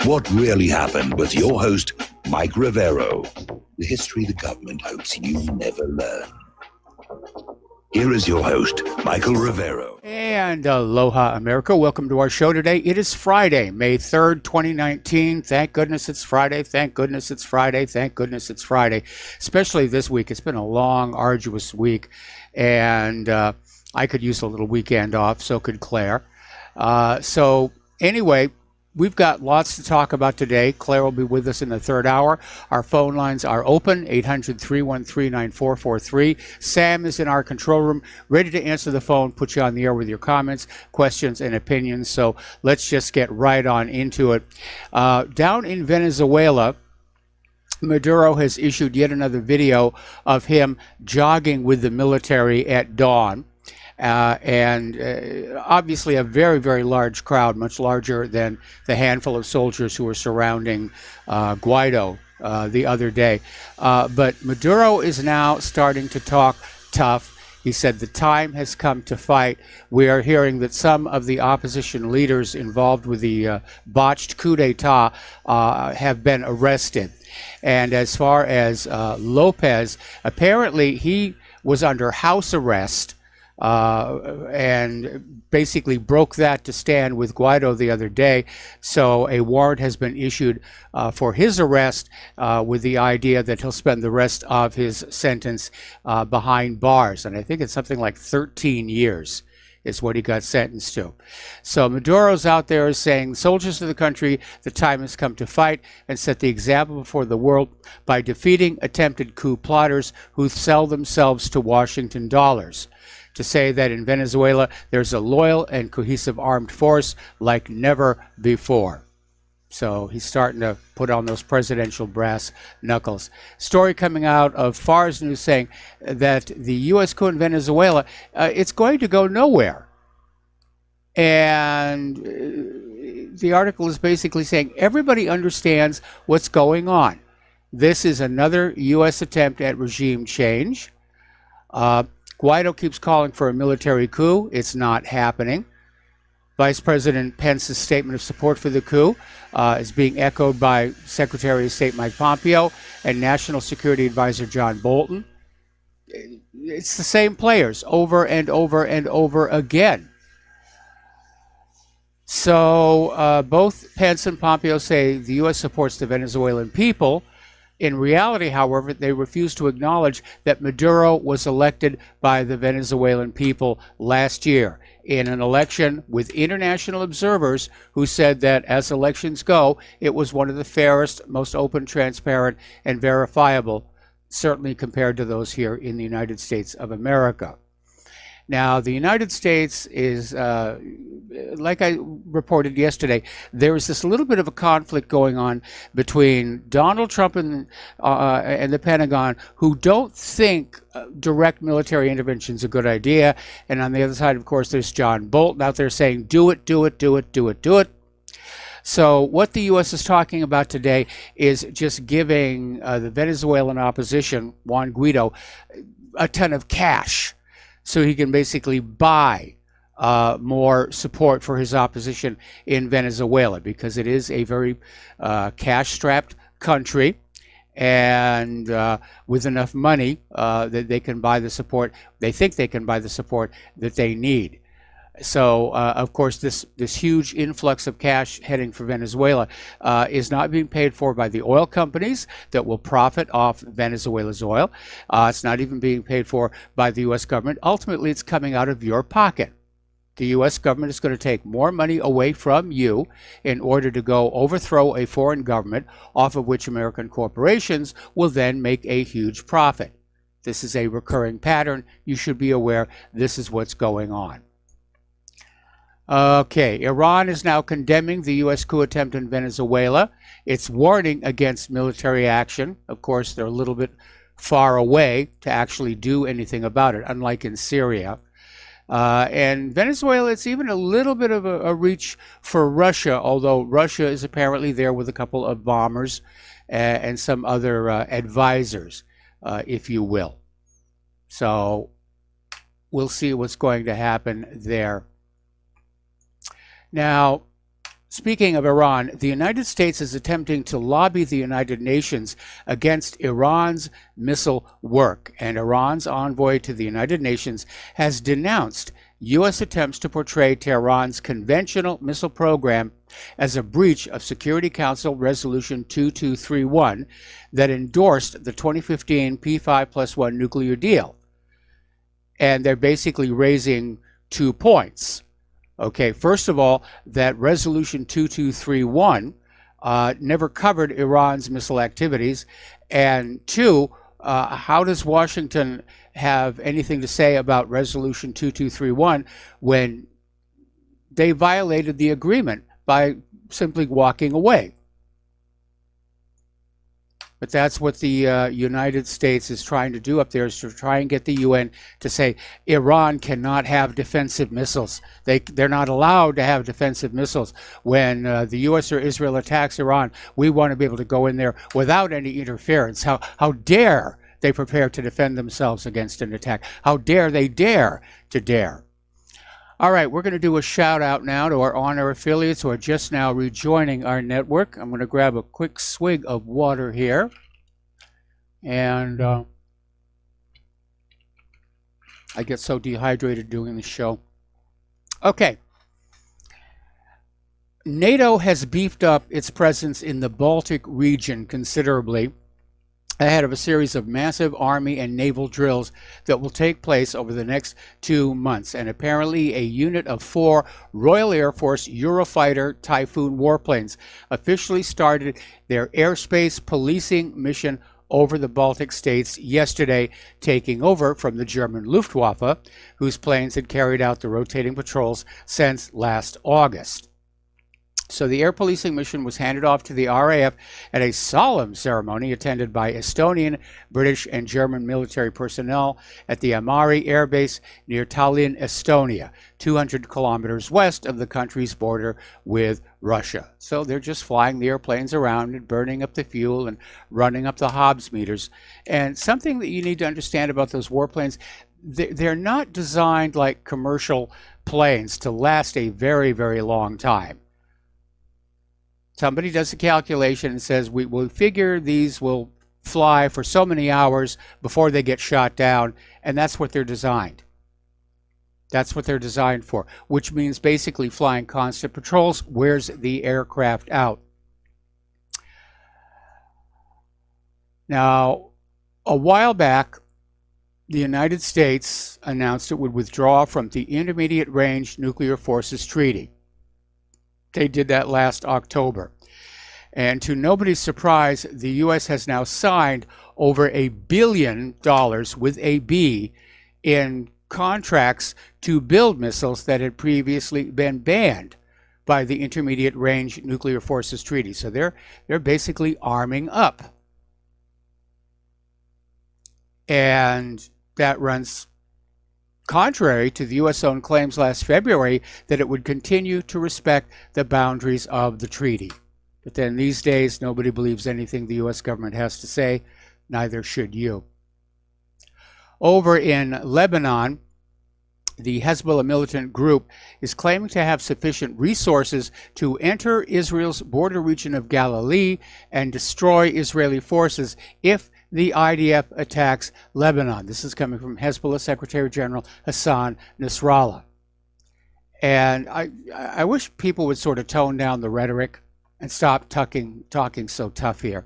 What really happened with your host, Mike Rivero. The history the government hopes you never learn. Here is your host, Michael Rivero. And aloha, America. Welcome to our show today. It is Friday, May 3rd, 2019. Thank goodness it's Friday. Thank goodness it's Friday. Thank goodness it's Friday. Especially this week. It's been a long, arduous week. And I could use a little weekend off. So could Claire. So anyway, we've got lots to talk about today. Claire will be with us in the third hour. Our phone lines are open, 800-313-9443. Sam is in our control room, ready to answer the phone, put you on the air with your comments, questions, and opinions. So let's just get right on into it. Down in Venezuela, Maduro has issued yet another video of him jogging with the military at dawn. Obviously a very, very large crowd, much larger than the handful of soldiers who were surrounding Guaido the other day. But Maduro is now starting to talk tough. He said the time has come to fight. We are hearing that some of the opposition leaders involved with the botched coup d'etat have been arrested. And as far as Lopez, apparently he was under house arrest and basically broke that to stand with Guaido the other day. So a warrant has been issued for his arrest with the idea that he'll spend the rest of his sentence behind bars. And I think it's something like 13 years is what he got sentenced to. So Maduro's out there saying, soldiers of the country, the time has come to fight and set the example before the world by defeating attempted coup plotters who sell themselves to Washington dollars. To say that in Venezuela there's a loyal and cohesive armed force like never before. So he's starting to put on those presidential brass knuckles. Story coming out of Fars News saying that the U.S. coup in Venezuela, it's going to go nowhere. And the article is basically saying everybody understands what's going on. This is another U.S. attempt at regime change. Guaido keeps calling for a military coup. It's not happening. Vice President Pence's statement of support for the coup is being echoed by Secretary of State Mike Pompeo and National Security Advisor John Bolton. It's the same players over and over and over again. So both Pence and Pompeo say the U.S. supports the Venezuelan people. In reality, however, they refuse to acknowledge that Maduro was elected by the Venezuelan people last year in an election with international observers who said that as elections go, it was one of the fairest, most open, transparent, and verifiable, certainly compared to those here in the United States of America. Now, the United States is, like I reported yesterday, there is this little bit of a conflict going on between Donald Trump and the Pentagon, who don't think direct military intervention is a good idea. And on the other side, of course, there's John Bolton out there saying, do it, do it, do it, do it, do it. So what the U.S. is talking about today is just giving the Venezuelan opposition, Juan Guaido, a ton of cash, so he can basically buy more support for his opposition in Venezuela, because it is a very cash-strapped country, and with enough money that they can buy the support, they think they can buy the support that they need. So, of course, this huge influx of cash heading for Venezuela is not being paid for by the oil companies that will profit off Venezuela's oil. It's not even being paid for by the U.S. government. Ultimately, it's coming out of your pocket. The U.S. government is going to take more money away from you in order to go overthrow a foreign government, off of which American corporations will then make a huge profit. This is a recurring pattern. You should be aware this is what's going on. Okay, Iran is now condemning the U.S. coup attempt in Venezuela. It's warning against military action. Of course, they're a little bit far away to actually do anything about it, unlike in Syria. And Venezuela, it's even a little bit of a reach for Russia, although Russia is apparently there with a couple of bombers and some other advisors, if you will. So we'll see what's going to happen there. Now, Speaking of Iran, the United States is attempting to lobby the United Nations against Iran's missile work, and Iran's envoy to the United Nations has denounced U.S. attempts to portray Tehran's conventional missile program as a breach of Security Council Resolution 2231 that endorsed the 2015 P5+1 nuclear deal. And they're basically raising 2 points. Okay, first of all, that Resolution 2231 never covered Iran's missile activities. And 2, how does Washington have anything to say about Resolution 2231 when they violated the agreement by simply walking away? But that's what the United States is trying to do up there, is to try and get the UN to say Iran cannot have defensive missiles. They're not allowed to have defensive missiles. When the U.S. or Israel attacks Iran, we want to be able to go in there without any interference. How dare they prepare to defend themselves against an attack? How dare they dare to dare? All right, we're going to do a shout out now to our on-air affiliates who are just now rejoining our network. I'm going to grab a quick swig of water here. And I get so dehydrated doing the show. Okay. NATO has beefed up its presence in the Baltic region considerably ahead of a series of massive Army and naval drills that will take place over the next 2 months. And apparently a unit of 4 Royal Air Force Eurofighter Typhoon warplanes officially started their airspace policing mission over the Baltic states yesterday, taking over from the German Luftwaffe, whose planes had carried out the rotating patrols since last August. So the air policing mission was handed off to the RAF at a solemn ceremony attended by Estonian, British, and German military personnel at the Amari Air Base near Tallinn, Estonia, 200 kilometers west of the country's border with Russia. So they're just flying the airplanes around and burning up the fuel and running up the Hobbs meters. And something that you need to understand about those warplanes, they're not designed like commercial planes to last a very, very long time. Somebody does a calculation and says, we figure these will fly for so many hours before they get shot down, and that's what they're designed. That's what they're designed for, which means basically flying constant patrols wears the aircraft out. Now, a while back, the United States announced it would withdraw from the Intermediate Range Nuclear Forces Treaty. They did that last October. And to nobody's surprise, the U.S. has now signed over $1 billion with a B in contracts to build missiles that had previously been banned by the Intermediate Range Nuclear Forces Treaty. So they're basically arming up. And that runs contrary to the U.S. own claims last February that it would continue to respect the boundaries of the treaty. But then these days, nobody believes anything the U.S. government has to say, neither should you. Over in Lebanon, the Hezbollah militant group is claiming to have sufficient resources to enter Israel's border region of Galilee and destroy Israeli forces if the IDF attacks Lebanon. This is coming from Hezbollah Secretary General Hassan Nasrallah. And I wish people would sort of tone down the rhetoric and stop talking so tough here.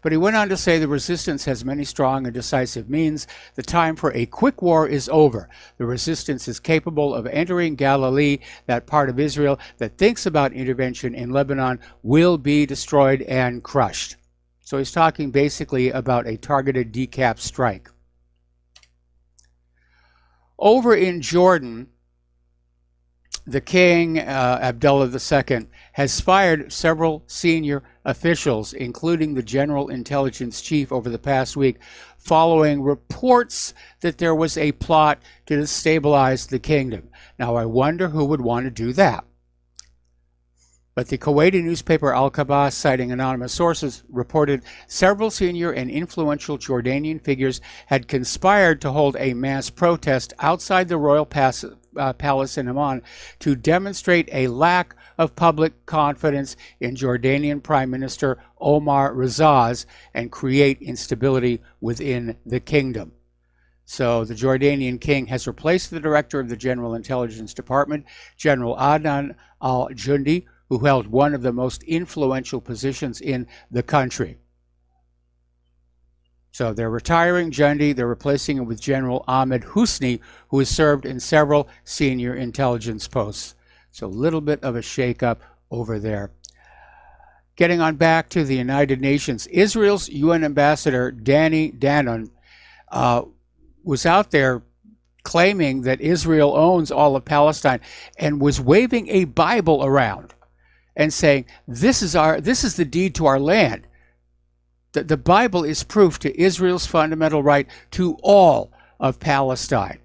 But he went on to say the resistance has many strong and decisive means. The time for a quick war is over. The resistance is capable of entering Galilee. That part of Israel that thinks about intervention in Lebanon will be destroyed and crushed. So he's talking basically about a targeted decap strike. Over in Jordan, the king, Abdullah II, has fired several senior officials, including the general intelligence chief, over the past week, following reports that there was a plot to destabilize the kingdom. Now, I wonder who would want to do that. But the Kuwaiti newspaper Al-Kabas, citing anonymous sources, reported several senior and influential Jordanian figures had conspired to hold a mass protest outside the royal palace in Amman to demonstrate a lack of public confidence in Jordanian Prime Minister Omar Razaz and create instability within the kingdom. So the Jordanian king has replaced the director of the General Intelligence Department, General Adnan al-Jundi, who held one of the most influential positions in the country. So they're retiring Jundi, they're replacing him with General Ahmed Husni, who has served in several senior intelligence posts. So a little bit of a shakeup over there. Getting on back to the United Nations, Israel's UN ambassador, Danny Danon, was out there claiming that Israel owns all of Palestine and was waving a Bible around and saying, this is the deed to our land. The Bible is proof to Israel's fundamental right to all of Palestine.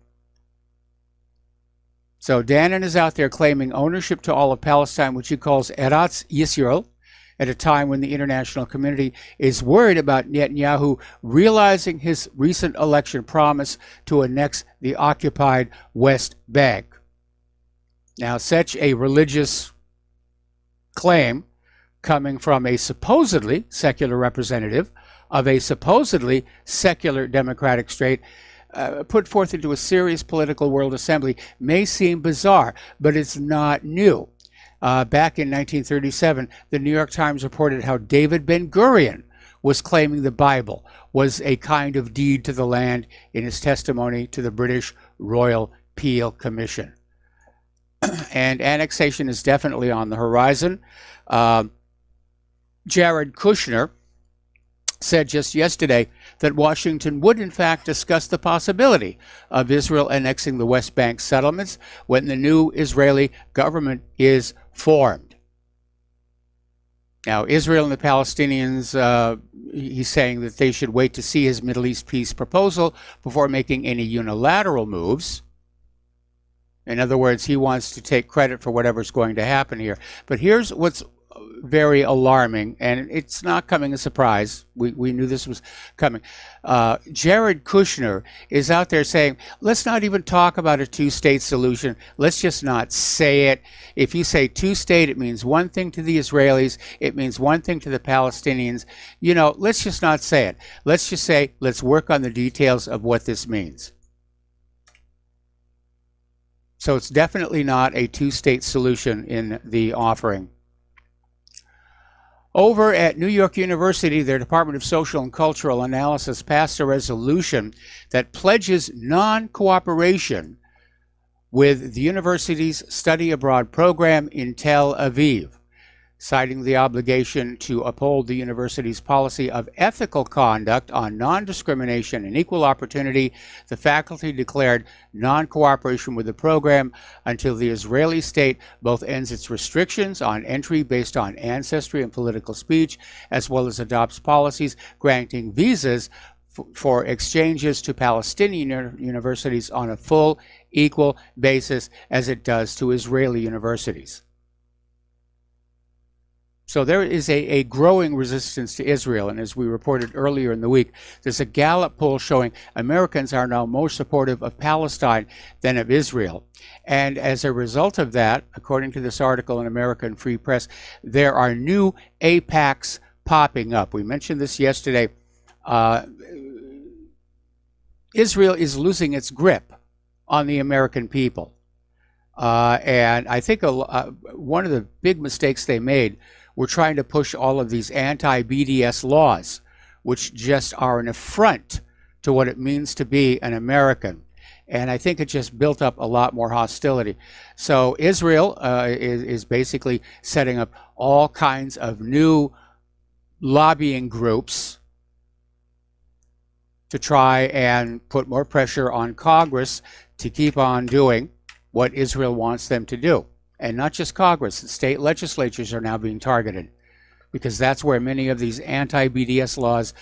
So Danon is out there claiming ownership to all of Palestine, which he calls Eretz Yisrael, at a time when the international community is worried about Netanyahu realizing his recent election promise to annex the occupied West Bank. Now, such a religious claim coming from a supposedly secular representative of a supposedly secular democratic state put forth into a serious political world assembly may seem bizarre, but it's not new. Back in 1937, the New York Times reported how David Ben-Gurion was claiming the Bible was a kind of deed to the land in his testimony to the British Royal Peel Commission. And annexation is definitely on the horizon. Jared Kushner said just yesterday that Washington would in fact discuss the possibility of Israel annexing the West Bank settlements when the new Israeli government is formed. Now, Israel and the Palestinians, he's saying that they should wait to see his Middle East peace proposal before making any unilateral moves. In other words, he wants to take credit for whatever's going to happen here. But here's what's very alarming, and it's not coming as a surprise. We knew this was coming. Jared Kushner is out there saying, let's not even talk about a two-state solution. Let's just not say it. If you say two-state, it means one thing to the Israelis. It means one thing to the Palestinians. You know, let's just not say it. Let's just say, let's work on the details of what this means. So it's definitely not a two-state solution in the offering. Over at New York University, their Department of Social and Cultural Analysis passed a resolution that pledges non-cooperation with the university's study abroad program in Tel Aviv, citing the obligation to uphold the university's policy of ethical conduct on non-discrimination and equal opportunity. The faculty declared non-cooperation with the program until the Israeli state both ends its restrictions on entry based on ancestry and political speech, as well as adopts policies granting visas for exchanges to Palestinian universities on a full, equal basis as it does to Israeli universities. So there is a growing resistance to Israel, and as we reported earlier in the week, there's a Gallup poll showing Americans are now more supportive of Palestine than of Israel. And as a result of that, according to this article in American Free Press, there are new AIPACs popping up. We mentioned this yesterday. Israel is losing its grip on the American people. And I think one of the big mistakes they made were trying to push all of these anti-BDS laws, which just are an affront to what it means to be an American. And I think it just built up a lot more hostility. So Israel is basically setting up all kinds of new lobbying groups to try and put more pressure on Congress to keep on doing what Israel wants them to do. And not just Congress, the state legislatures are now being targeted because that's where many of these anti-BDS laws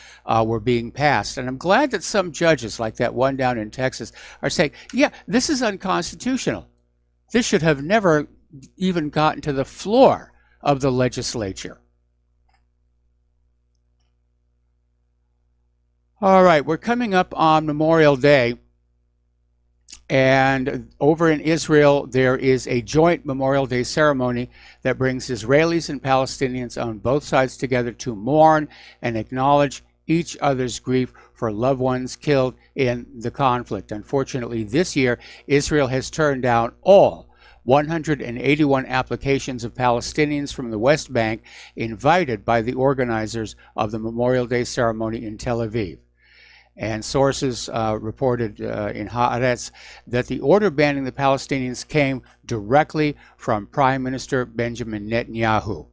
were being passed. And I'm glad that some judges, like that one down in Texas, are saying, yeah, this is unconstitutional. This should have never even gotten to the floor of the legislature. All right, we're coming up on Memorial Day. And over in Israel, there is a joint Memorial Day ceremony that brings Israelis and Palestinians on both sides together to mourn and acknowledge each other's grief for loved ones killed in the conflict. Unfortunately, this year, Israel has turned down all 181 applications of Palestinians from the West Bank invited by the organizers of the Memorial Day ceremony in Tel Aviv. And sources reported in Haaretz that the order banning the Palestinians came directly from Prime Minister Benjamin Netanyahu.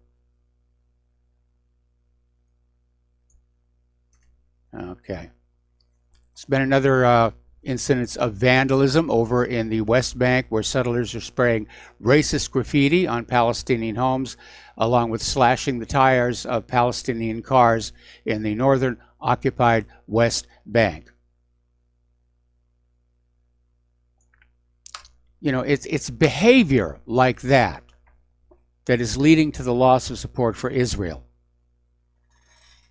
Okay. It's been another incidents of vandalism over in the West Bank, where settlers are spraying racist graffiti on Palestinian homes, along with slashing the tires of Palestinian cars in the northern occupied West Bank. You know, it's behavior like that that is leading to the loss of support for Israel.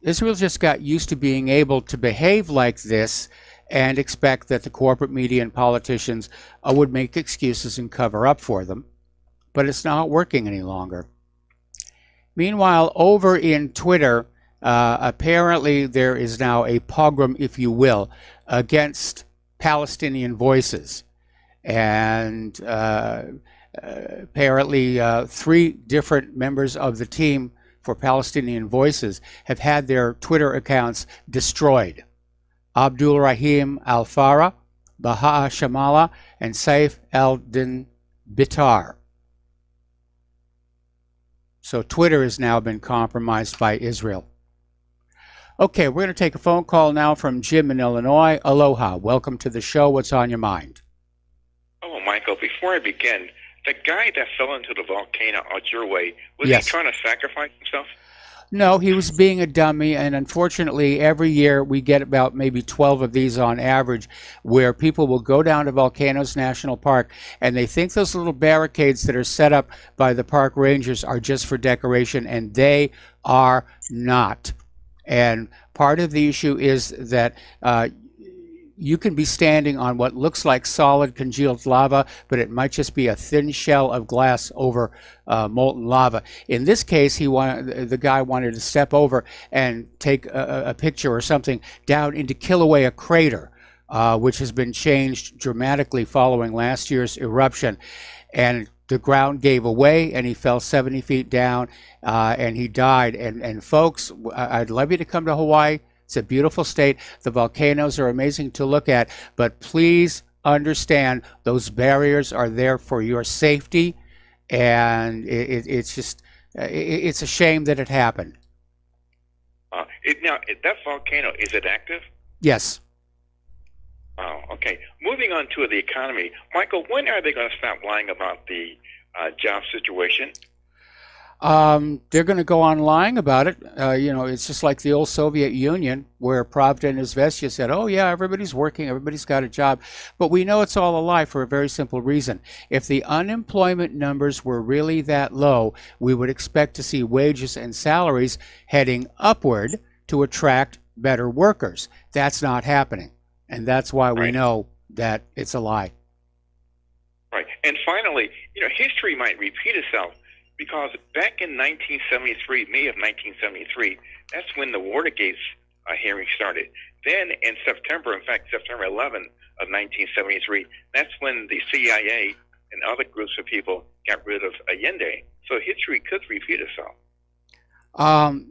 Israel just got used to being able to behave like this and expect that the corporate media and politicians would make excuses and cover up for them. But it's not working any longer. Meanwhile, over in Twitter, apparently there is now a pogrom, if you will, against Palestinian voices. And apparently 3 different members of the team for Palestinian Voices have had their Twitter accounts destroyed. Abdul Rahim Al-Farah, Baha Shamala, and Saif El-Din Bitar. So Twitter has now been compromised by Israel. Okay, we're going to take a phone call now from Jim in Illinois. Aloha. Welcome to the show. What's on your mind? Oh, Michael, before I begin, the guy that fell into the volcano out your way, was Yes. he trying to sacrifice himself? No, he was being a dummy, and unfortunately, every year we get about maybe 12 of these on average, where people will go down to Volcanoes National Park, and they think those little barricades that are set up by the park rangers are just for decoration, and they are not. And part of the issue is that you can be standing on what looks like solid congealed lava, but it might just be a thin shell of glass over molten lava. In this case, the guy wanted to step over and take a picture or something down into Kilauea crater, which has been changed dramatically following last year's eruption. And the ground gave away, and he fell 70 feet down, and he died. And folks, I'd love you to come to Hawaii. It's a beautiful state. The volcanoes are amazing to look at, but please understand those barriers are there for your safety, and it's just, it's a shame that it happened. Now, that volcano, is it active? Yes. Oh, okay. Moving on to the economy. Michael, when are they going to stop lying about the job situation? They're going to go on lying about it. You know, it's just like the old Soviet Union, where Pravda and Izvestia said, oh, yeah, everybody's working, everybody's got a job. But we know it's all a lie for a very simple reason. If the unemployment numbers were really that low, we would expect to see wages and salaries heading upward to attract better workers. That's not happening. And that's why we know that it's a lie. Right. And finally, you know, history might repeat itself. Because back in 1973, May of 1973, that's when the Watergate hearing started. Then in September, in fact, September 11 of 1973, that's when the CIA and other groups of people got rid of Allende. So history could repeat itself.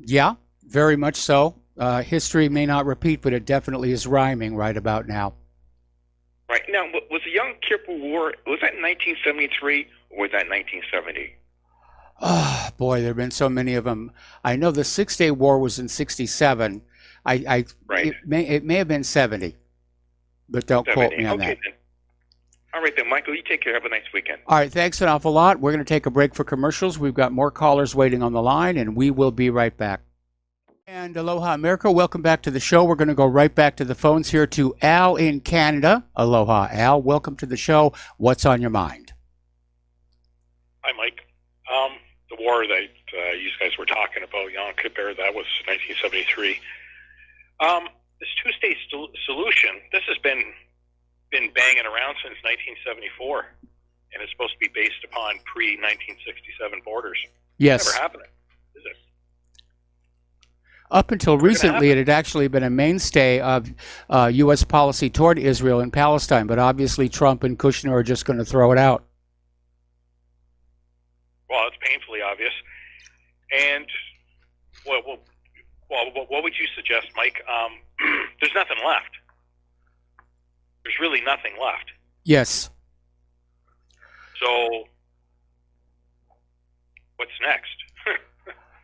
Yeah, very much so. History may not repeat, but it definitely is rhyming right about now. Right. Now, was the Yom Kippur War, was that in 1973 or was that 1970? Oh, boy, there have been so many of them. I know the Six-Day War was in 67. Right. It may have been 70, but don't 70. quote me on that. Then. All right, then, Michael, you take care. Have a nice weekend. All right, thanks an awful lot. We're going to take a break for commercials. We've got more callers waiting on the line, and we will be right back. And aloha, America. Welcome back to the show. We're going to go right back to the phones here to Al in Canada. Aloha, Al. Welcome to the show. What's on your mind? Hi, Mike. The war that you guys were talking about, Yom Kippur, that was 1973. This two-state solution, this has been been banging around since 1974, and it's supposed to be based upon pre-1967 borders. Yes. Never happening, is it? Up until recently, it had actually been a mainstay of U.S. policy toward Israel and Palestine, but obviously Trump and Kushner are just going to throw it out. Well, it's painfully obvious. And what would you suggest, Mike? There's nothing left. There's really nothing left. Yes. So, what's next?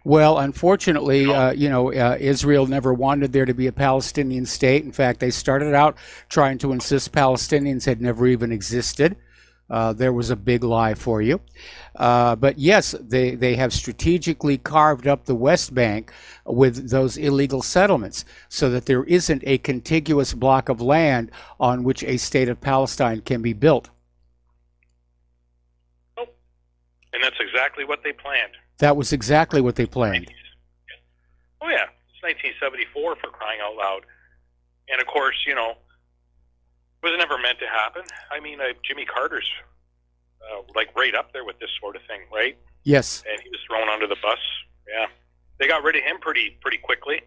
Well, unfortunately, Israel never wanted there to be a Palestinian state. In fact, they started out trying to insist Palestinians had never even existed. There was a big lie for you. But yes, they have strategically carved up the West Bank with those illegal settlements so that there isn't a contiguous block of land on which a state of Palestine can be built. Oh, and that's exactly what they planned. That was exactly what they planned. Oh, yeah. It's 1974, for crying out loud. And, of course, it was never meant to happen. I mean, Jimmy Carter's, right up there with this sort of thing, right? Yes. And he was thrown under the bus. Yeah. They got rid of him pretty quickly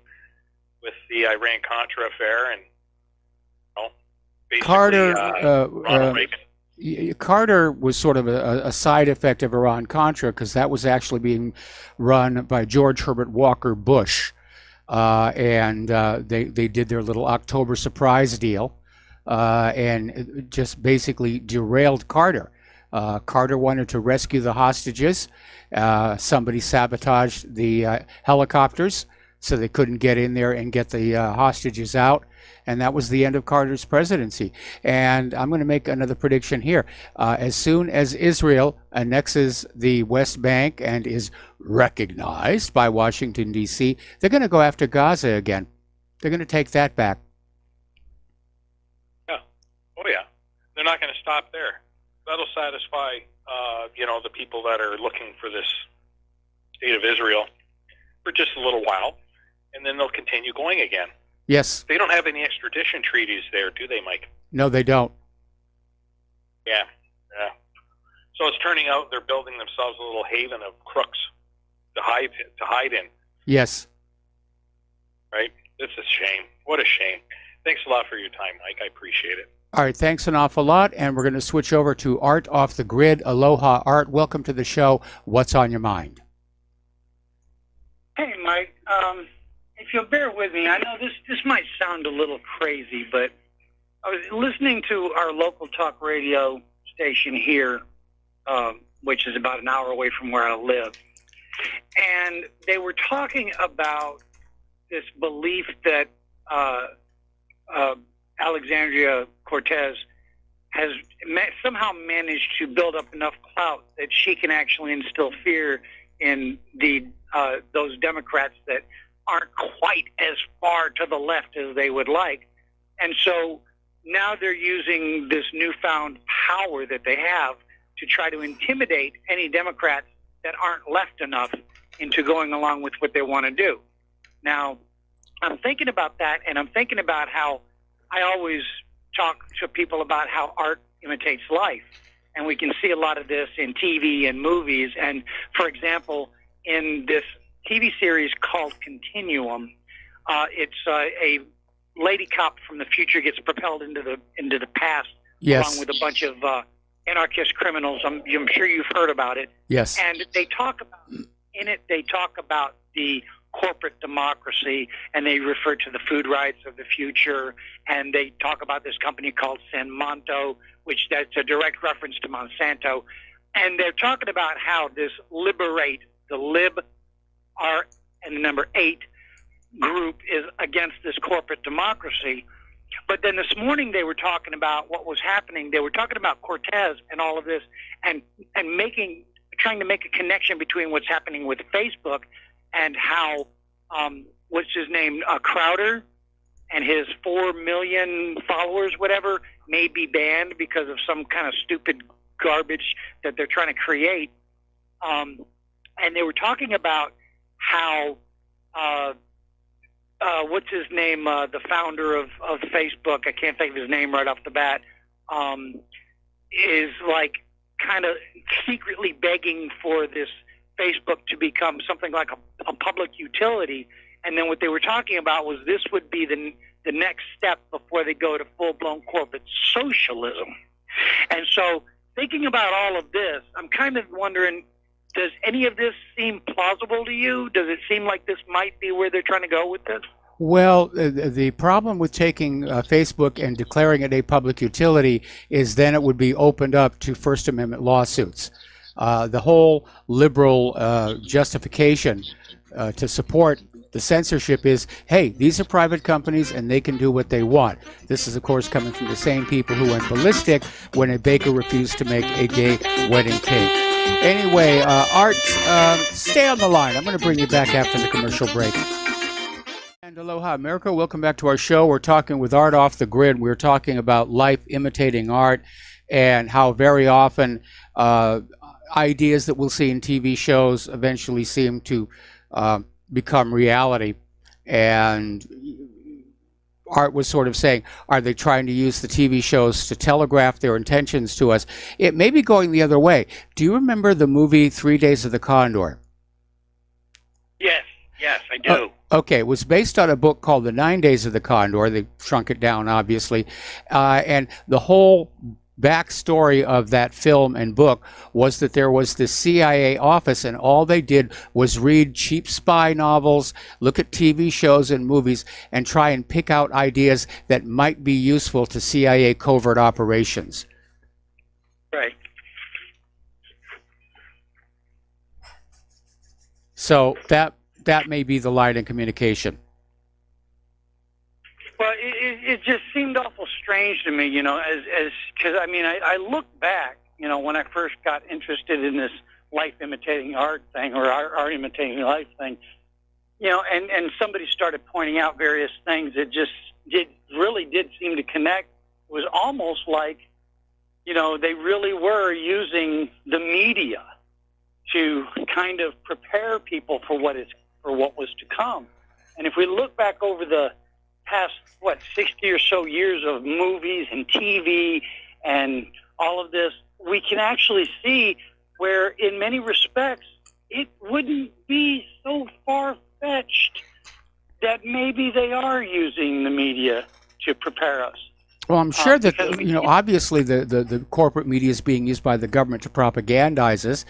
with the Iran-Contra affair and, basically, Ronald Reagan. Carter was sort of a side effect of Iran-Contra because that was actually being run by George Herbert Walker Bush. And they did their little October surprise deal and it just basically derailed Carter. Carter wanted to rescue the hostages. Somebody sabotaged the helicopters so they couldn't get in there and get the hostages out. And that was the end of Carter's presidency. And I'm going to make another prediction here. As soon as Israel annexes the West Bank and is recognized by Washington, D.C., they're going to go after Gaza again. They're going to take that back. Yeah. Oh, yeah. They're not going to stop there. That'll satisfy, the people that are looking for this state of Israel for just a little while. And then they'll continue going again. Yes. They don't have any extradition treaties there, do they, Mike? No, they don't. Yeah. So it's turning out they're building themselves a little haven of crooks to hide in. Yes. Right? It's a shame. What a shame. Thanks a lot for your time, Mike. I appreciate it. All right, thanks an awful lot. And we're going to switch over to Art off the grid. Aloha, Art. Welcome to the show. What's on your mind? Hey, Mike. If you'll bear with me, I know this might sound a little crazy, but I was listening to our local talk radio station here, which is about an hour away from where I live, and they were talking about this belief that Alexandria Cortez has somehow managed to build up enough clout that she can actually instill fear in those Democrats that aren't quite as far to the left as they would like. And so now they're using this newfound power that they have to try to intimidate any Democrats that aren't left enough into going along with what they want to do. Now, I'm thinking about that, and I'm thinking about how I always talk to people about how art imitates life. And we can see a lot of this in TV and movies. And, for example, in this TV series called Continuum, it's a lady cop from the future gets propelled into the past, yes, along with a bunch of anarchist criminals. I'm sure you've heard about it. Yes. And they talk about the corporate democracy, and they refer to the food rights of the future, and they talk about this company called San Monto, which that's a direct reference to Monsanto. And they're talking about how this Liberate, the Lib R and the number 8 group is against this corporate democracy. But then this morning they were talking about what was happening. They were talking about Cortez and all of this, and trying to make a connection between what's happening with Facebook and how what's his name, Crowder, and his 4 million followers, whatever, may be banned because of some kind of stupid garbage that they're trying to create. And they were talking about how what's his name, the founder of Facebook, I can't think of his name right off the bat, is like kind of secretly begging for this Facebook to become something like a public utility. And then what they were talking about was this would be the next step before they go to full-blown corporate socialism. And so thinking about all of this, I'm kind of wondering, does any of this seem plausible to you? Does it seem like this might be where they're trying to go with this? Well, the problem with taking Facebook and declaring it a public utility is then it would be opened up to First Amendment lawsuits. The whole liberal justification to support the censorship is, hey, these are private companies and they can do what they want. This is, of course, coming from the same people who went ballistic when a baker refused to make a gay wedding cake. Anyway, Art, stay on the line. I'm going to bring you back after the commercial break. And aloha, America. Welcome back to our show. We're talking with Art Off the Grid. We're talking about life imitating art and how very often ideas that we'll see in TV shows eventually seem to become reality. And Art was sort of saying, are they trying to use the TV shows to telegraph their intentions to us? It may be going the other way. Do you remember the movie 3 Days of the Condor? Yes, I do. Okay, it was based on a book called The 9 Days of the Condor. They shrunk it down, obviously. And the whole backstory of that film and book was that there was this CIA office, and all they did was read cheap spy novels, look at TV shows and movies, and try and pick out ideas that might be useful to CIA covert operations. Right. So that may be the line in communication. Well, it just seemed awful strange to me, you know, because I mean, I look back, you know, when I first got interested in this life imitating art thing, or art imitating life thing, you know, and somebody started pointing out various things that just really did seem to connect. It was almost like, you know, they really were using the media to kind of prepare people for what was to come. And if we look back over the past, 60 or so years of movies and TV and all of this, we can actually see where, in many respects, it wouldn't be so far-fetched that maybe they are using the media to prepare us. Well, I'm sure that, you know, obviously the corporate media is being used by the government to propagandize us.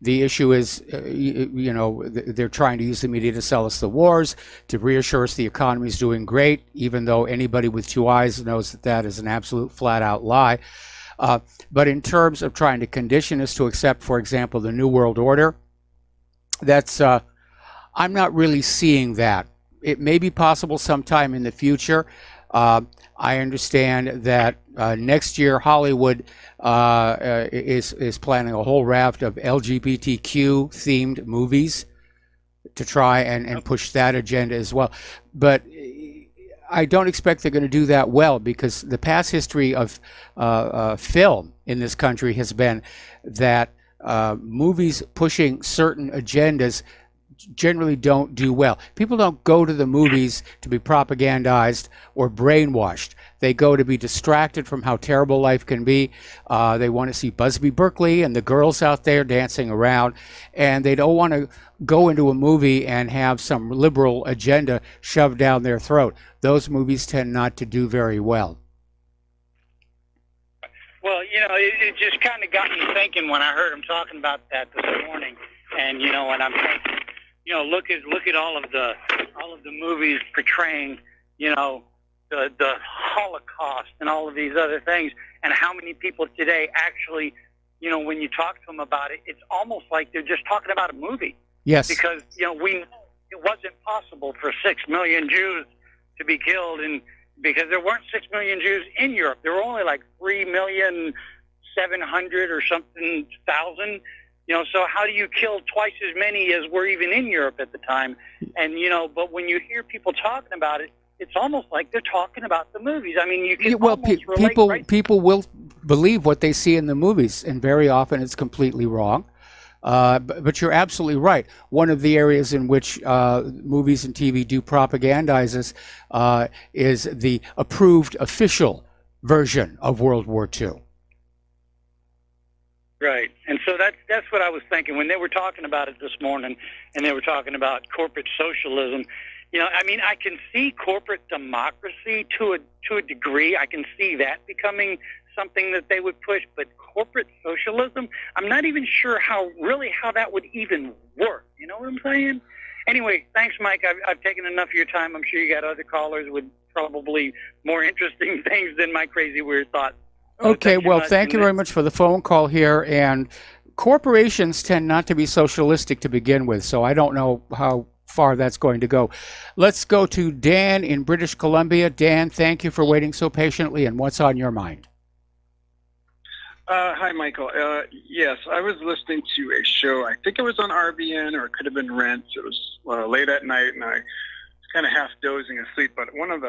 The issue is, you know, they're trying to use the media to sell us the wars, to reassure us the economy is doing great, even though anybody with two eyes knows that that is an absolute flat-out lie. But in terms of trying to condition us to accept, for example, the New World Order, that's I'm not really seeing that. It may be possible sometime in the future. I understand that next year Hollywood is planning a whole raft of LGBTQ themed movies to try and push that agenda as well. But I don't expect they're going to do that well, because the past history of film in this country has been that movies pushing certain agendas generally don't do well. People don't go to the movies to be propagandized or brainwashed. They go to be distracted from how terrible life can be. They want to see Busby Berkeley and the girls out there dancing around, and they don't want to go into a movie and have some liberal agenda shoved down their throat. Those movies tend not to do very well. Well, you know, it just kind of got me thinking when I heard him talking about that this morning, and you know, and I'm thinking, you know, look at all of the movies portraying, you know, the Holocaust and all of these other things, and how many people today actually, you know, when you talk to them about it, it's almost like they're just talking about a movie. Yes. Because, you know, we know it wasn't possible for 6 million Jews to be killed, and because there weren't 6 million Jews in Europe, there were only like 3,700,000 or something thousand. You know, so how do you kill twice as many as were even in Europe at the time? And, you know, but when you hear people talking about it, it's almost like they're talking about the movies. I mean, you can almost relate, people will believe what they see in the movies, and very often it's completely wrong. But you're absolutely right. One of the areas in which movies and TV do propagandize us is the approved official version of World War II. Right. And so that's what I was thinking when they were talking about it this morning, and they were talking about corporate socialism. You know, I mean, I can see corporate democracy to a degree. I can see that becoming something that they would push, but corporate socialism, I'm not even sure how that would even work. You know what I'm saying? Anyway, thanks, Mike. I've taken enough of your time. I'm sure you got other callers with probably more interesting things than my crazy weird thoughts. Okay, well, thank you very much for the phone call here. And corporations tend not to be socialistic to begin with, so I don't know how far that's going to go. Let's go to Dan in British Columbia. Dan, thank you for waiting so patiently, and what's on your mind? Hi, Michael. Yes, I was listening to a show. I think it was on RBN, or it could have been Rent. It was late at night, and I was kind of half dozing asleep, but one of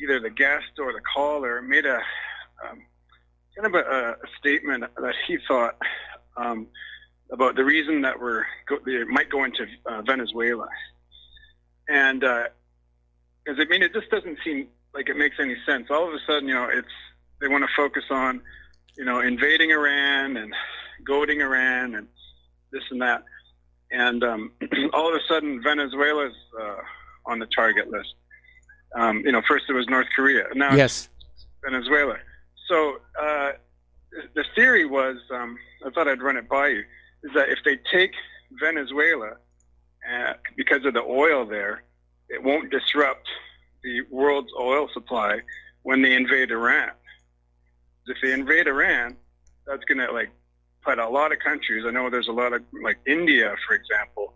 either the guest or the caller made a kind of a statement that he thought about the reason that they might go into Venezuela. And because I mean, it just doesn't seem like it makes any sense. All of a sudden, they want to focus on, invading Iran and goading Iran and this and that. And all of a sudden, Venezuela's on the target list. First it was North Korea. Now yes, it's Venezuela. So the theory was, I thought I'd run it by you, is that if they take Venezuela, because of the oil there, it won't disrupt the world's oil supply when they invade Iran. If they invade Iran, that's going to put a lot of countries. I know there's a lot of, like India, for example,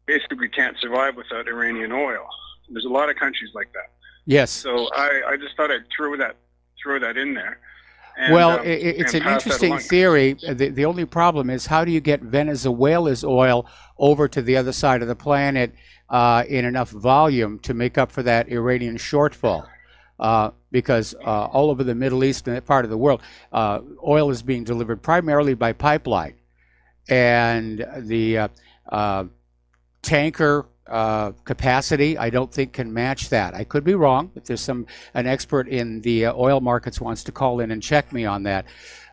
basically can't survive without Iranian oil. There's a lot of countries like that. Yes. So I just thought I'd throw that in there. And, well, it's an interesting theory. The only problem is, how do you get Venezuela's oil over to the other side of the planet in enough volume to make up for that Iranian shortfall? Because all over the Middle East and that part of the world, oil is being delivered primarily by pipeline. And the tanker capacity, I don't think can match that. I could be wrong. If there's an expert in the oil markets wants to call in and check me on that.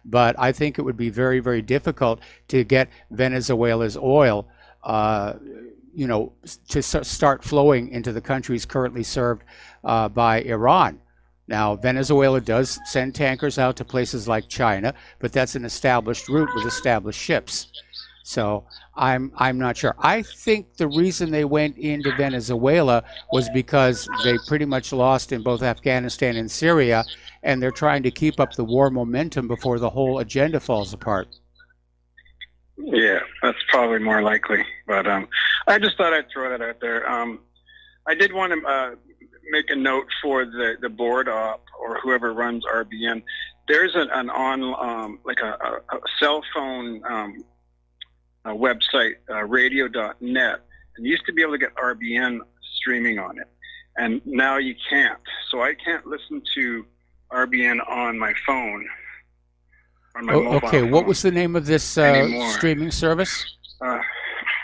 But I think it would be very, very difficult to get Venezuela's oil, to start flowing into the countries currently served by Iran. Now, Venezuela does send tankers out to places like China, but that's an established route with established ships. So I'm not sure. I think the reason they went into Venezuela was because they pretty much lost in both Afghanistan and Syria, and they're trying to keep up the war momentum before the whole agenda falls apart. Yeah, that's probably more likely. But I just thought I'd throw that out there. I did want to make a note for the board op or whoever runs RBN. There's a cell phone website, radio.net, and you used to be able to get RBN streaming on it, and now you can't. So I can't listen to RBN on my phone. Okay, phone. What was the name of this streaming service?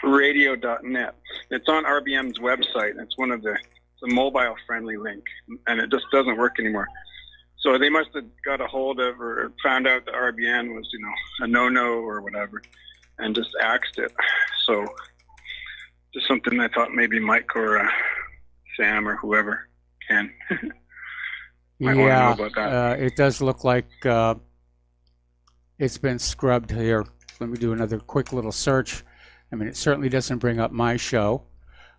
Radio.net. It's on RBN's website. It's one of the mobile-friendly link, and it just doesn't work anymore. So they must have got a hold of or found out that RBN was, a no-no or whatever, and just axed it. So just something I thought maybe Mike or Sam or whoever can. Might want to know about that. It does look like it's been scrubbed here. Let me do another quick little search. I mean, it certainly doesn't bring up my show.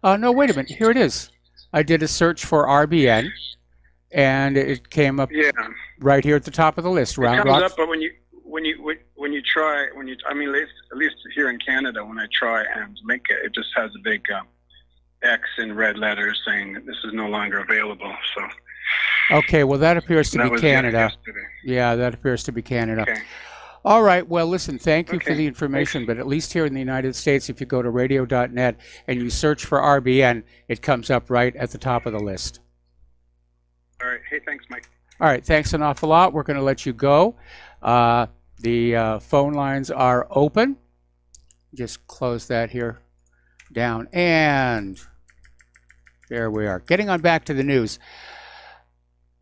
No, wait a minute. Here it is. I did a search for RBN, and it came up right here at the top of the list. It comes up, but when you try, at least here in Canada, when I try and link it, it just has a big X in red letters saying that this is no longer available. So. Okay, well, that appears to be Canada. Yeah, that appears to be Canada. Okay. All right, well, listen, thank you for the information, but at least here in the United States, if you go to radio.net and you search for RBN, it comes up right at the top of the list. All right. Hey, thanks, Mike. All right, thanks an awful lot. We're going to let you go. The phone lines are open. Just close that here down. And there we are. Getting on back to the news.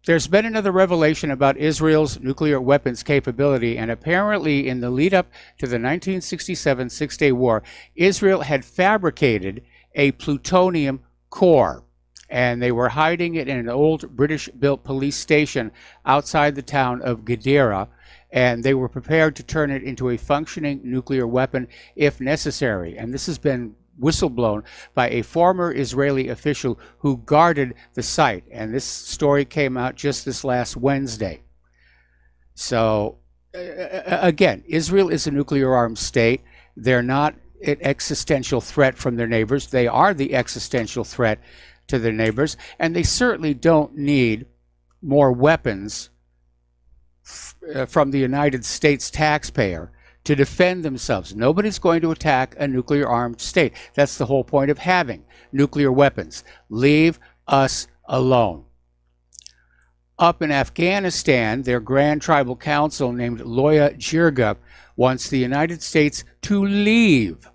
There's been another revelation about Israel's nuclear weapons capability, and apparently in the lead up to the 1967 Six-Day War, Israel had fabricated a plutonium core, and they were hiding it in an old British-built police station outside the town of Gadara, and they were prepared to turn it into a functioning nuclear weapon if necessary. And this has been whistleblown by a former Israeli official who guarded the site. And this story came out just this last Wednesday. So, again, Israel is a nuclear-armed state. They're not an existential threat from their neighbors. They are the existential threat to their neighbors. And they certainly don't need more weapons from the United States taxpayer to defend themselves. Nobody's going to attack a nuclear-armed state. That's the whole point of having nuclear weapons. Leave us alone. Up in Afghanistan, their Grand Tribal Council named Loya Jirga wants the United States to leave.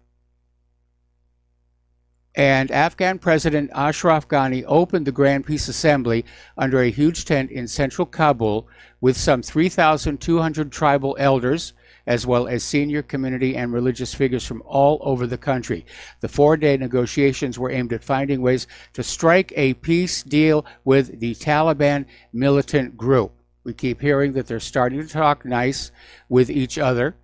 And Afghan President Ashraf Ghani opened the Grand Peace Assembly under a huge tent in central Kabul with some 3,200 tribal elders, as well as senior community and religious figures from all over the country. The four-day negotiations were aimed at finding ways to strike a peace deal with the Taliban militant group. We keep hearing that they're starting to talk nice with each other.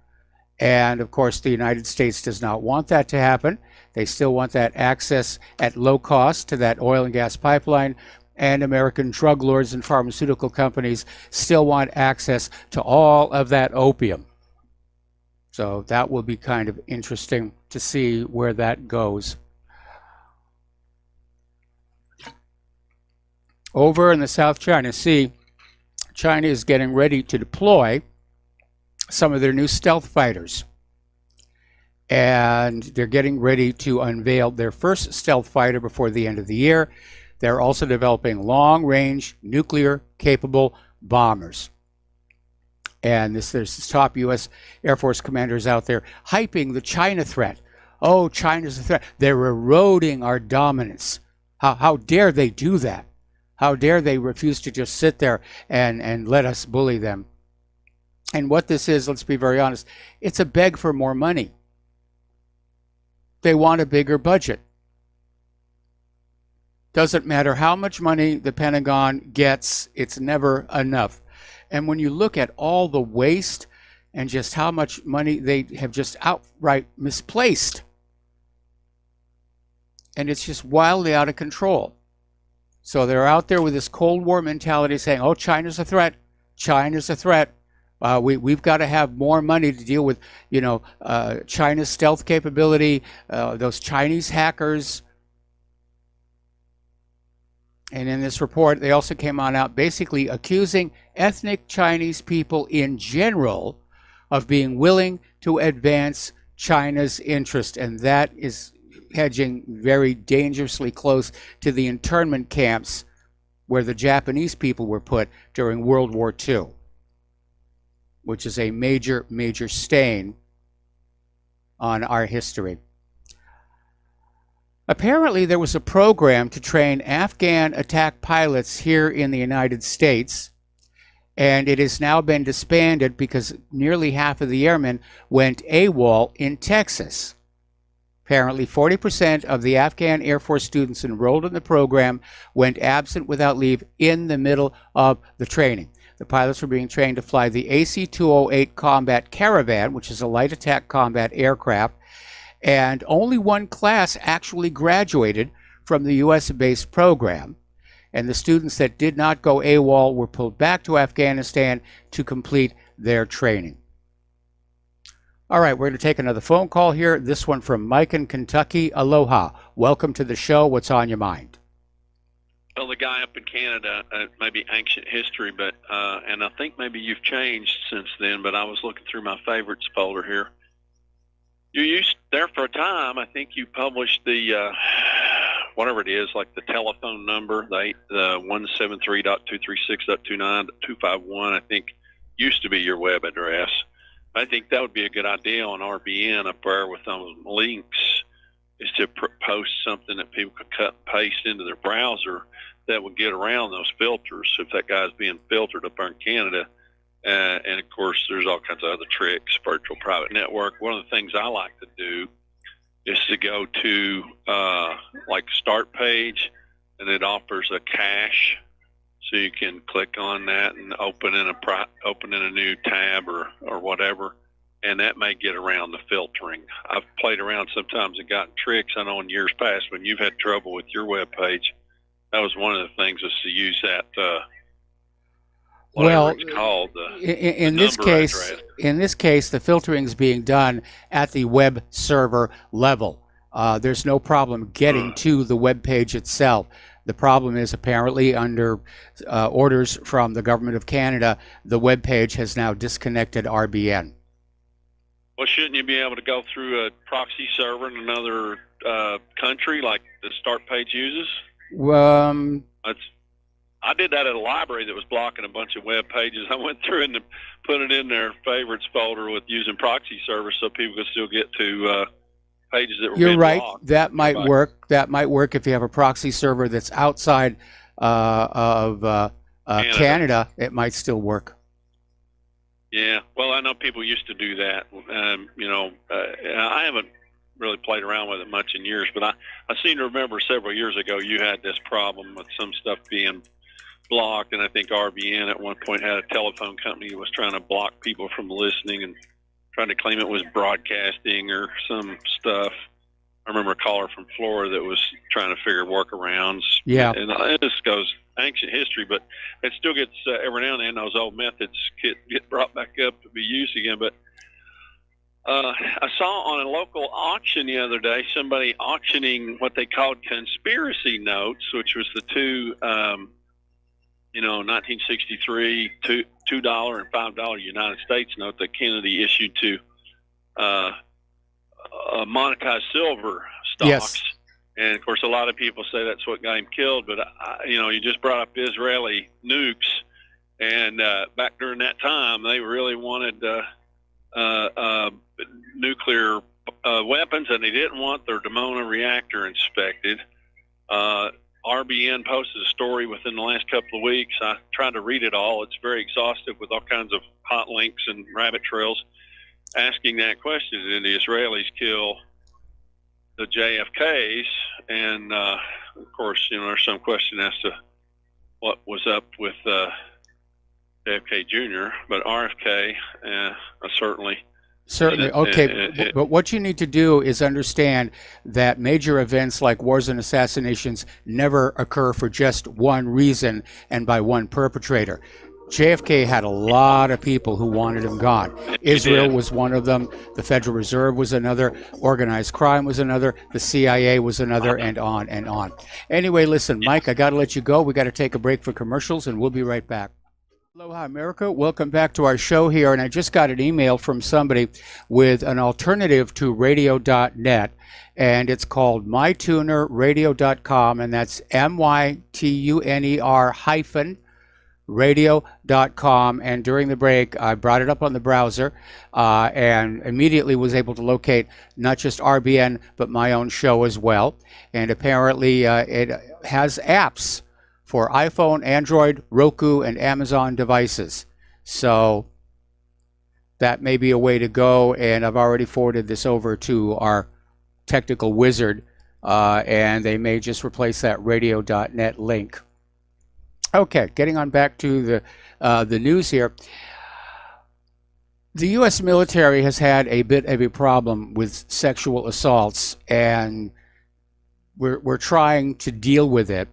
And of course, the United States does not want that to happen. They still want that access at low cost to that oil and gas pipeline. And American drug lords and pharmaceutical companies still want access to all of that opium. So that will be kind of interesting to see where that goes. Over in the South China Sea, China is getting ready to deploy some of their new stealth fighters. And they're getting ready to unveil their first stealth fighter before the end of the year. They're also developing long-range, nuclear-capable bombers. And there's top U.S. Air Force commanders out there hyping the China threat. Oh, China's a threat. They're eroding our dominance. How dare they do that? How dare they refuse to just sit there and let us bully them? And what this is, let's be very honest, it's a beg for more money. They want a bigger budget. Doesn't matter how much money the Pentagon gets, it's never enough. And when you look at all the waste and just how much money they have just outright misplaced, and it's just wildly out of control. So they're out there with this Cold War mentality saying, oh, China's a threat. China's a threat. We've got to have more money to deal with, China's stealth capability, those Chinese hackers. And in this report, they also came out basically accusing ethnic Chinese people in general of being willing to advance China's interest. And that is hedging very dangerously close to the internment camps where the Japanese people were put during World War II, which is a major, major stain on our history. Apparently, there was a program to train Afghan attack pilots here in the United States, and it has now been disbanded because nearly half of the airmen went AWOL in Texas. Apparently, 40% of the Afghan Air Force students enrolled in the program went absent without leave in the middle of the training. The pilots were being trained to fly the AC-208 Combat Caravan, which is a light attack combat aircraft, and only one class actually graduated from the U.S.-based program. And the students that did not go AWOL were pulled back to Afghanistan to complete their training. All right, we're going to take another phone call here. This one from Mike in Kentucky. Aloha. Welcome to the show. What's on your mind? Well, the guy up in Canada, maybe ancient history, but and I think maybe you've changed since then, but I was looking through my favorites folder here. You used there for a time, I think you published the, whatever it is, like the telephone number, the 173.236.29.251, I think used to be your web address. I think that would be a good idea on RBN up there with those links, is to post something that people could cut and paste into their browser that would get around those filters if that guy's being filtered up there in Canada. And of course, there's all kinds of other tricks, virtual private network. One of the things I like to do is to go to like start page, and it offers a cache, so you can click on that and open in a new tab or whatever, and that may get around the filtering. I've played around sometimes and gotten tricks. I know in years past when you've had trouble with your web page, that was one of the things, was to use that whatever it's called. In this case, the filtering is being done at the web server level. There's no problem getting to the web page itself. The problem is apparently under orders from the government of Canada, the web page has now disconnected RBN. Well, shouldn't you be able to go through a proxy server in another country like the start page uses? I did that at a library that was blocking a bunch of web pages. I went through and put it in their favorites folder with using proxy servers so people could still get to pages that were You're being right. blocked. That might work. That might work if you have a proxy server that's outside of Canada. It might still work. Yeah. Well, I know people used to do that. I haven't really played around with it much in years, but I seem to remember several years ago you had this problem with some stuff being blocked, and I think RBN at one point had a telephone company that was trying to block people from listening and trying to claim it was broadcasting or some stuff. I remember a caller from Florida that was trying to figure workarounds. Yeah. And this goes ancient history, but it still gets, every now and then, those old methods get brought back up to be used again. But I saw on a local auction the other day somebody auctioning what they called conspiracy notes, which was the two 1963 $2 and $5 United States note that Kennedy issued to monetize silver stocks. Yes. And of course, a lot of people say that's what got him killed. But you just brought up Israeli nukes, and back during that time, they really wanted nuclear weapons, and they didn't want their Dimona reactor inspected. RBN posted a story within the last couple of weeks. I tried to read it all. It's very exhaustive with all kinds of hot links and rabbit trails asking that question. Did the Israelis kill the JFKs? And, of course, there's some question as to what was up with JFK Jr., but RFK certainly... Certainly. Okay. But what you need to do is understand that major events like wars and assassinations never occur for just one reason and by one perpetrator. JFK had a lot of people who wanted him gone. Israel was one of them. The Federal Reserve was another. Organized crime was another. The CIA was another, and on and on. Anyway, listen, Mike, I got to let you go. We got to take a break for commercials, and we'll be right back. Aloha, America. Welcome back to our show here. And I just got an email from somebody with an alternative to radio.net, and it's called mytunerradio.com, and that's MYTUNER radio.com. And during the break, I brought it up on the browser and immediately was able to locate not just RBN, but my own show as well. And apparently it has apps for iPhone, Android, Roku, and Amazon devices. So that may be a way to go, and I've already forwarded this over to our technical wizard, and they may just replace that radio.net link. Okay, getting on back to the news here. The U.S. military has had a bit of a problem with sexual assaults, and we're trying to deal with it.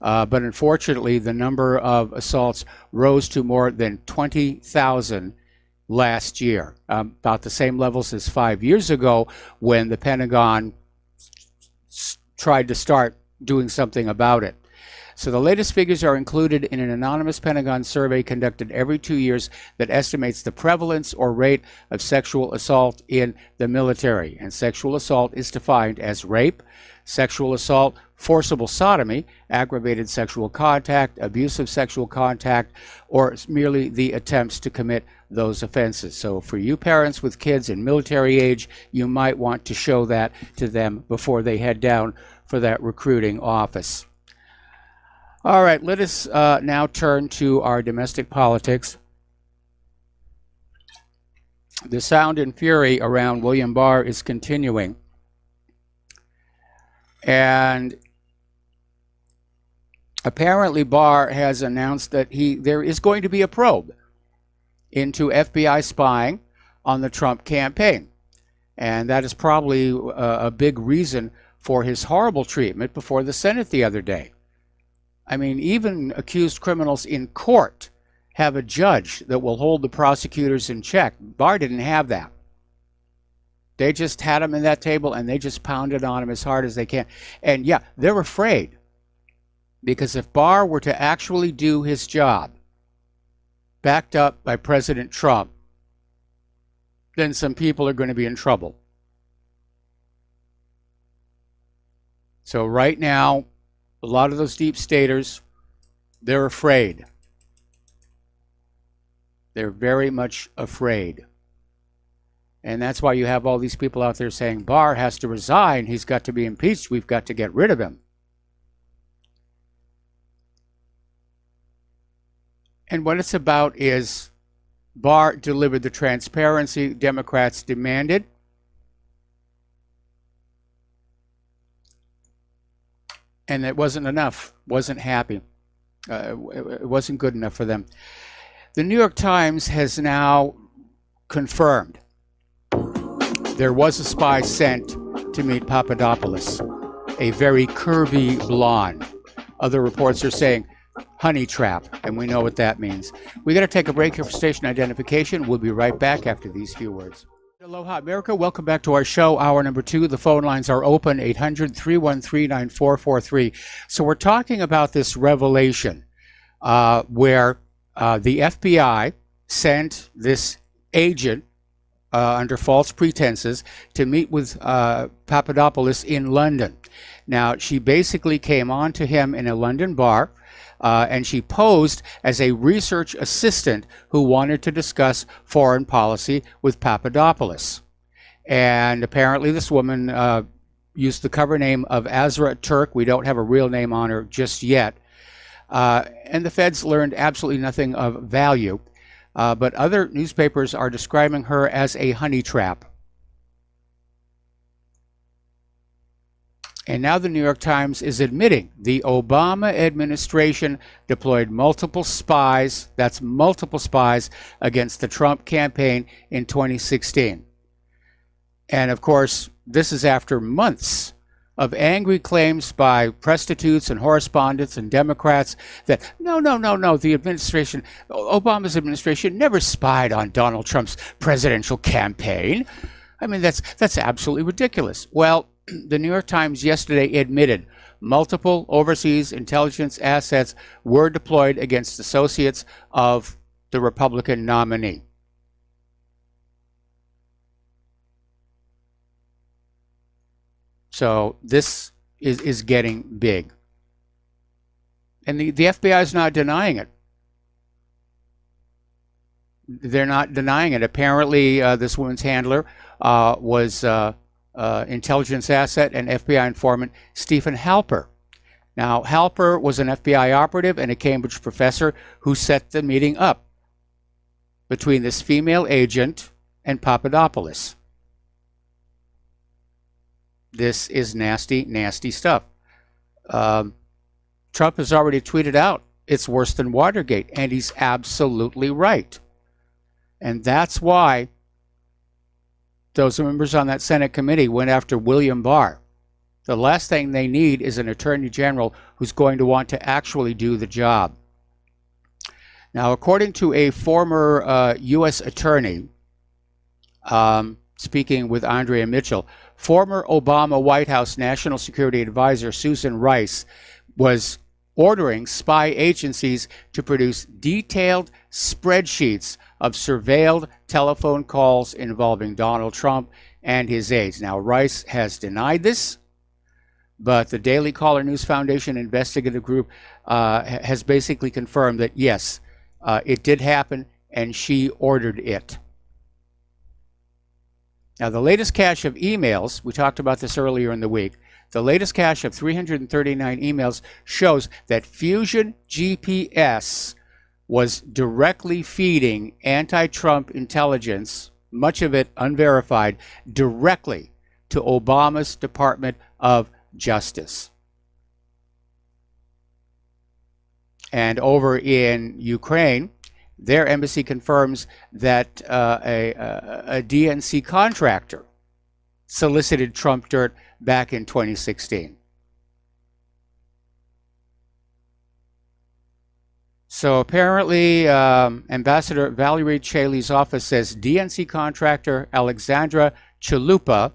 But unfortunately, the number of assaults rose to more than 20,000 last year, about the same levels as 5 years ago when the Pentagon tried to start doing something about it. So the latest figures are included in an anonymous Pentagon survey conducted every 2 years that estimates the prevalence or rate of sexual assault in the military. And sexual assault is defined as rape, sexual assault, forcible sodomy, aggravated sexual contact, abusive sexual contact, or merely the attempts to commit those offenses. So for you parents with kids in military age, you might want to show that to them before they head down for that recruiting office. All right, let us now turn to our domestic politics. The sound and fury around William Barr is continuing. And apparently Barr has announced that there is going to be a probe into FBI spying on the Trump campaign. And that is probably a big reason for his horrible treatment before the Senate the other day. I mean, even accused criminals in court have a judge that will hold the prosecutors in check. Barr didn't have that. They just had him in that table and they just pounded on him as hard as they can. And yeah, they're afraid. Because if Barr were to actually do his job, backed up by President Trump, then some people are going to be in trouble. So right now, a lot of those deep staters, they're afraid. They're very much afraid. And that's why you have all these people out there saying, Barr has to resign, he's got to be impeached, we've got to get rid of him. And what it's about is Barr delivered the transparency Democrats demanded. And it wasn't enough, wasn't happy. It wasn't good enough for them. The New York Times has now confirmed there was a spy sent to meet Papadopoulos, a very curvy blonde. Other reports are saying honey trap, and we know what that means. We got to take a break here for station identification. We'll be right back after these few words. Aloha, America. Welcome back to our show, hour number 2. The phone lines are open, 800-313-9443. So we're talking about this revelation where the FBI sent this agent under false pretenses to meet with Papadopoulos in London. Now, she basically came on to him in a London bar, and she posed as a research assistant who wanted to discuss foreign policy with Papadopoulos. And apparently this woman used the cover name of Azra Turk. We don't have a real name on her just yet. And the feds learned absolutely nothing of value. But other newspapers are describing her as a honey trap. And now the New York Times is admitting the Obama administration deployed multiple spies, that's multiple spies, against the Trump campaign in 2016. And of course, this is after months of angry claims by prostitutes and correspondents and Democrats that no, the administration, Obama's administration never spied on Donald Trump's presidential campaign. I mean, that's absolutely ridiculous. Well, the New York Times yesterday admitted multiple overseas intelligence assets were deployed against associates of the Republican nominee. So this is getting big. And the FBI is not denying it. They're not denying it. Apparently, this woman's handler was intelligence asset and FBI informant Stephen Halper. Now, Halper was an FBI operative and a Cambridge professor who set the meeting up between this female agent and Papadopoulos. This is nasty, nasty stuff. Trump has already tweeted out, it's worse than Watergate, and he's absolutely right. And that's why those members on that Senate committee went after William Barr. The last thing they need is an attorney general who's going to want to actually do the job. Now, according to a former U.S. attorney, speaking with Andrea Mitchell, former Obama White House National Security Advisor Susan Rice was ordering spy agencies to produce detailed spreadsheets of surveilled telephone calls involving Donald Trump and his aides. Now, Rice has denied this, but the Daily Caller News Foundation investigative group has basically confirmed that, yes, it did happen, and she ordered it. Now, the latest cache of emails, we talked about this earlier in the week, The latest cache of 339 emails shows that Fusion GPS was directly feeding anti-Trump intelligence, much of it unverified, directly to Obama's Department of Justice. And over in Ukraine, their embassy confirms that a DNC contractor solicited Trump dirt back in 2016. So apparently, Ambassador Valerie Chaley's office says DNC contractor Alexandra Chalupa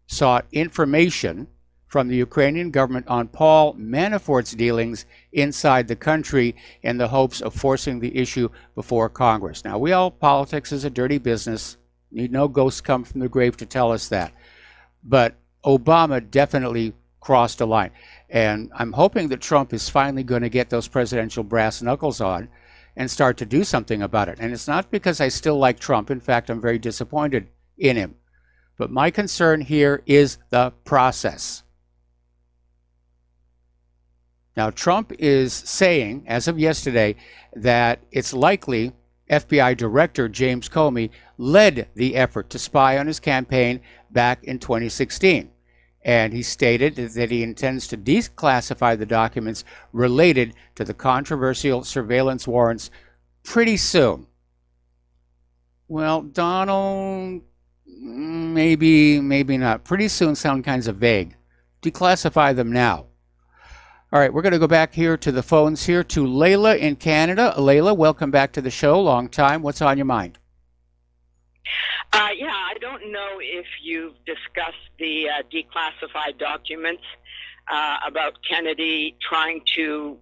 sought information from the Ukrainian government on Paul Manafort's dealings inside the country in the hopes of forcing the issue before Congress. Now, politics is a dirty business. Need no ghosts come from the grave to tell us that. But Obama definitely crossed a line. And I'm hoping that Trump is finally going to get those presidential brass knuckles on and start to do something about it. And it's not because I still like Trump. In fact, I'm very disappointed in him. But my concern here is the process. Now, Trump is saying, as of yesterday, that it's likely FBI Director James Comey led the effort to spy on his campaign back in 2016. And he stated that he intends to declassify the documents related to the controversial surveillance warrants pretty soon. Well, Donald, maybe not. Pretty soon sound kinds of vague. Declassify them now. All right, we're going to go back here to the phones here to Layla in Canada. Layla, welcome back to the show. Long time. What's on your mind? Yeah, I don't know if you've discussed the declassified documents about Kennedy trying to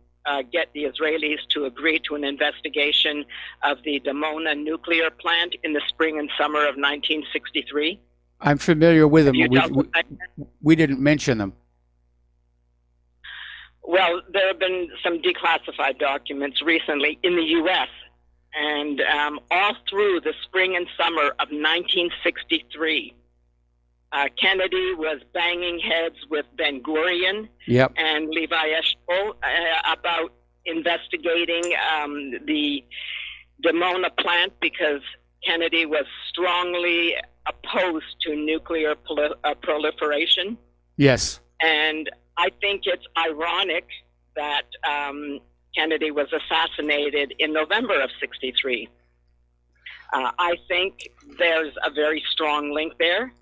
get the Israelis to agree to an investigation of the Dimona nuclear plant in the spring and summer of 1963. I'm familiar with them. We didn't mention them. Well, there have been some declassified documents recently in the U.S., and all through the spring and summer of 1963, Kennedy was banging heads with Ben-Gurion and Levi Eshkol about investigating the Dimona plant because Kennedy was strongly opposed to nuclear proliferation. Yes. And I think it's ironic that Kennedy was assassinated in November of 63. I think there's a very strong link there.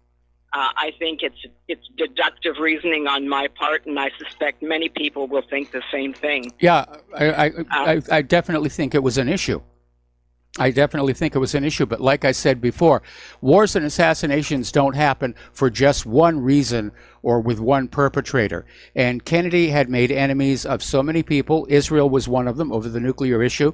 I think it's deductive reasoning on my part, and I suspect many people will think the same thing. Yeah, I definitely think it was an issue. But like I said before, wars and assassinations don't happen for just one reason or with one perpetrator. And Kennedy had made enemies of so many people. Israel was one of them over the nuclear issue.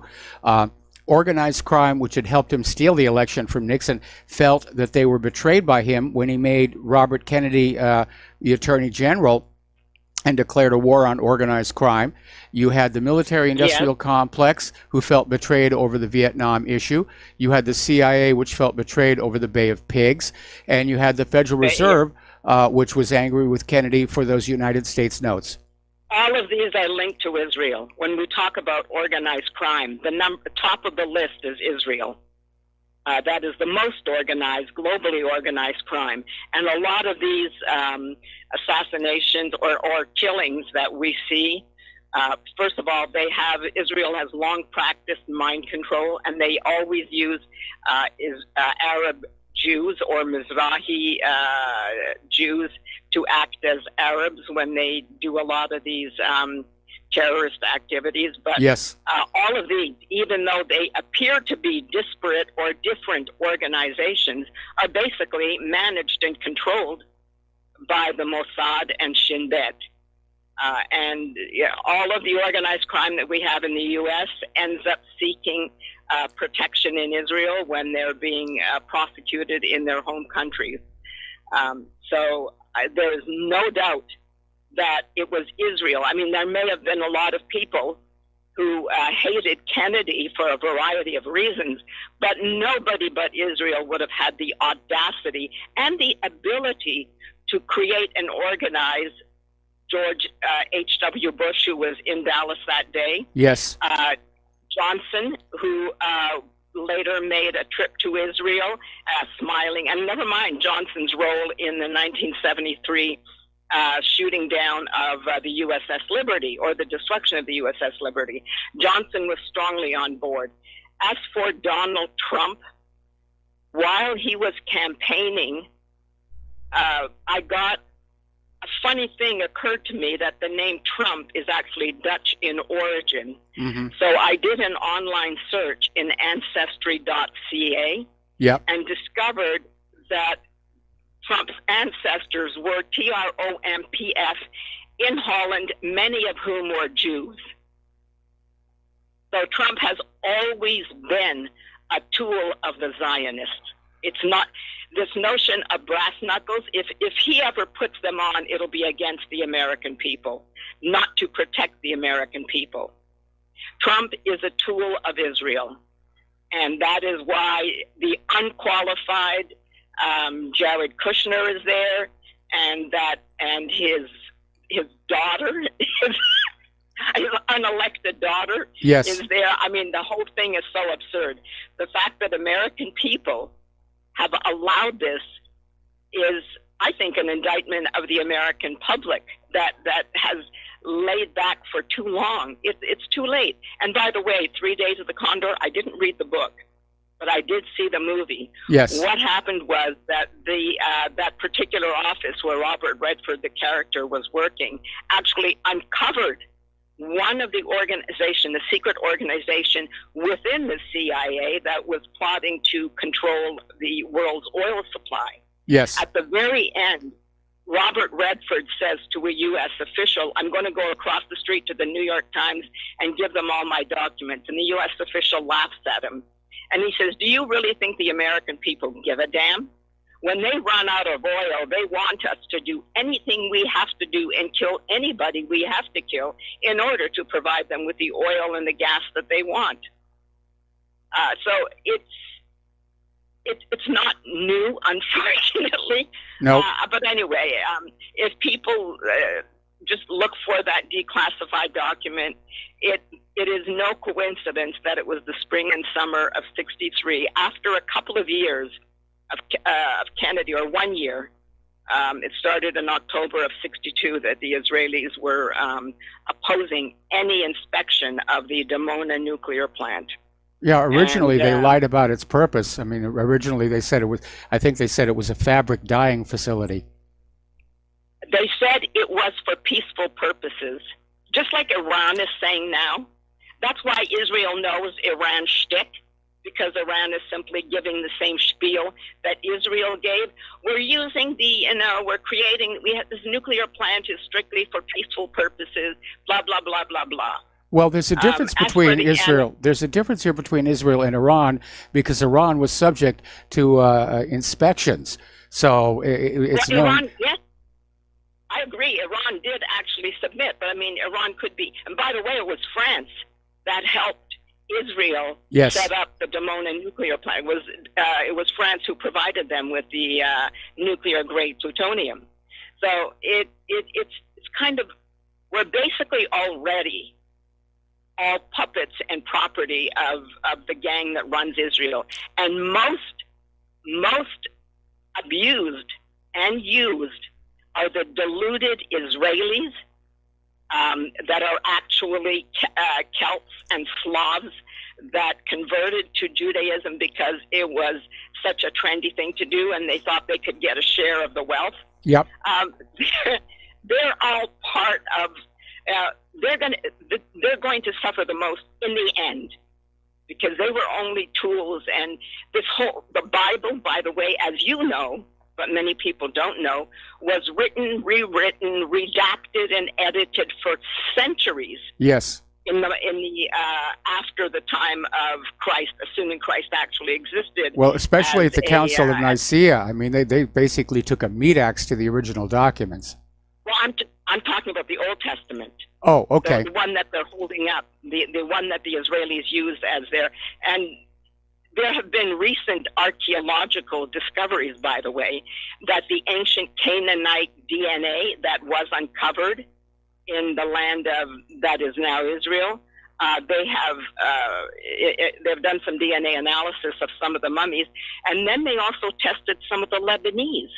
Organized crime, which had helped him steal the election from Nixon, felt that they were betrayed by him when he made Robert Kennedy the Attorney General and declared a war on organized crime. You had the military-industrial complex, who felt betrayed over the Vietnam issue. You had the CIA, which felt betrayed over the Bay of Pigs. And you had the Federal Reserve, which was angry with Kennedy for those United States notes. All of these are linked to Israel. When we talk about organized crime, the top of the list is Israel. That is the most organized, globally organized crime. And a lot of these assassinations or killings that we see, first of all, Israel has long practiced mind control, and they always use Arab Jews or Mizrahi Jews to act as Arabs when they do a lot of these terrorist activities. But all of these, even though they appear to be disparate or different organizations, are basically managed and controlled by the Mossad and Shin Bet. All of the organized crime that we have in the U.S. ends up seeking protection in Israel when they're being prosecuted in their home countries. So there is no doubt that it was Israel. I mean, there may have been a lot of people who hated Kennedy for a variety of reasons, but nobody but Israel would have had the audacity and the ability to create and organize George H.W. Bush, who was in Dallas that day. Yes. Johnson, who later made a trip to Israel, smiling. And never mind Johnson's role in the 1973 shooting down of the USS Liberty, or the destruction of the USS Liberty. Johnson was strongly on board. As for Donald Trump, while he was campaigning, I got a funny thing occurred to me that the name Trump is actually Dutch in origin. Mm-hmm. So I did an online search in ancestry.ca Yep. and discovered that Trump's ancestors were TROMPF in Holland, many of whom were Jews. So Trump has always been a tool of the Zionists. It's not this notion of brass knuckles. If he ever puts them on, it'll be against the American people, not to protect the American people. Trump is a tool of Israel, and that is why the unqualified Jared Kushner is there, and his daughter, his unelected daughter, Yes. is there. I mean, the whole thing is so absurd. The fact that American people have allowed this is, I think, an indictment of the American public that has laid back for too long. It's too late. And by the way, 3 Days of the Condor, I didn't read the book, but I did see the movie. Yes. What happened was that that particular office where Robert Redford, the character, was working, actually uncovered one of the organization, the secret organization within the CIA that was plotting to control the world's oil supply. Yes. At the very end, Robert Redford says to a U.S. official, I'm going to go across the street to the New York Times and give them all my documents. And the U.S. official laughs at him. And he says, do you really think the American people give a damn? When they run out of oil, they want us to do anything we have to do and kill anybody we have to kill in order to provide them with the oil and the gas that they want. So it's not new, unfortunately. No. But anyway, if people just look for that declassified document, it is no coincidence that it was the spring and summer of '63, after a couple of years of Kennedy, or 1 year. It started in October of '62 that the Israelis were opposing any inspection of the Dimona nuclear plant. Yeah, originally And, they lied about its purpose. I mean, originally they said it was, I think they said it was a fabric dyeing facility. They said it was for peaceful purposes, just like Iran is saying now. That's why Israel knows Iran's shtick, because Iran is simply giving the same spiel that Israel gave. We're using this nuclear plant is strictly for peaceful purposes, blah, blah, blah, blah, blah. Well, there's a difference between Israel. There's a difference here between Israel and Iran, because Iran was subject to inspections. So it's well, known. Iran, yes, I agree. Iran did actually submit, but I mean, Iran could be. And by the way, it was France that helped Israel Yes. set up the Dimona nuclear plant. It was France who provided them with the nuclear grade plutonium. So it's kind of, we're basically already all puppets and property of the gang that runs Israel. And most abused and used are the deluded Israelis that are actually Celts and Slavs that converted to Judaism because it was such a trendy thing to do, and they thought they could get a share of the wealth. Yep. They're all part of. They're going to suffer the most in the end, because they were only tools. And the Bible, by the way, as you know, but many people don't know, was written, rewritten, redacted, and edited for centuries. Yes. In the after the time of Christ, assuming Christ actually existed. Well, especially at the Council of Nicaea. I mean, they basically took a meat axe to the original documents. Well, I'm talking about the Old Testament. Oh, okay. The one that they're holding up, the one that the Israelis use as their, and there have been recent archaeological discoveries, by the way, that the ancient Canaanite DNA that was uncovered in the land of that is now Israel. They've done some DNA analysis of some of the mummies, and then they also tested some of the Lebanese,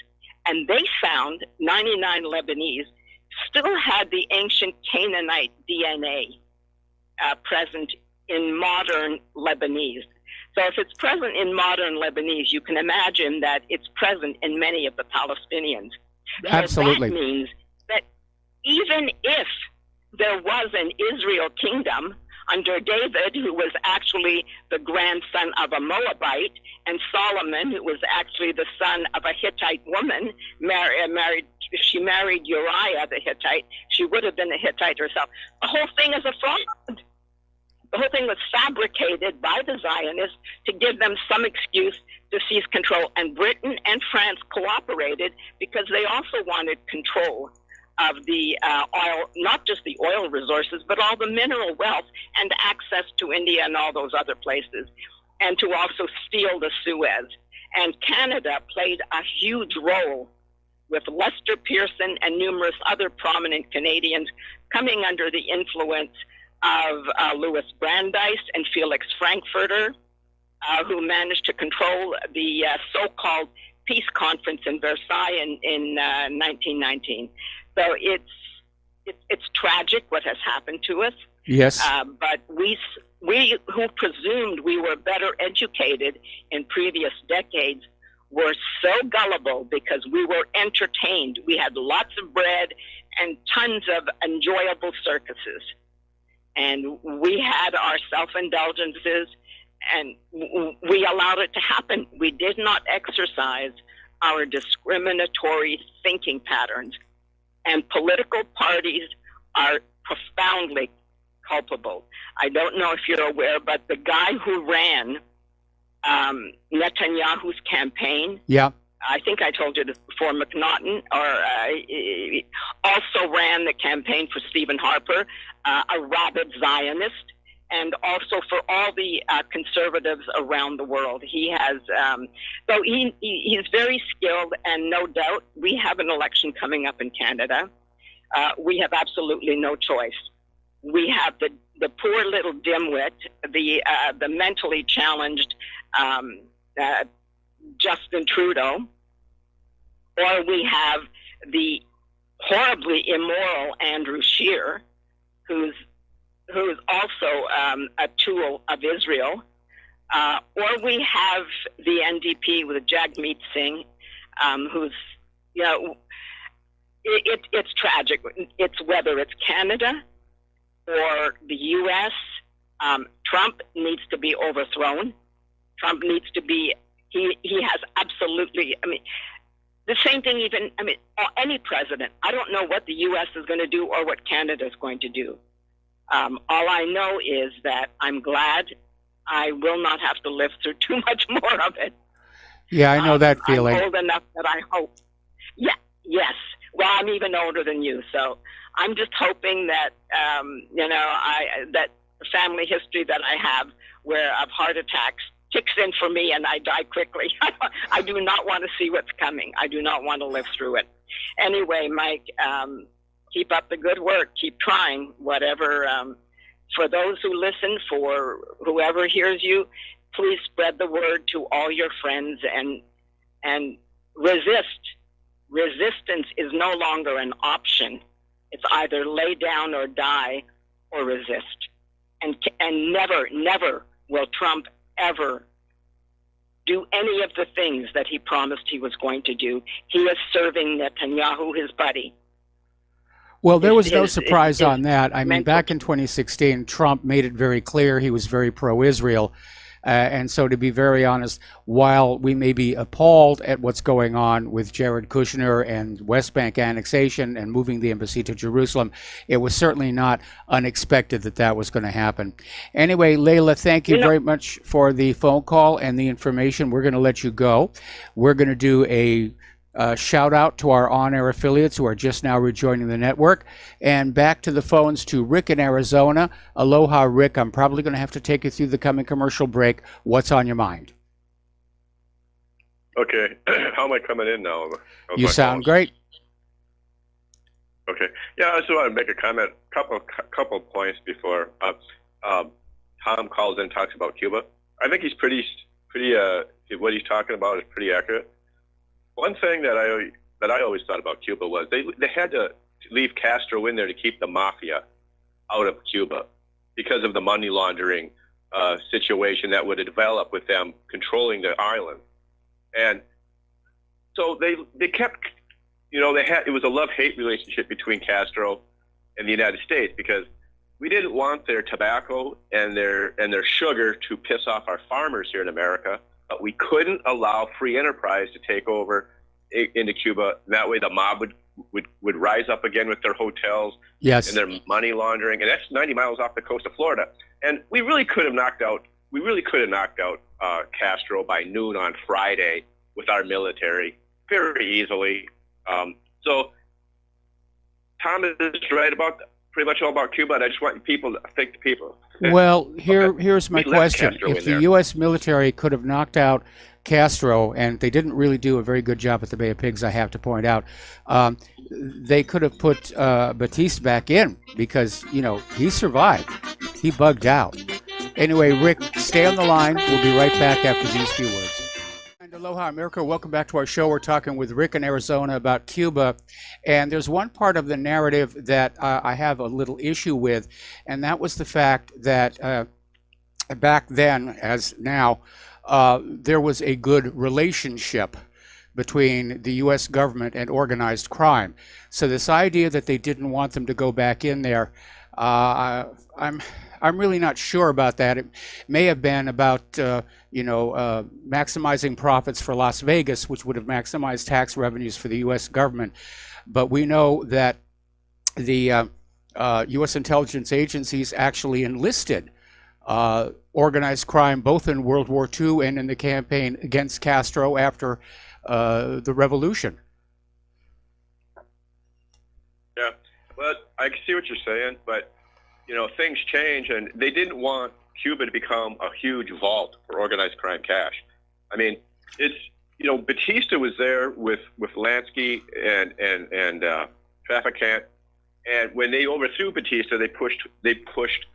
and they found 99 Lebanese still had the ancient Canaanite DNA present in modern Lebanese. So if it's present in modern Lebanese, you can imagine that it's present in many of the Palestinians. Absolutely. So that means that even if there was an Israel kingdom under David, who was actually the grandson of a Moabite, and Solomon, who was actually the son of a Hittite woman, she married Uriah the Hittite. She would have been a Hittite herself. The whole thing is a fraud. The whole thing was fabricated by the Zionists to give them some excuse to seize control. And Britain and France cooperated because they also wanted control of the oil, not just the oil resources, but all the mineral wealth and access to India and all those other places, and to also steal the Suez. And Canada played a huge role with Lester Pearson and numerous other prominent Canadians coming under the influence of Louis Brandeis and Felix Frankfurter, who managed to control the so-called peace conference in Versailles in 1919. So it's tragic what has happened to us. Yes. But we who presumed we were better educated in previous decades were so gullible because we were entertained. We had lots of bread and tons of enjoyable circuses. And we had our self-indulgences, and we allowed it to happen. We did not exercise our discriminatory thinking patterns. And political parties are profoundly culpable. I don't know if you're aware, but the guy who ran Netanyahu's campaign, yeah, I think I told you this before, McNaughton, also ran the campaign for Stephen Harper, a rabid Zionist, and also for all the conservatives around the world. He has, so he's very skilled, and no doubt we have an election coming up in Canada. We have absolutely no choice. We have the poor little dimwit, the mentally challenged Justin Trudeau, or we have the horribly immoral Andrew Scheer, who's also a tool of Israel, or we have the NDP with Jagmeet Singh, who's, you know, it's tragic. It's whether it's Canada or the U.S., Trump needs to be overthrown. Trump needs to be, he has absolutely, I mean, the same thing even, I mean, any president. I don't know what the U.S. is going to do or what Canada is going to do. All I know is that I'm glad I will not have to live through too much more of it. Yeah, I know that feeling. I'm old enough that I hope. Yeah, yes. Well, I'm even older than you, so I'm just hoping that, you know, that family history that I have where of heart attacks kicks in for me and I die quickly. I do not want to see what's coming. I do not want to live through it. Anyway, Mike, keep up the good work. Keep trying, whatever. For those who listen, for whoever hears you, please spread the word to all your friends and resist. Resistance is no longer an option. It's either lay down or die or resist. And never, never will Trump ever do any of the things that he promised he was going to do. He is serving Netanyahu, his buddy. Well, there was no surprise on that. I mean, back in 2016, Trump made it very clear he was very pro-Israel. And so, to be very honest, while we may be appalled at what's going on with Jared Kushner and West Bank annexation and moving the embassy to Jerusalem, it was certainly not unexpected that that was going to happen. Anyway, Layla, thank you very much for the phone call and the information. We're going to let you go. We're going to do a shout out to our on-air affiliates who are just now rejoining the network, and back to the phones to Rick in Arizona. Aloha, Rick. I'm probably going to have to take you through the coming commercial break. What's on your mind? Okay. How am I coming in now? You sound great. Okay. Yeah, I just want to make a comment, couple points before Tom calls in and talks about Cuba. I think he's pretty what he's talking about is pretty accurate. One thing that I always thought about Cuba was they had to leave Castro in there to keep the mafia out of Cuba because of the money laundering situation that would develop with them controlling the island. And so they kept, it was a love-hate relationship between Castro and the United States because we didn't want their tobacco and their sugar to piss off our farmers here in America, but we couldn't allow free enterprise to take over into Cuba. That way the mob would rise up again with their hotels and their money laundering. And that's 90 miles off the coast of Florida. And we really could have knocked out Castro by noon on Friday with our military very easily. So Tom is right about pretty much all about Cuba, and I just want people to think the people. Well, here's my question. If the U.S. military could have knocked out Castro, and they didn't really do a very good job at the Bay of Pigs, I have to point out, they could have put Batista back in because, he survived. He bugged out. Anyway, Rick, stay on the line. We'll be right back after these few words. And aloha, America. Welcome back to our show. We're talking with Rick in Arizona about Cuba. And there's one part of the narrative that I have a little issue with, and that was the fact that back then, as now, there was a good relationship between the U.S. government and organized crime. So this idea that they didn't want them to go back in there, I'm really not sure about that. It may have been about maximizing profits for Las Vegas, which would have maximized tax revenues for the U.S. government. But we know that the U.S. intelligence agencies actually enlisted organized crime both in World War II and in the campaign against Castro after the revolution. Yeah, well, I can see what you're saying, but things change, and they didn't want Cuba to become a huge vault for organized crime cash. I mean, it's Batista was there with Lansky and Traficant, and when they overthrew Batista, they pushed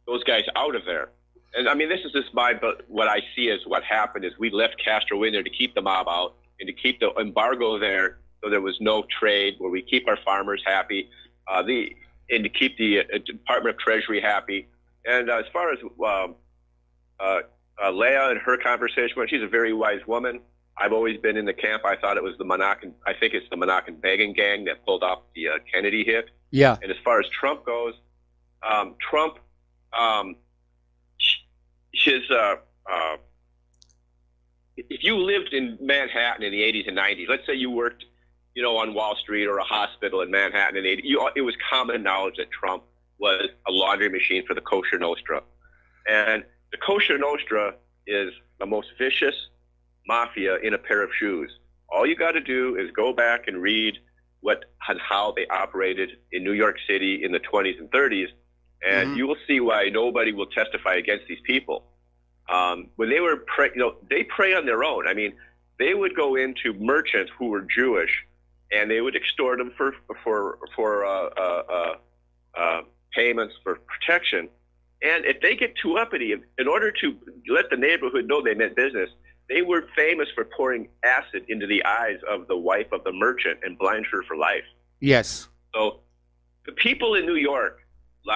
those guys out of there. And I mean, this is just what I see as what happened is we left Castro in there to keep the mob out and to keep the embargo there, so there was no trade, where we keep our farmers happy, and to keep the Department of Treasury happy. And as far as Leah and her conversation, she's a very wise woman. I've always been in the camp. I thought it was the Monacan begging gang that pulled off the Kennedy hit. Yeah. And as far as Trump goes, if you lived in Manhattan in the 80s and 90s, let's say you worked, on Wall Street or a hospital in Manhattan in the 80s, it was common knowledge that Trump was a laundry machine for the Kosher Nostra. And the Kosher Nostra is the most vicious mafia in a pair of shoes. All you got to do is go back and read how they operated in New York City in the 20s and 30s, and you will see why nobody will testify against these people. When they were they prey on their own. I mean, they would go into merchants who were Jewish, and they would extort them for payments for protection. And if they get too uppity, in order to let the neighborhood know they meant business, they were famous for pouring acid into the eyes of the wife of the merchant and blind her for life. Yes. So the people in New York,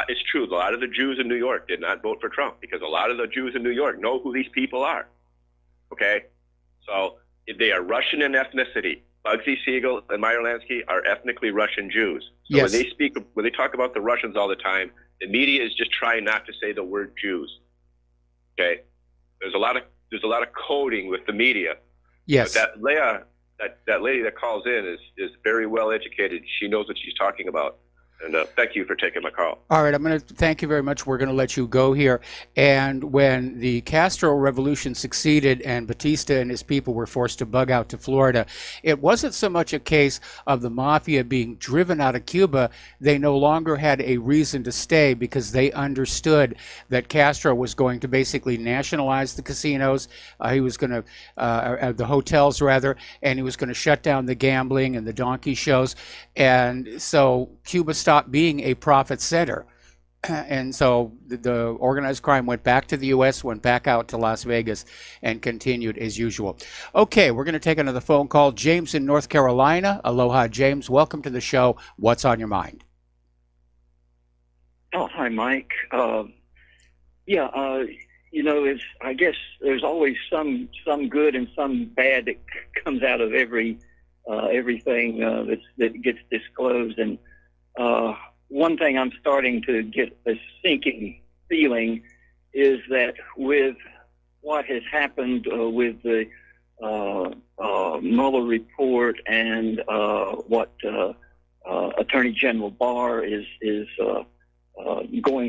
it's true, a lot of the Jews in New York did not vote for Trump because a lot of the Jews in New York know who these people are. Okay? So if they are Russian in ethnicity, Bugsy Siegel and Meyer Lansky are ethnically Russian Jews. So yes. when they talk about the Russians all the time, the media is just trying not to say the word Jews. Okay? There's a lot of coding with the media. Yes. But that lady that calls in is very well educated. She knows what she's talking about. And thank you for taking my call. All right, I'm going to thank you very much. We're going to let you go here. And when the Castro revolution succeeded and Batista and his people were forced to bug out to Florida, it wasn't so much a case of the mafia being driven out of Cuba. They no longer had a reason to stay because they understood that Castro was going to basically nationalize the casinos. He was going to, the hotels rather, and he was going to shut down the gambling and the donkey shows. And so Cuba stopped being a profit center. And so the organized crime went back to the U.S., went back out to Las Vegas, and continued as usual. Okay, we're going to take another phone call. James in North Carolina. Aloha, James. Welcome to the show. What's on your mind? Oh, hi, Mike. I guess there's always some good and some bad that comes out of everything that gets disclosed. And one thing I'm starting to get a sinking feeling is that with what has happened with the Mueller report and what Attorney General Barr is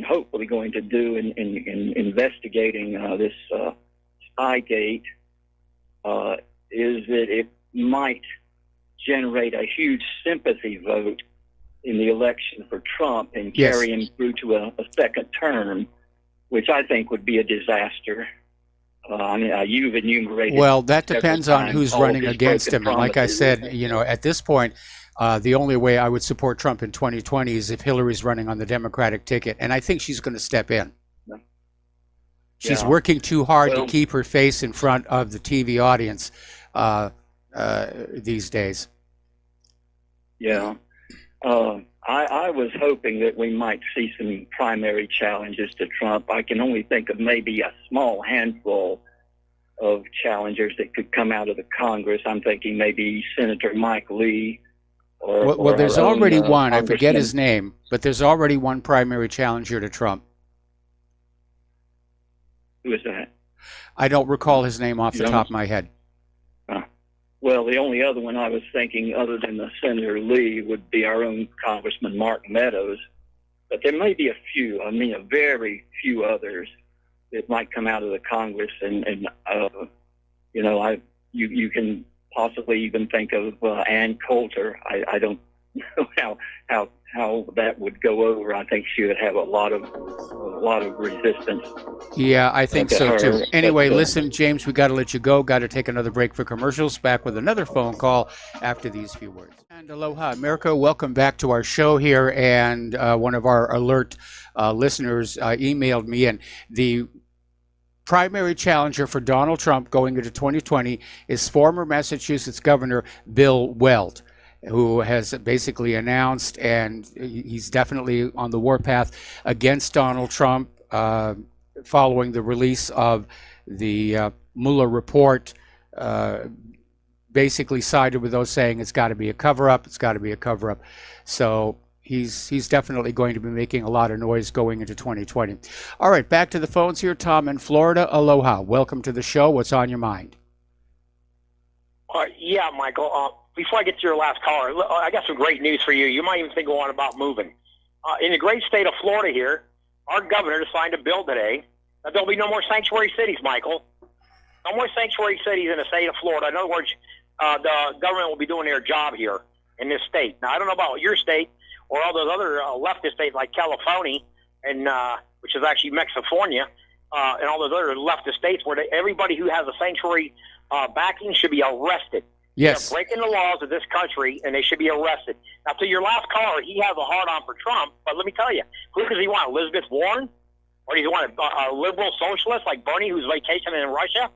hopefully going to do in investigating this Spygate, is that it might generate a huge sympathy vote in the election for Trump and carry him through to a second term, which I think would be a disaster. You've enumerated. Well, that depends on who's running against him. And like I said, at this point, the only way I would support Trump in 2020 is if Hillary's running on the Democratic ticket. And I think she's going to step in. She's working too hard to keep her face in front of the TV audience these days. Yeah. I was hoping that we might see some primary challenges to Trump. I can only think of maybe a small handful of challengers that could come out of the Congress. I'm thinking maybe Senator Mike Lee. Well, there's already one. I forget his name, but there's already one primary challenger to Trump. Who is that? I don't recall his name off the top of my head. Well, the only other one I was thinking, other than the Senator Lee, would be our own Congressman Mark Meadows. But there may be a very few others that might come out of the Congress, you can possibly even think of Ann Coulter. I don't know how that would go over. I think she would have a lot of resistance. Yeah, I think so too. Anyway, listen, James, we got to let you go. Got to take another break for commercials. Back with another phone call after these few words. And aloha, America. Welcome back to our show here. And one of our alert listeners emailed me, and the primary challenger for Donald Trump going into 2020 is former Massachusetts Governor Bill Weld, who has basically announced, and he's definitely on the warpath against Donald Trump following the release of the Mueller report, basically sided with those saying it's got to be a cover-up, it's got to be a cover-up. So he's definitely going to be making a lot of noise going into 2020. All right, back to the phones here. Tom in Florida. Aloha. Welcome to the show. What's on your mind? Yeah, Michael. Before I get to your last caller, I got some great news for you. You might even think on about moving. In the great state of Florida here, our governor signed a bill today that there'll be no more sanctuary cities, Michael. No more sanctuary cities in the state of Florida. In other words, the government will be doing their job here in this state. Now, I don't know about your state or all those other leftist states like California, and which is actually Mexifornia, and all those other leftist states where everybody who has a sanctuary backing should be arrested. Yes. They're breaking the laws of this country, and they should be arrested. Now, to your last caller, he has a hard-on for Trump, but let me tell you, who does he want, Elizabeth Warren? Or does he want a liberal socialist like Bernie who's vacationing in Russia?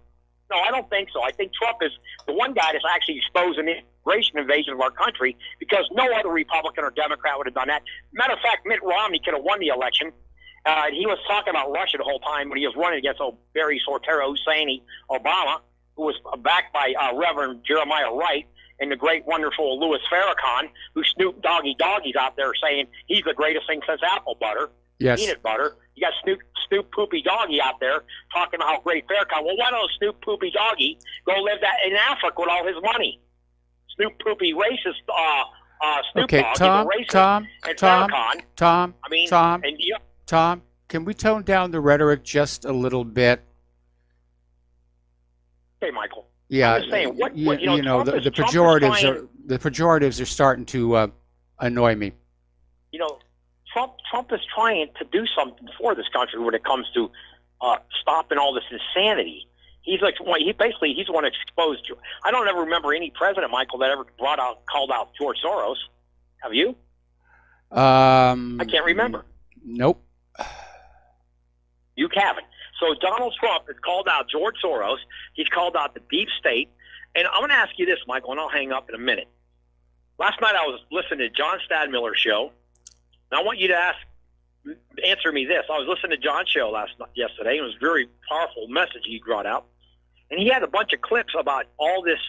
No, I don't think so. I think Trump is the one guy that's actually exposed an immigration invasion of our country, because no other Republican or Democrat would have done that. Matter of fact, Mitt Romney could have won the election. He was talking about Russia the whole time when he was running against Barry Soetoro Husseini Obama, who was backed by Reverend Jeremiah Wright and the great, wonderful Louis Farrakhan, who Snoop Doggy's out there saying he's the greatest thing since apple butter, peanut butter. You got Snoop Poopy Doggy out there talking about how great Farrakhan. Well, why don't Snoop Poopy Doggy go live that in Africa with all his money? Snoop Poopy racist Snoop Okay, Dogg. Tom, He's a racist. Tom, And Tom, Farrakhan. Tom, I mean, Tom, and you, Tom, can we tone down the rhetoric just a little bit? okay, Michael. Yeah, I'm just saying, Trump the is pejoratives are starting to annoy me. Trump is trying to do something for this country when it comes to stopping all this insanity. He's like, he's the one exposed. I don't ever remember any president, Michael, that ever called out George Soros. Have you? I can't remember. Nope. You haven't. So Donald Trump has called out George Soros. He's called out the deep state. And I'm going to ask you this, Michael, and I'll hang up in a minute. Last night I was listening to John Stadmiller's show. And I want you to answer me this. I was listening to John's show yesterday. It was a very powerful message he brought out. And he had a bunch of clips about all this,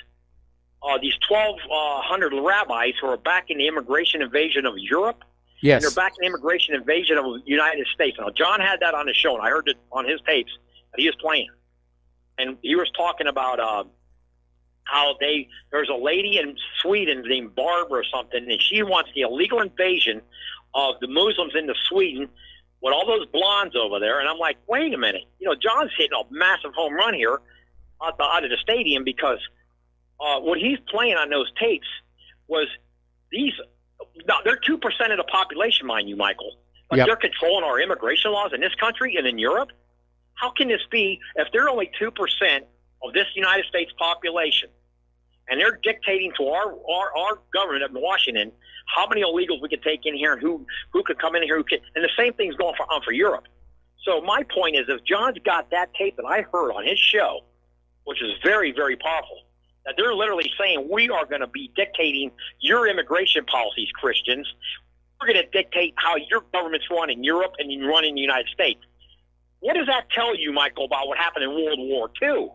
these 1,200 rabbis who are backing the immigration invasion of Europe. Yes. And they're backing the immigration invasion of the United States. Now, John had that on his show, and I heard it on his tapes that he was playing. And he was talking about how there's a lady in Sweden named Barbara or something, and she wants the illegal invasion of the Muslims into Sweden with all those blondes over there. And I'm like, wait a minute. John's hitting a massive home run here out of the stadium, because what he's playing on those tapes was these. Now, they're 2% of the population, mind you, Michael. But Yep. They're controlling our immigration laws in this country and in Europe. How can this be if they're only 2% of this United States population, and they're dictating to our government in Washington how many illegals we can take in here and who could come in here, and the same thing's going on for Europe. So my point is, if John's got that tape that I heard on his show, which is very, very powerful, that they're literally saying we are going to be dictating your immigration policies, Christians. We're going to dictate how your government's run in Europe and you run in the United States. What does that tell you, Michael, about what happened in World War II?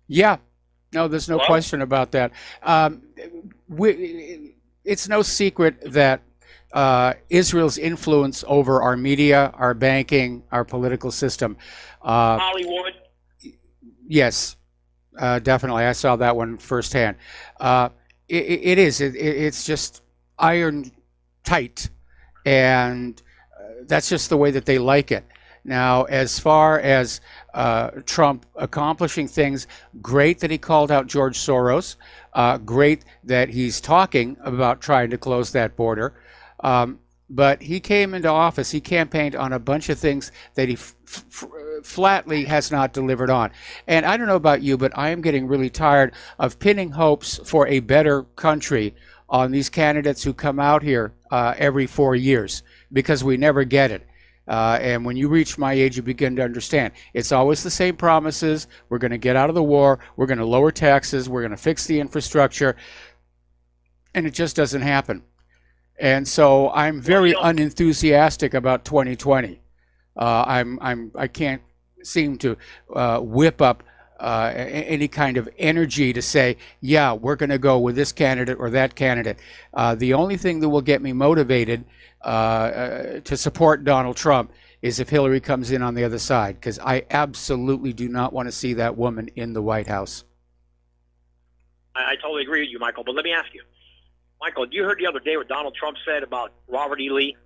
Yeah. No, there's no Well, question about that. It's no secret that Israel's influence over our media, our banking, our political system. Hollywood. Yes, definitely. I saw that one firsthand. It's just iron tight, and that's just the way that they like it. Now, as far as Trump accomplishing things, great that he called out George Soros. Great that he's talking about trying to close that border. But he came into office, he campaigned on a bunch of things that he flatly has not delivered on. And I don't know about you, but I am getting really tired of pinning hopes for a better country on these candidates who come out here every 4 years, because we never get it. And when you reach my age, you begin to understand. It's always the same promises. We're going to get out of the war. We're going to lower taxes. We're going to fix the infrastructure. And it just doesn't happen. And so I'm very unenthusiastic about 2020. I can't seem to whip up any kind of energy to say, yeah, we're going to go with this candidate or that candidate. The only thing that will get me motivated to support Donald Trump is if Hillary comes in on the other side, because I absolutely do not want to see that woman in the White House. I totally agree with you, Michael. But let me ask you, Michael, you heard the other day what Donald Trump said about Robert E. Lee?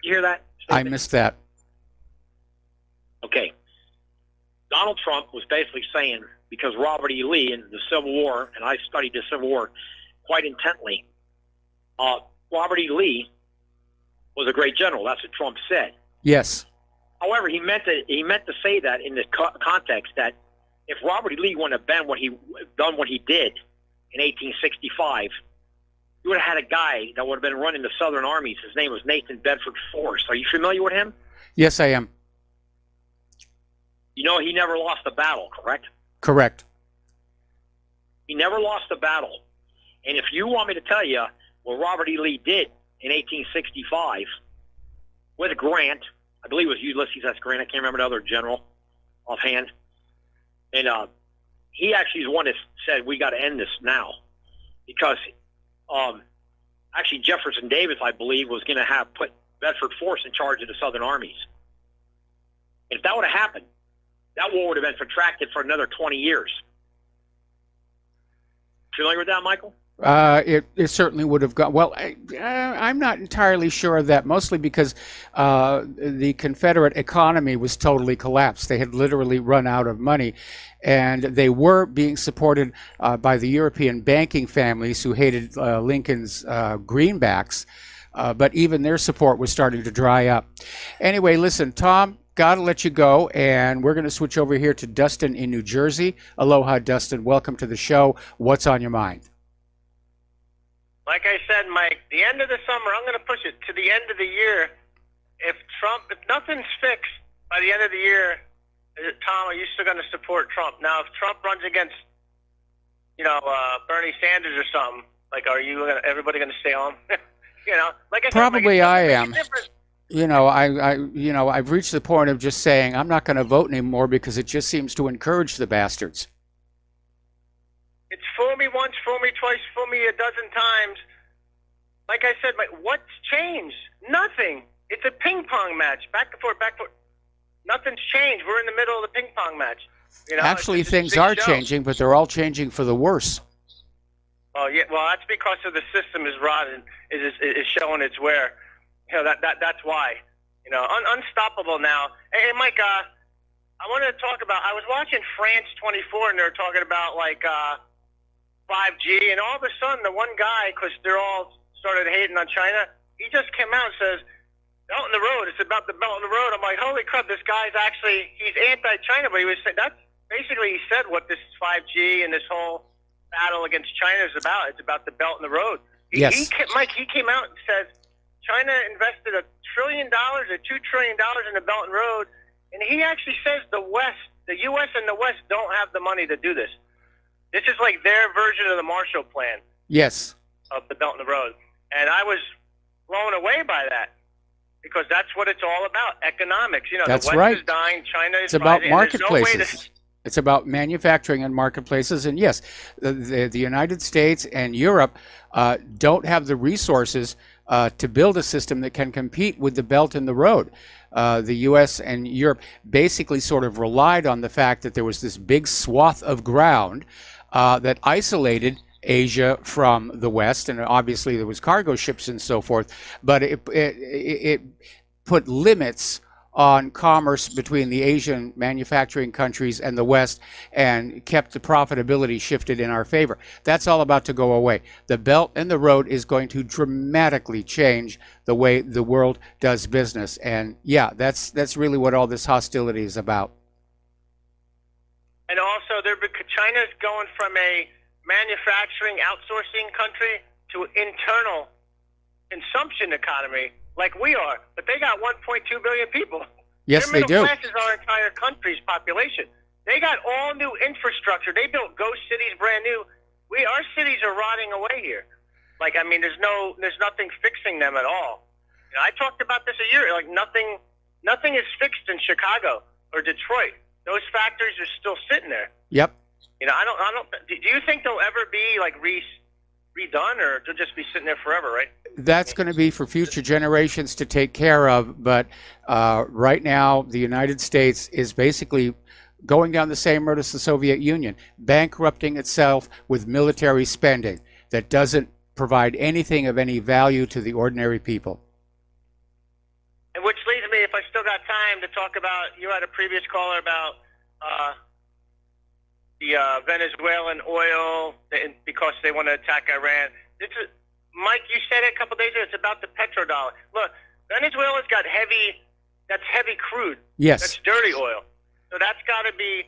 Did you hear that statement? I missed that. Okay. Donald Trump was basically saying, because Robert E. Lee in the Civil War, and I studied the Civil War quite intently, Robert E. Lee was a great general. That's what Trump said. Yes. However, he meant to say that in the context that if Robert E. Lee wouldn't have done what he did in 1865, you would have had a guy that would have been running the Southern armies. His name was Nathan Bedford Forrest. Are you familiar with him? Yes, I am. You know, he never lost a battle, correct? Correct. He never lost a battle. And if you want me to tell you what Robert E. Lee did in 1865 with Grant, I believe it was Ulysses S. Grant, I can't remember the other general offhand, and he actually is the one that said we got to end this now, because actually Jefferson Davis, I believe, was going to have put Bedford Forrest in charge of the Southern armies. And if that would have happened, that war would have been protracted for another 20 years. Familiar with that, Michael? It certainly would have gone. Well, I'm not entirely sure of that, mostly because the Confederate economy was totally collapsed. They had literally run out of money, and they were being supported by the European banking families who hated Lincoln's greenbacks, but even their support was starting to dry up. Anyway, listen, Tom, got to let you go, and we're going to switch over here to Dustin in New Jersey. Aloha, Dustin. Welcome to the show. What's on your mind? Like I said, Mike, the end of the summer, I'm going to push it to the end of the year. If nothing's fixed by the end of the year, Tom, are you still going to support Trump? Now, if Trump runs against, Bernie Sanders or something, like, everybody going to stay home? Like I said, Probably I am. Different. I've reached the point of just saying I'm not going to vote anymore because it just seems to encourage the bastards. It's fool me once, fool me twice, fool me a dozen times. Like I said, what's changed? Nothing. It's a ping pong match, back and forth, back and forth. Nothing's changed. We're in the middle of the ping pong match. Actually, things are changing, but they're all changing for the worse. Oh yeah, well that's because of the system is rotten, is showing its wear. That's why. Unstoppable now. Hey, Mike, I wanted to talk about. I was watching France 24, and they were talking about 5G, and all of a sudden, the one guy, because they're all started hating on China, he just came out and says, Belt in the Road, it's about the Belt in the Road. I'm like, holy crap, this guy's he's anti-China, but he was saying, that's basically, he said what this 5G and this whole battle against China is about. It's about the Belt in the Road. Yes. Mike, he came out and said, China invested $1 trillion or $2 trillion in the Belt and Road, and he actually says the U.S. and the West don't have the money to do this. This is like their version of the Marshall Plan. Yes. Of the Belt and the Road. And I was blown away by that because that's what it's all about, economics. That's the West right. is dying, China is It's about rising, marketplaces. It's about manufacturing and marketplaces. And yes, the United States and Europe don't have the resources to build a system that can compete with the Belt and the Road. The U.S. and Europe basically sort of relied on the fact that there was this big swath of ground that isolated Asia from the West, and obviously there was cargo ships and so forth, but it put limits on commerce between the Asian manufacturing countries and the West and kept the profitability shifted in our favor. That's all about to go away. The Belt and the Road is going to dramatically change the way the world does business. And yeah, that's really what all this hostility is about. And also, China's going from a manufacturing outsourcing country to internal consumption economy like we are, but they got 1.2 billion people. Yes, they do. Their middle class is our entire country's population. They got all new infrastructure. They built ghost cities brand new. Our cities are rotting away here. There's nothing fixing them at all. I talked about this a year. Nothing is fixed in Chicago or Detroit. Those factories are still sitting there. Yep. I don't. Do you think they'll ever be redone, or they'll just be sitting there forever? Right. That's going to be for future generations to take care of. But right now, the United States is basically going down the same road as the Soviet Union, bankrupting itself with military spending that doesn't provide anything of any value to the ordinary people. And which leads me, if I still got time, to talk about, you had a previous caller about the Venezuelan oil because they want to attack Iran. Mike, you said it a couple days ago, it's about the petrodollar. Look, Venezuela's got that's heavy crude. Yes. That's dirty oil. So that's got to be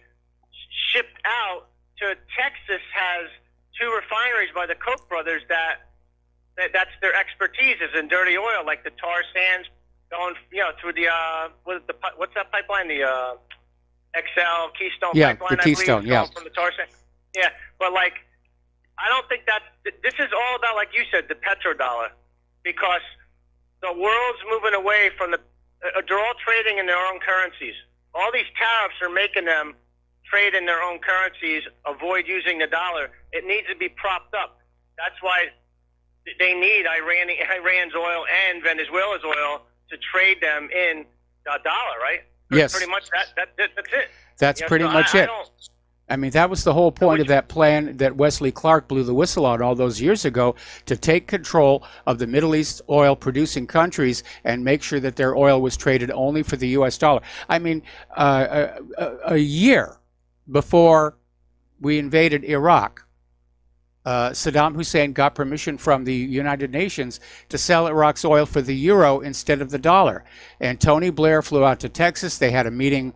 shipped out to Texas. Has 2 refineries by the Koch brothers that's their expertise is in dirty oil, like the tar sands going, through the what's that pipeline? The XL Keystone pipeline. The Keystone, from the tar sands. Yeah, but I don't think this is all about, like you said, the petrodollar, because the world's moving away from they're all trading in their own currencies. All these tariffs are making them trade in their own currencies, avoid using the dollar. It needs to be propped up. That's why they need Iran's oil and Venezuela's oil to trade them in the dollar, right? Yes. Pretty much that's it. That's pretty much it. I mean, that was the whole point of that plan that Wesley Clark blew the whistle on all those years ago, to take control of the Middle East oil producing countries and make sure that their oil was traded only for the U.S. dollar. I mean, a year before we invaded Iraq, Saddam Hussein got permission from the United Nations to sell Iraq's oil for the euro instead of the dollar. And Tony Blair flew out to Texas. They had a meeting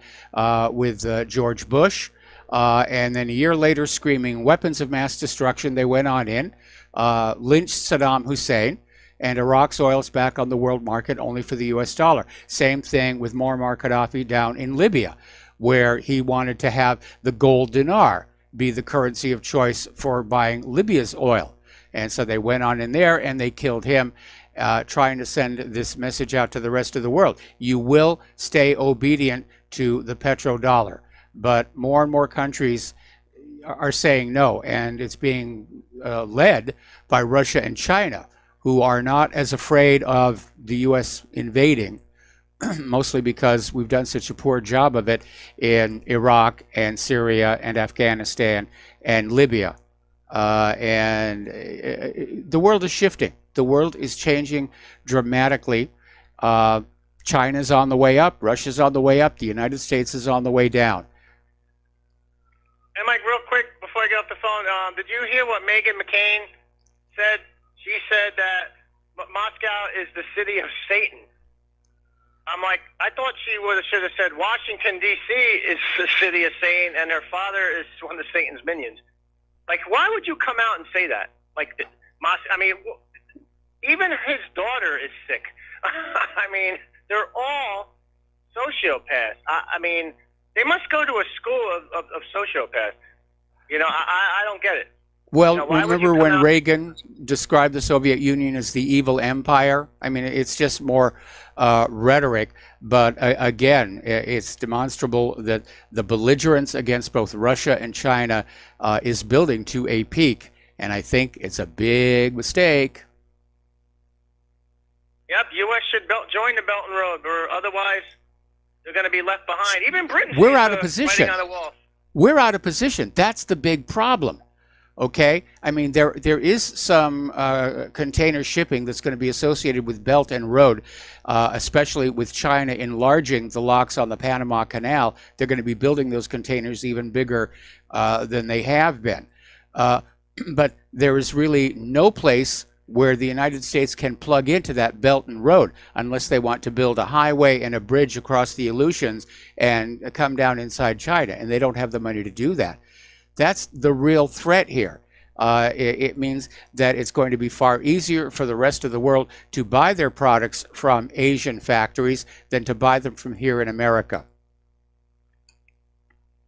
with George Bush. And then a year later, screaming weapons of mass destruction, they went on in, lynched Saddam Hussein, and Iraq's oil is back on the world market only for the U.S. dollar. Same thing with Muammar Gaddafi down in Libya, where he wanted to have the gold dinar be the currency of choice for buying Libya's oil. And so they went on in there and they killed him, trying to send this message out to the rest of the world. You will stay obedient to the petrodollar. But more and more countries are saying no, and it's being led by Russia and China, who are not as afraid of the U.S. invading, mostly because we've done such a poor job of it in Iraq and Syria and Afghanistan and Libya. And the world is shifting. The world is changing dramatically. China's on the way up, Russia's on the way up, the United States is on the way down. And Mike, real quick before I get off the phone, did you hear what Meghan McCain said? She said that Moscow is the city of Satan. I'm like, I thought she should have said Washington D.C. is the city of Satan, and her father is one of Satan's minions. Like, why would you come out and say that? Like, I mean, even his daughter is sick. I mean, they're all sociopaths. I mean, they must go to a school of sociopaths. You know, I don't get it. Well, you know, remember when Reagan described the Soviet Union as the evil empire? I mean, it's just more rhetoric. But again, it's demonstrable that the belligerence against both Russia and China is building to a peak. And I think it's a big mistake. Yep, U.S. should join the Belt and Road, or otherwise they're going to be left behind. Even Britain. We're out of position. On a wall. We're out of position. That's the big problem. Okay, I mean, there is some container shipping that's going to be associated with Belt and Road, especially with China enlarging the locks on the Panama Canal. They're going to be building those containers even bigger than they have been. But there is really no place where the United States can plug into that Belt and Road unless they want to build a highway and a bridge across the Aleutians and come down inside China, and they don't have the money to do that. That's the real threat here. It means that it's going to be far easier for the rest of the world to buy their products from Asian factories than to buy them from here in America.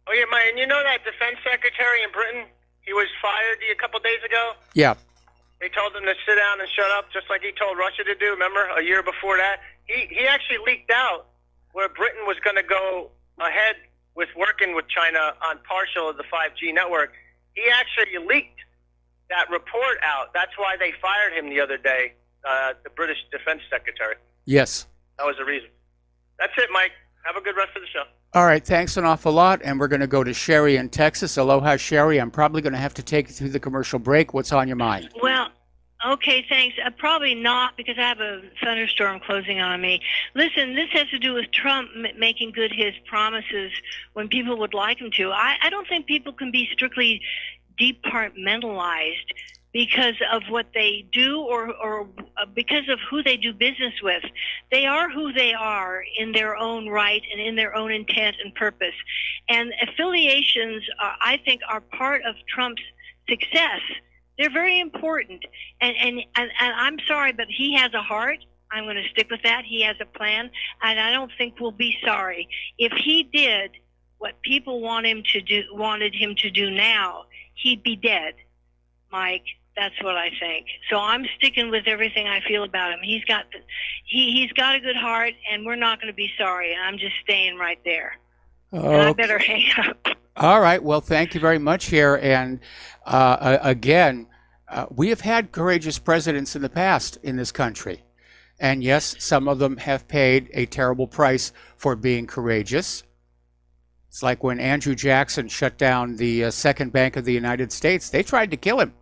Oh, yeah, Mike, and you know that defense secretary in Britain, he was fired a couple days ago? Yeah. They told him to sit down and shut up, just like he told Russia to do, remember, a year before that? He actually leaked out where Britain was going to go ahead with working with China on partial of the 5G network. He actually leaked that report out. That's why they fired him the other day, the British Defense Secretary. Yes. That was the reason. That's it, Mike. Have a good rest of the show. All right, thanks an awful lot. And we're going to go to Sherry in Texas. Aloha, Sherry. I'm probably going to have to take you through the commercial break. What's on your mind? Well, okay, thanks. Probably not, because I have a thunderstorm closing on me. Listen, this has to do with Trump making good his promises when people would like him to. I don't think people can be strictly departmentalized because of what they do or because of who they do business with. They are who they are in their own right and in their own intent and purpose. And affiliations, I think, are part of Trump's success. They're very important. And I'm sorry, but he has a heart. I'm going to stick with that. He has a plan, and I don't think we'll be sorry. If he did what people wanted him to do now, he'd be dead, Mike. That's what I think. So I'm sticking with everything I feel about him. He's got a good heart, and we're not going to be sorry. And I'm just staying right there. Okay. And I better hang up. All right. Well, thank you very much here. And again, we have had courageous presidents in the past in this country. And yes, some of them have paid a terrible price for being courageous. It's like when Andrew Jackson shut down the Second Bank of the United States. They tried to kill him.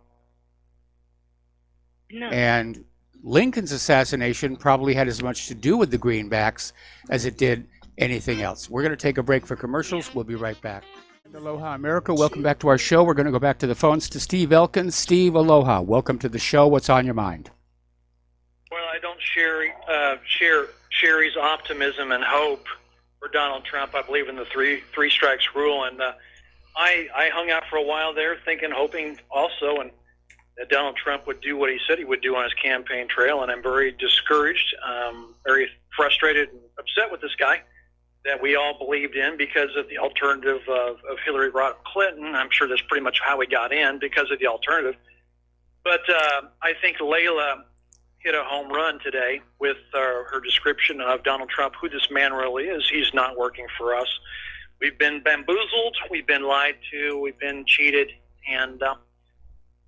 No. And Lincoln's assassination probably had as much to do with the greenbacks as it did anything else. We're going to take a break for commercials. We'll be right back. Aloha, America. Welcome back to our show. We're going to go back to the phones to Steve Elkins. Steve, aloha. Welcome to the show. What's on your mind? Well, I don't share Sherry's optimism and hope for Donald Trump. I believe in the three strikes rule, and I hung out for a while there, hoping also, and that Donald Trump would do what he said he would do on his campaign trail. And I'm very discouraged, very frustrated, and upset with this guy that we all believed in because of the alternative of Hillary Rodham Clinton. I'm sure that's pretty much how we got in, because of the alternative. But I think Layla hit a home run today with her description of Donald Trump, who this man really is. He's not working for us. We've been bamboozled. We've been lied to. We've been cheated. And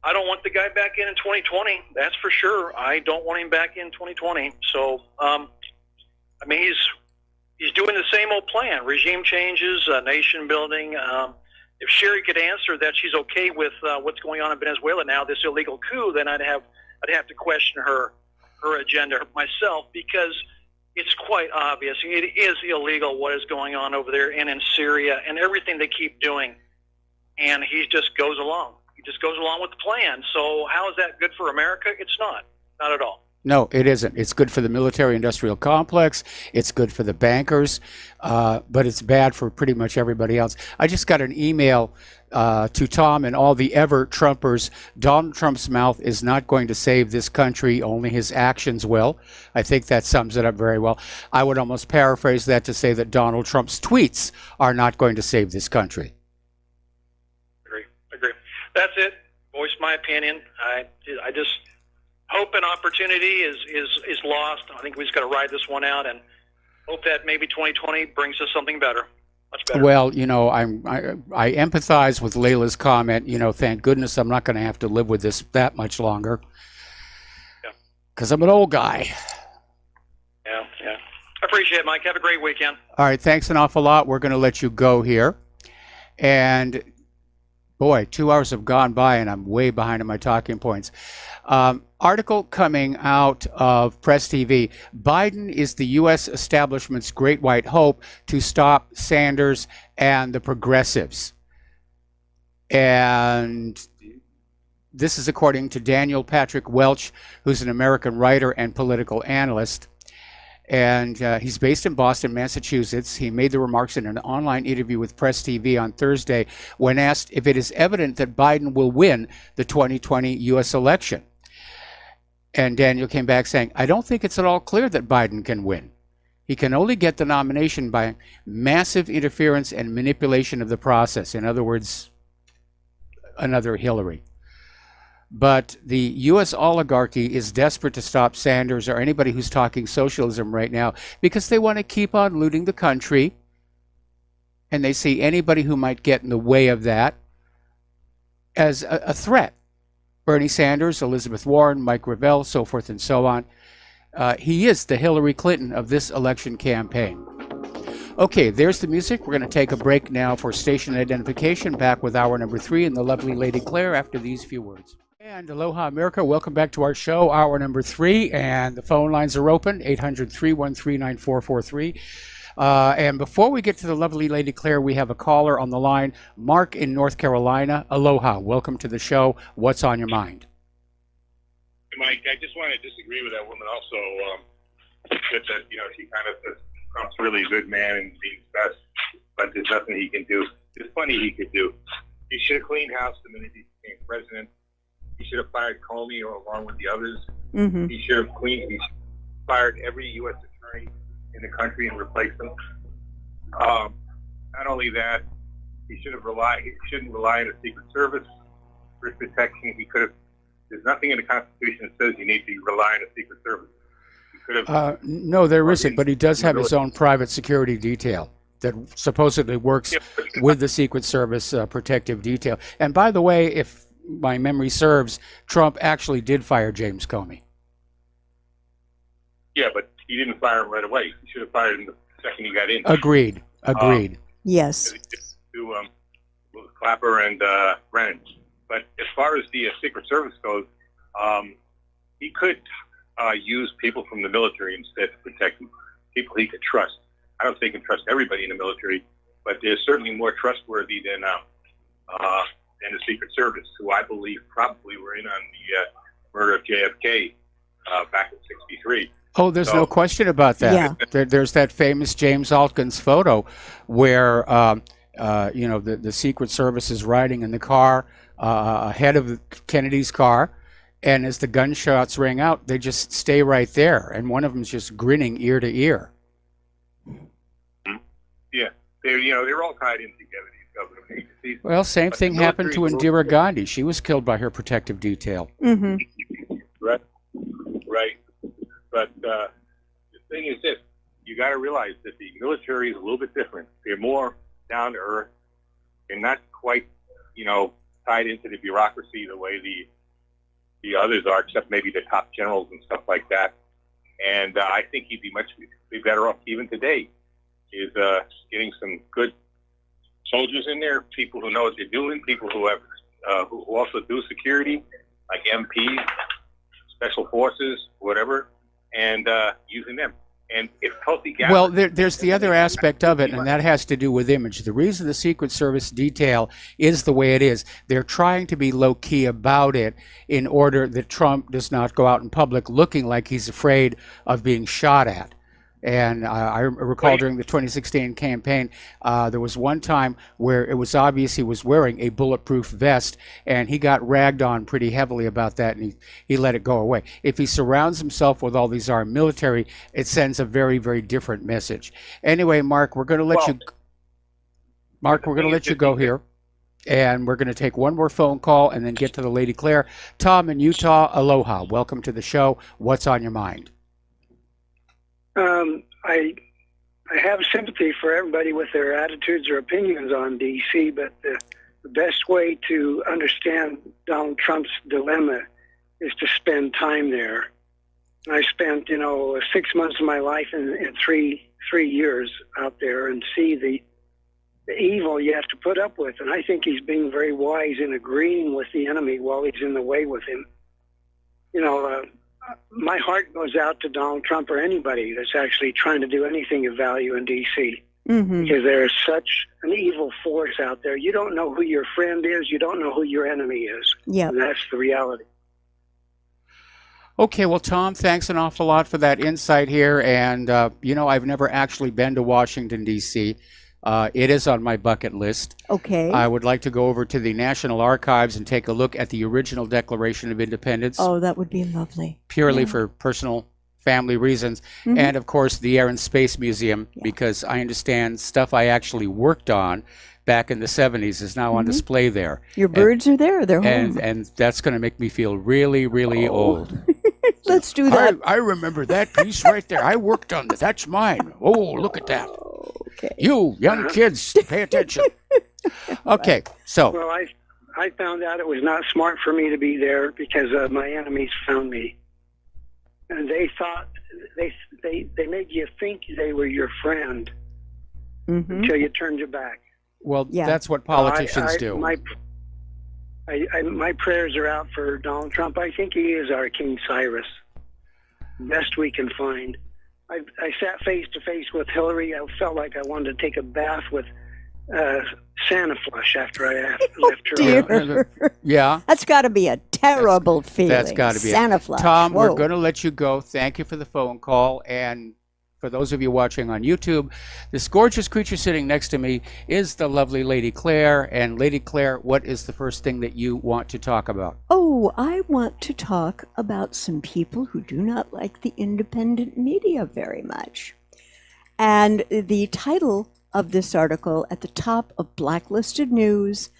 I don't want the guy back in 2020. That's for sure. I don't want him back in 2020. So, I mean, he's doing the same old plan: regime changes, nation building. If Sherry could answer that she's okay with what's going on in Venezuela now, this illegal coup, then I'd have to question her agenda myself, because it's quite obvious. It is illegal what is going on over there and in Syria and everything they keep doing. And he just goes along. He just goes along with the plan. So how is that good for America? It's not at all. No, it isn't. It's good for the military-industrial complex. It's good for the bankers, but it's bad for pretty much everybody else. I just got an email to Tom and all the ever-Trumpers. Donald Trump's mouth is not going to save this country. Only his actions will. I think that sums it up very well. I would almost paraphrase that to say that Donald Trump's tweets are not going to save this country. Agree. That's it. Voice my opinion. I just hope an opportunity is lost. I think we just got to ride this one out and hope that maybe 2020 brings us something better, much better. Well, you know, I empathize with Layla's comment. You know, thank goodness I'm not going to have to live with this that much longer. Yeah. Because I'm an old guy. Yeah. I appreciate it, Mike. Have a great weekend. All right, thanks an awful lot. We're going to let you go here. And boy, 2 hours have gone by and I'm way behind on my talking points. Article coming out of Press TV: Biden is the U.S. establishment's great white hope to stop Sanders and the progressives. And this is according to Daniel Patrick Welch, who's an American writer and political analyst. And he's based in Boston, Massachusetts. He made the remarks in an online interview with Press TV on Thursday when asked if it is evident that Biden will win the 2020 U.S. election. And Daniel came back saying, I don't think it's at all clear that Biden can win. He can only get the nomination by massive interference and manipulation of the process. In other words, another Hillary. But the U.S. oligarchy is desperate to stop Sanders or anybody who's talking socialism right now because they want to keep on looting the country. And they see anybody who might get in the way of that as a threat. Bernie Sanders, Elizabeth Warren, Mike Rivero, so forth and so on. He is the Hillary Clinton of this election campaign. Okay, there's the music. We're going to take a break now for station identification. Back with hour number 3 and the lovely Lady Claire after these few words. And aloha, America. Welcome back to our show, hour number 3. And the phone lines are open, 800-313-9443. And before we get to the lovely Lady Claire, we have a caller on the line, Mark in North Carolina. Aloha. Welcome to the show. What's on your mind? Mike, I just want to disagree with that woman also. That she kind of says Trump's really a good man and means best, but there's nothing he can do. There's plenty he could do. He should have cleaned house the minute he became president. He should have fired Comey along with the others. Mm-hmm. He should have fired every U.S. attorney in the country and replace them. Not only that, he shouldn't rely on the Secret Service for his protection. There's nothing in the Constitution that says you need to rely on the Secret Service. No, there isn't, but he does have his own private security detail that supposedly works with the Secret Service protective detail. And by the way, if my memory serves, Trump actually did fire James Comey. Yeah, but he didn't fire him right away. He should have fired him the second he got in. Agreed. Yes. To Clapper and Brennan. But as far as the Secret Service goes, he could use people from the military instead to protect him, people he could trust. I don't think he can trust everybody in the military, but they're certainly more trustworthy than the Secret Service, who I believe probably were in on the murder of JFK back in '63. Oh, there's no question about that. Yeah. There's that famous James Altkins photo where, the Secret Service is riding in the car ahead of Kennedy's car, and as the gunshots ring out, they just stay right there, and one of them's just grinning ear to ear. Yeah, they're all tied in together, these government agencies. Well, same thing happened to Indira Gandhi. She was killed by her protective detail. Mm-hmm. Right. But the thing is this, you got to realize that the military is a little bit different. They're more down to earth. They're not quite, tied into the bureaucracy the way the others are, except maybe the top generals and stuff like that. And I think he'd be better off even today is getting some good soldiers in there, people who know what they're doing, people who have who also do security, like MPs, special forces, whatever, and using them. And if Tulsi Gabbard... Well, there's the other aspect of it, and that has to do with image. The reason the Secret Service detail is the way it is, they're trying to be low-key about it in order that Trump does not go out in public looking like he's afraid of being shot at. And I recall during the 2016 campaign, there was one time where it was obvious he was wearing a bulletproof vest, and he got ragged on pretty heavily about that, and he let it go away. If he surrounds himself with all these armed military, it sends a very, very different message. Anyway, Mark, we're going to let you go here, and we're going to take one more phone call and then get to the Lady Claire. Tom in Utah, aloha. Welcome to the show. What's on your mind? I have sympathy for everybody with their attitudes or opinions on D.C., but the best way to understand Donald Trump's dilemma is to spend time there. I spent, 6 months of my life in three years out there and see the evil you have to put up with. And I think he's being very wise in agreeing with the enemy while he's in the way with him. My heart goes out to Donald Trump or anybody that's actually trying to do anything of value in D.C. Mm-hmm. Because there's such an evil force out there. You don't know who your friend is. You don't know who your enemy is. Yeah, that's the reality. Okay, well, Tom, thanks an awful lot for that insight here. And, I've never actually been to Washington, D.C. It is on my bucket list. Okay. I would like to go over to the National Archives and take a look at the original Declaration of Independence. Oh, that would be lovely. Purely for personal family reasons. Mm-hmm. And, of course, the Air and Space Museum, because I understand stuff I actually worked on back in the 70s is now on display there. Your birds are there. They're home. And that's going to make me feel really, really old. Let's do that. I remember that piece right there. I worked on that. That's mine. Oh, look at that. Okay. You young kids, pay attention. Okay, so. Well, I found out it was not smart for me to be there because my enemies found me. And they thought, they made you think they were your friend until you turned your back. Well, that's what politicians do. My prayers are out for Donald Trump. I think he is our King Cyrus, best we can find. I sat face to face with Hillary. I felt like I wanted to take a bath with Santa Flush after I left her. Dear. Yeah. That's got to be a terrible feeling. That's got to be Santa Flush. Tom, Whoa. we're going to let you go. Thank you for the phone call. And for those of you watching on YouTube, this gorgeous creature sitting next to me is the lovely Lady Claire. And Lady Claire, what is the first thing that you want to talk about? Oh, I want to talk about some people who do not like the independent media very much. And the title of this article at the top of Blacklisted News,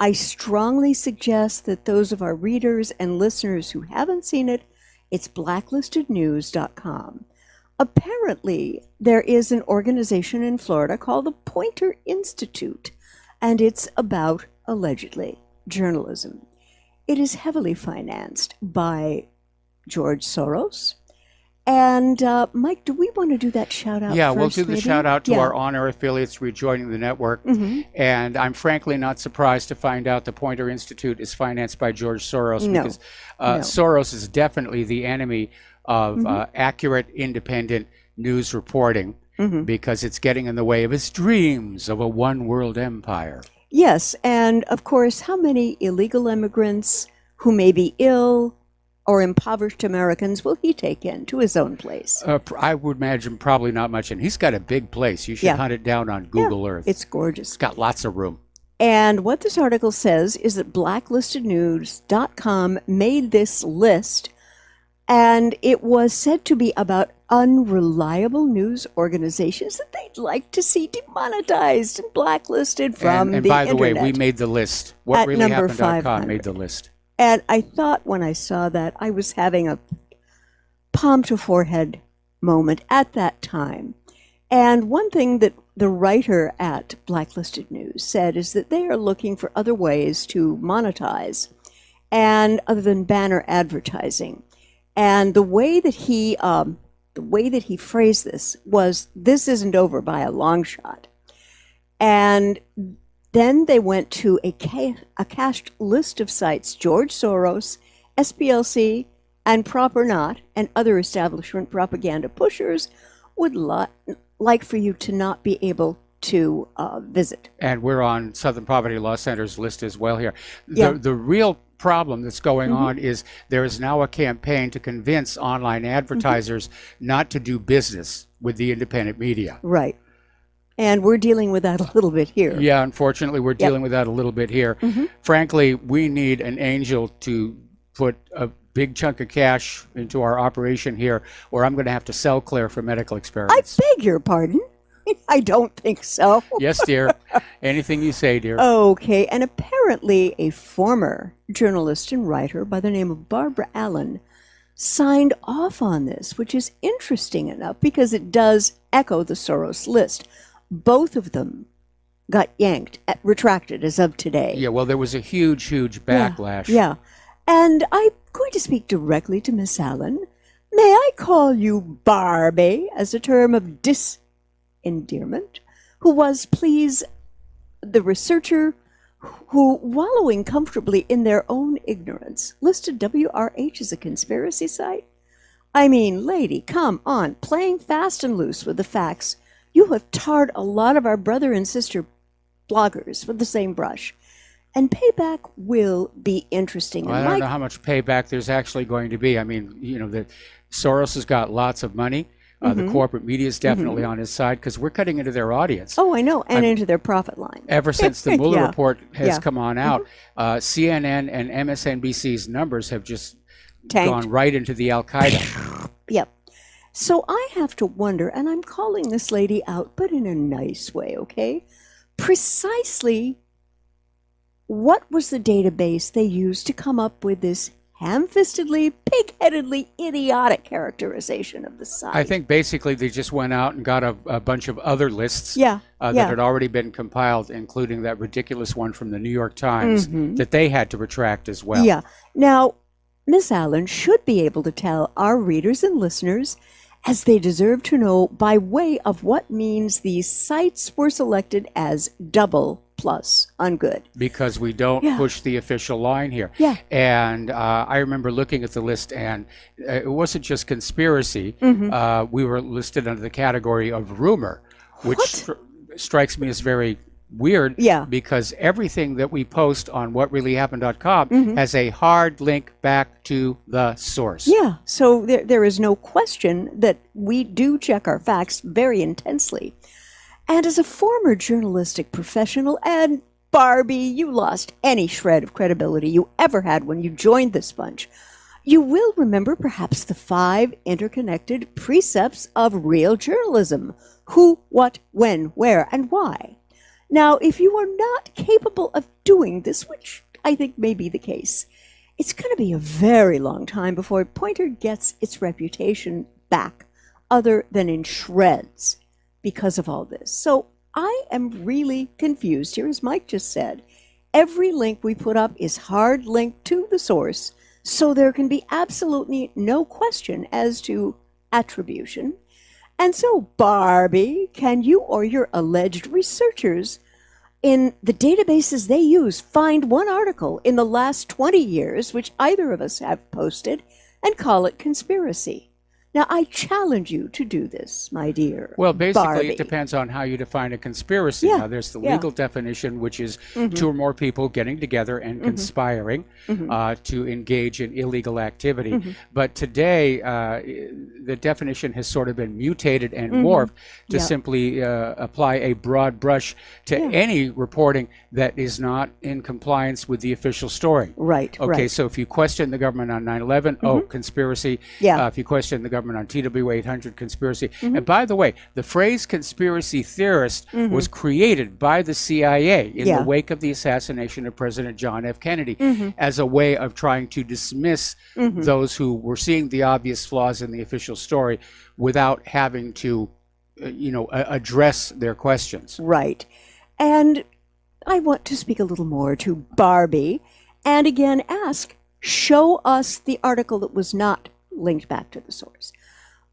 I strongly suggest that those of our readers and listeners who haven't seen it, it's blacklistednews.com. Apparently, there is an organization in Florida called the Poynter Institute, and it's about, allegedly, journalism. It is heavily financed by George Soros And Mike, do we want to do that shout out? Yeah, first, we'll do the maybe? shout out to Yeah. our on-air affiliates rejoining the network. Mhm. And I'm frankly not surprised to find out the Poynter Institute is financed by George Soros, No. because No. Soros is definitely the enemy of Mhm. accurate, independent news reporting, Mhm. because it's getting in the way of his dreams of a one-world empire. Yes, and of course, how many illegal immigrants who may be ill or impoverished Americans will he take in to his own place? I would imagine probably not much, and he's got a big place. You should Yeah. hunt it down on Google Earth. It's gorgeous. It's got lots of room. And what this article says is that blacklistednews.com made this list, and it was said to be about unreliable news organizations that they'd like to see demonetized and blacklisted from And the by the way, internet. we made the list. At number WhatReallyHappened.com 500. made the list. And I thought when I saw that, I was having a palm to forehead moment at that time. And one thing that the writer at Blacklisted News said is that they are looking for other ways to monetize, and other than banner advertising. And the way that he phrased this was, "This isn't over by a long shot." And then they went to a cached list of sites George Soros, SPLC, and Prop or Not, and other establishment propaganda pushers would like for you to not be able to visit. And we're on Southern Poverty Law Center's list as well here. Yeah. The real problem that's going Mhm. on is there is now a campaign to convince online advertisers not to do business with the independent media. Right. And we're dealing with that a little bit here. Yeah, unfortunately, we're dealing with that a little bit here. Mhm. Frankly, we need an angel to put a big chunk of cash into our operation here, or I'm going to have to sell Claire for medical I experiments. beg your pardon. I don't think so. Yes, dear. Anything you say, dear. Okay, and apparently a former journalist and writer by the name of Barbara Allen signed off on this, which is interesting enough because it does echo the Soros list. Both of them got retracted as of today. Yeah, well, there was a huge backlash. Yeah. And I'm going to speak directly to Miss Allen. May I call you Barbie as a term of disendearment? Who was, please, the researcher who, wallowing comfortably in their own ignorance, listed WRH as a conspiracy site? I mean, lady, come on, playing fast and loose with the facts. You have tarred a lot of our brother and sister bloggers with the same brush. And payback will be interesting. Well, And I don't Mike- know how much payback there's actually going to be. I mean, Soros has got lots of money. The Mhm. corporate media is definitely Mhm. on his side because we're cutting into their audience. Oh, I know, and I'm- into their profit line. Ever since the Mueller Yeah. report has Yeah. come on out, CNN and MSNBC's numbers have just Tanked. gone right into the Al Qaeda. Yep. So I have to wonder, and I'm calling this lady out, but in a nice way, okay? Precisely what was the database they used to come up with this ham-fistedly, pig-headedly idiotic characterization of the site? I think basically they just went out and got a bunch of other lists Yeah, that yeah. had already been compiled, including that ridiculous one from the New York Times Mhm. that they had to retract as well. Yeah. Now, Miss Allen should be able to tell our readers and listeners, as they deserve to know, by way of what means these sites were selected as double plus ungood. Because we don't Yeah. push the official line here. Yeah. And I remember looking at the list, and it wasn't just conspiracy. Mhm. We were listed under the category of rumor, which strikes me as very weird. Yeah. Because everything that we post on whatreallyhappened.com Mhm. has a hard link back to the source. Yeah, so there is no question that we do check our facts very intensely. And as a former journalistic professional, and Barbie, you lost any shred of credibility you ever had when you joined this bunch, you will remember perhaps the 5 interconnected precepts of real journalism: who, what, when, where, and why. Now, if you are not capable of doing this, which I think may be the case, it's going to be a very long time before Poynter gets its reputation back, other than in shreds, because of all this. So I am really confused here, as Mike just said. Every link we put up is hard linked to the source, so there can be absolutely no question as to attribution. And so, Barbie, can you or your alleged researchers in the databases they use find one article in the last 20 years, which either of us have posted, and call it conspiracy? Now, I challenge you to do this, my dear. Well, basically, Barbie. it depends on how you define a conspiracy. Yeah, Now, there's the yeah. legal definition, which is Mhm. two or more people getting together and Mhm. conspiring Mhm. to engage in illegal activity. Mhm. But today, the definition has sort of been mutated and Mhm. morphed to Yeah. simply apply a broad brush to Yeah. any reporting that is not in compliance with the official story. Right, Okay, right. so if you question the government on 9/11, oh, Mhm. conspiracy. Yeah. If you question the government on TW 800, conspiracy. Mhm. And by the way, the phrase conspiracy theorist Mhm. was created by the CIA in Yeah. the wake of the assassination of President John F. Kennedy Mhm. as a way of trying to dismiss Mhm. those who were seeing the obvious flaws in the official story without having to, address their questions. Right. And I want to speak a little more to Barbie and again ask, show us the article that was not linked back to the source.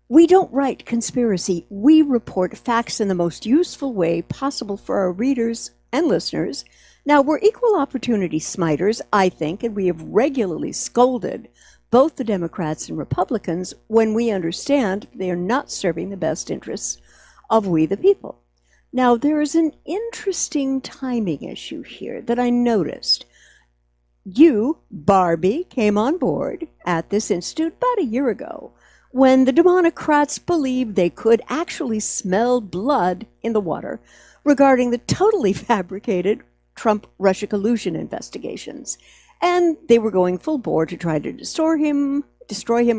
We don't write conspiracy. We report facts in the most useful way possible for our readers and listeners. Now, we're equal opportunity smiters, I think, and we have regularly scolded both the Democrats and Republicans when we understand they are not serving the best interests of we the people. Now, there is an interesting timing issue here that I noticed. You, Barbie, came on board at this institute about a year ago when the Democrats believed they could actually smell blood in the water regarding the totally fabricated Trump-Russia collusion investigations. And they were going full bore to try to destroy him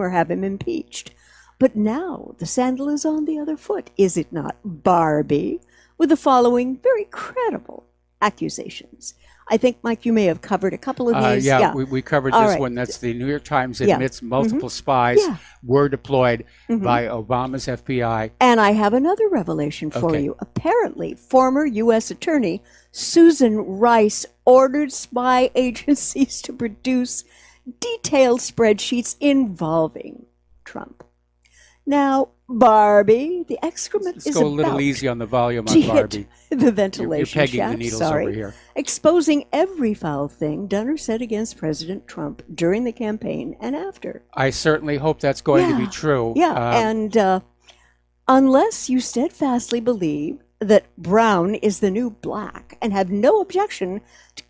or have him impeached. But now the sandal is on the other foot, is it not, Barbie, with the following very credible accusations. I think, Mike, you may have covered a couple of these. We covered All this right. one. That's the New York Times Yeah. admits multiple Mhm. spies Yeah. were deployed Mhm. by Obama's FBI. And I have another revelation for Okay. you. Apparently, former U.S. Attorney Susan Rice ordered spy agencies to produce detailed spreadsheets involving Trump. Now, Barbie, the excrement Let's is go a little about easy on the volume to on hit Barbie. the You're ventilation pegging shaft, the needles sorry, over here. exposing every foul thing done or said against President Trump during the campaign and after. I certainly hope that's going to be Yeah. true. Yeah, and unless you steadfastly believe that brown is the new black and have no objection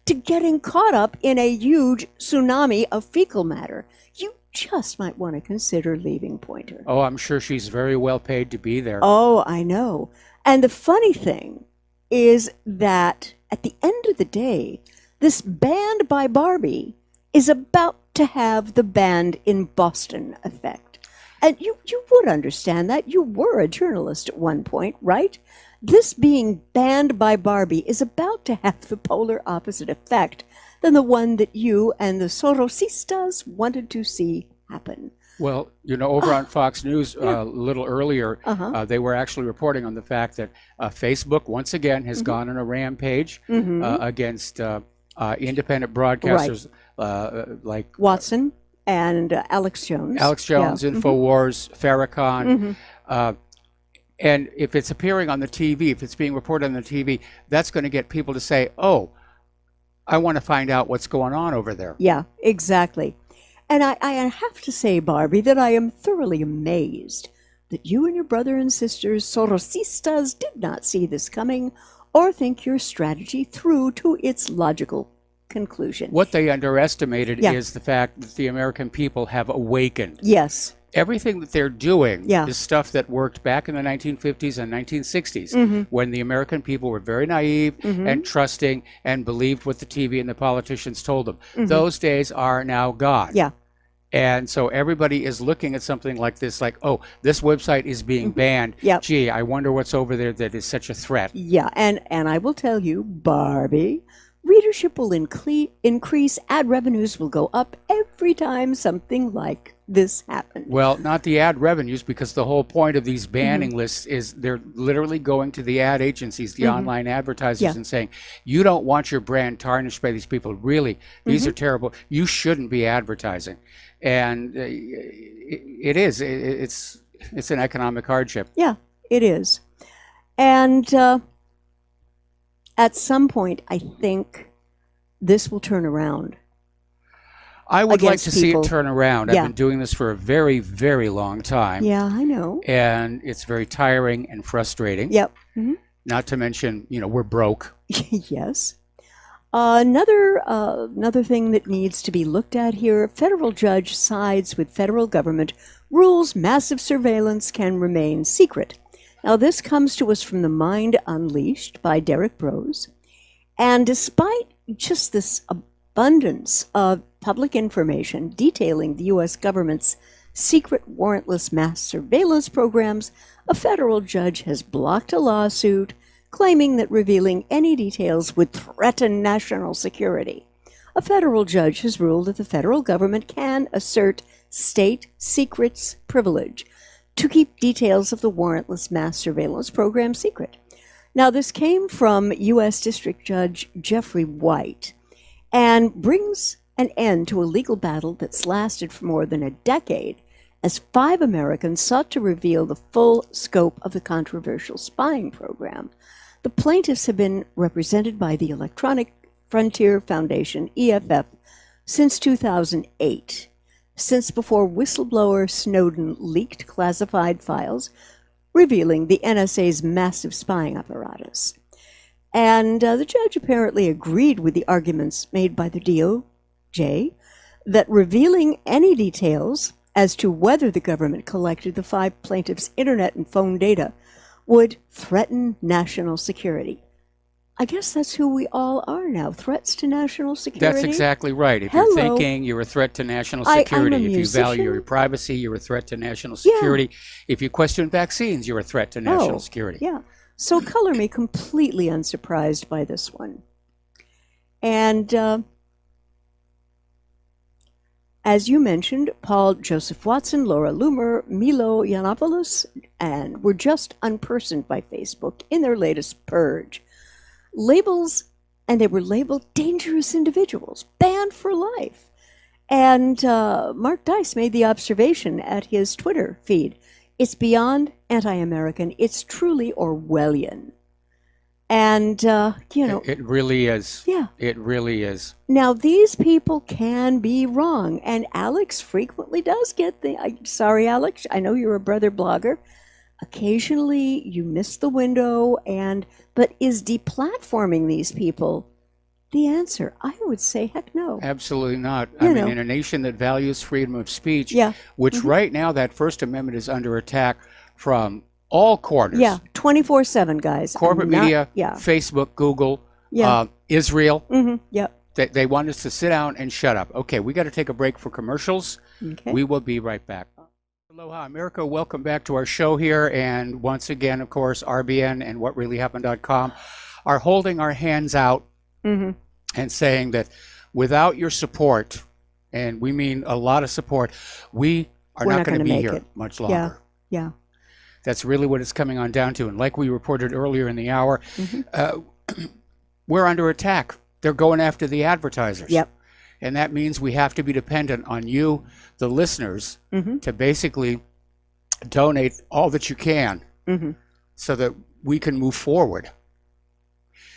to getting caught up in a huge tsunami of fecal matter, you just might want to consider leaving Poynter. Oh, I'm sure she's very well paid to be there. Oh, I know. And the funny thing is that at the end of the day, this banned by Barbie is about to have the banned in Boston effect. And you would understand that. You were a journalist at one point, right? This being banned by Barbie is about to have the polar opposite effect than the one that you and the Sorosistas wanted to see happen. Well, over on Fox News Yeah. a little earlier, Uh-huh. they were actually reporting on the fact that Facebook, once again, has Mhm. gone on a rampage Mhm. against independent broadcasters like Watson and Alex Jones. Alex Jones, Yeah. Mhm. InfoWars, Farrakhan. Mhm. And if it's appearing on the TV, if it's being reported on the TV, that's going to get people to say, oh, I want to find out what's going on over there. Yeah, exactly. And I have to say, Barbie, that I am thoroughly amazed that you and your brother and sisters Sorosistas did not see this coming or think your strategy through to its logical conclusion. What they underestimated Yeah. is the fact that the American people have awakened. Yes. Everything that they're doing Yeah. is stuff that worked back in the 1950s and 1960s Mhm. when the American people were very naive Mhm. and trusting and believed what the TV and the politicians told them. Mhm. Those days are now gone. Yeah. And so everybody is looking at something like this, like, oh, this website is being banned. Yep. Gee, I wonder what's over there that is such a threat. Yeah, and I will tell you, Barbie, readership will increase, ad revenues will go up every time something like this happens. Well, not the ad revenues, because the whole point of these banning lists is they're literally going to the ad agencies, the Mhm. online advertisers, Yeah. and saying, you don't want your brand tarnished by these people. Really, these Mhm. are terrible. You shouldn't be advertising. And it is. It's It's an economic hardship. Yeah, it is. And at some point, I think this will turn around. I would like against to see people. it turn around. Yeah. I've been doing this for a very, very long time. Yeah, I know. And it's very tiring and frustrating. Yep. Mhm. Not to mention, we're broke. Yes. Another thing that needs to be looked at here, federal judge sides with federal government, rules massive surveillance can remain secret. Now, this comes to us from The Mind Unleashed by Derek Brose. And despite just this abundance of public information detailing the U.S. government's secret warrantless mass surveillance programs, a federal judge has blocked a lawsuit claiming that revealing any details would threaten national security. A federal judge has ruled that the federal government can assert state secrets privilege to keep details of the warrantless mass surveillance program secret. Now, this came from U.S. District Judge Jeffrey White and brings an end to a legal battle that's lasted for more than a decade as 5 Americans sought to reveal the full scope of the controversial spying program. The plaintiffs have been represented by the Electronic Frontier Foundation, EFF, since 2008, since before whistleblower Snowden leaked classified files revealing the NSA's massive spying apparatus. And the judge apparently agreed with the arguments made by the DOJ that revealing any details as to whether the government collected the 5 plaintiffs' internet and phone data would threaten national security. I guess that's who we all are now, threats to national security. That's exactly right. If Hello. you're thinking, you're a threat to national I'm a security. If you musician. value your privacy, you're a threat to national Yeah. security. If you question vaccines, you're a threat to national security. Yeah. So color me completely unsurprised by this one. And as you mentioned, Paul Joseph Watson, Laura Loomer, Milo Yiannopoulos, and were just unpersoned by Facebook in their latest purge. And they were labeled dangerous individuals, banned for life. And Mark Dice made the observation at his Twitter feed. It's beyond anti-American. It's truly Orwellian. And, It really is. Yeah. It really is. Now, these people can be wrong, and Alex frequently does get sorry, Alex, I know you're a brother blogger. Occasionally, you miss the window, but is deplatforming these people the answer? I would say, heck no. Absolutely not. You I know. mean, in a nation that values freedom of speech, Yeah. which Mhm. right now that First Amendment is under attack from all corners. Yeah, 24/7, guys. Corporate Not- media, Yeah. Facebook, Google, Yeah. Israel. Yeah. They want us to sit down and shut up. Okay, we got to take a break for commercials. Okay. We will be right back. Aloha, America. Welcome back to our show here. And once again, of course, RBN and WhatReallyHappened.com are holding our hands out Mhm. and saying that without your support, and we mean a lot of support, we are We're not not going to gonna be make here it. much longer. Yeah. Yeah. That's really what it's coming on down to. And like we reported earlier in the hour, we're under attack. They're going after the advertisers. Yep. And that means we have to be dependent on you, the listeners, to basically donate all that you can so that we can move forward.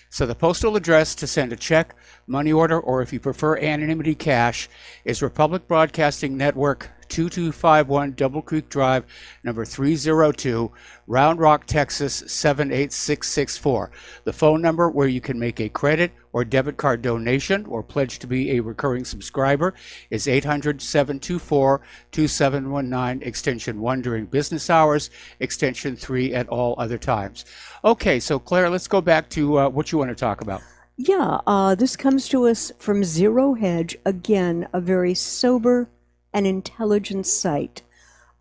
So the postal address to send a check, money order, or if you prefer anonymity cash, is Republic Broadcasting Network, 2251 Double Creek Drive, number 302, Round Rock, Texas, 78664. The phone number where you can make a credit or debit card donation or pledge to be a recurring subscriber is 800-724-2719, extension 1 during business hours, extension 3 at all other times. Okay, so Claire, let's go back to what you want to talk about. Yeah, this comes to us from Zero Hedge, again, a very sober and intelligent site.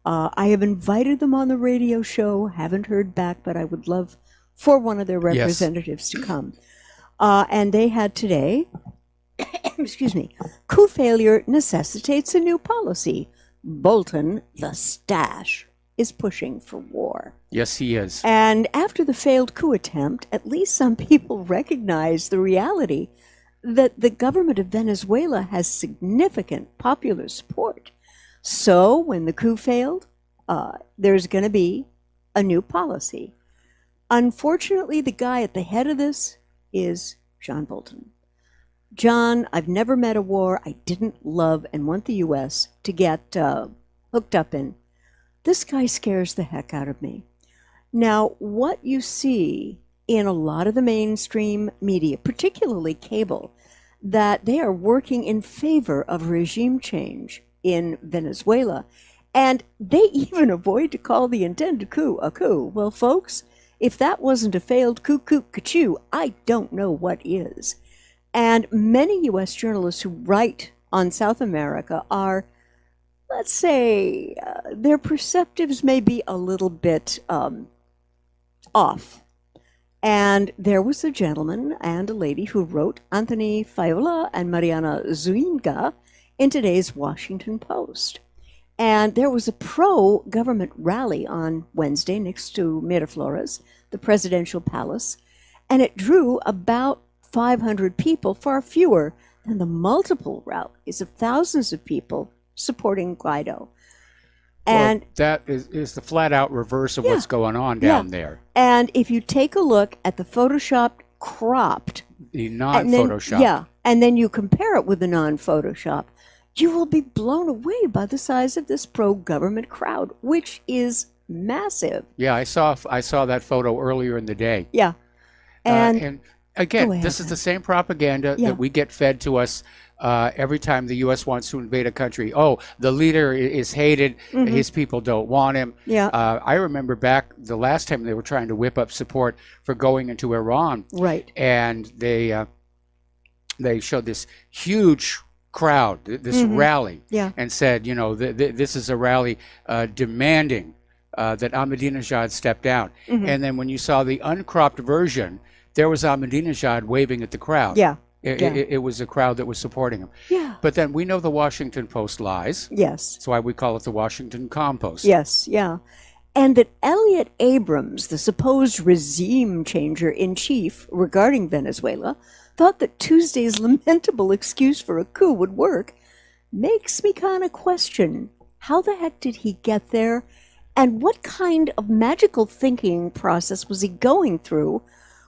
I have invited them on the radio show, haven't heard back, but I would love for one of their representatives to come. And they had today, excuse me, coup failure necessitates a new policy. Bolton, the stash, is pushing for war. Yes, he is. And after the failed coup attempt, at least some people recognize the reality that the government of Venezuela has significant popular support. So when the coup failed, there's going to be a new policy. Unfortunately, the guy at the head of this is John Bolton. John, I've never met a war I didn't love and want the U.S. to get hooked up in. This guy scares the heck out of me. Now, what you see in a lot of the mainstream media, particularly cable, that they are working in favor of regime change in Venezuela, and they even avoid to call the intended coup a coup. Well, folks, if that wasn't a failed coup, I don't know what is. And many U.S. journalists who write on South America are, let's say, their perceptives may be a little bit off. And there was a gentleman and a lady who wrote, Anthony Faiola and Mariana Zuinga, in today's Washington Post. And there was a pro-government rally on Wednesday next to Miraflores, the presidential palace, and it drew about 500 people, far fewer than the multiple rallies of thousands of people supporting Guaido. And well, that is the flat-out reverse of what's going on down there. And if you take a look at the photoshopped, cropped, the non-photoshopped, and then you compare it with the non-photoshopped, you will be blown away by the size of this pro-government crowd, which is massive. Yeah, I saw that photo earlier in the day. Yeah, and again, this is the same propaganda that we get fed to us every time the U.S. wants to invade a country. Oh, the leader is hated. His people don't want him. Yeah. I remember back the last time they were trying to whip up support for going into Iran. Right. And they showed this huge crowd, this rally, and said, you know, this is a rally demanding that Ahmadinejad step down. And then when you saw the uncropped version, there was Ahmadinejad waving at the crowd. Yeah. It was a crowd that was supporting him. Yeah. But then we know the Washington Post lies. Yes. That's why we call it the Washington Compost. Yes, yeah. And that Elliot Abrams, the supposed regime changer in chief regarding Venezuela, thought that Tuesday's lamentable excuse for a coup would work, makes me kind of question how the heck did he get there, and what kind of magical thinking process was he going through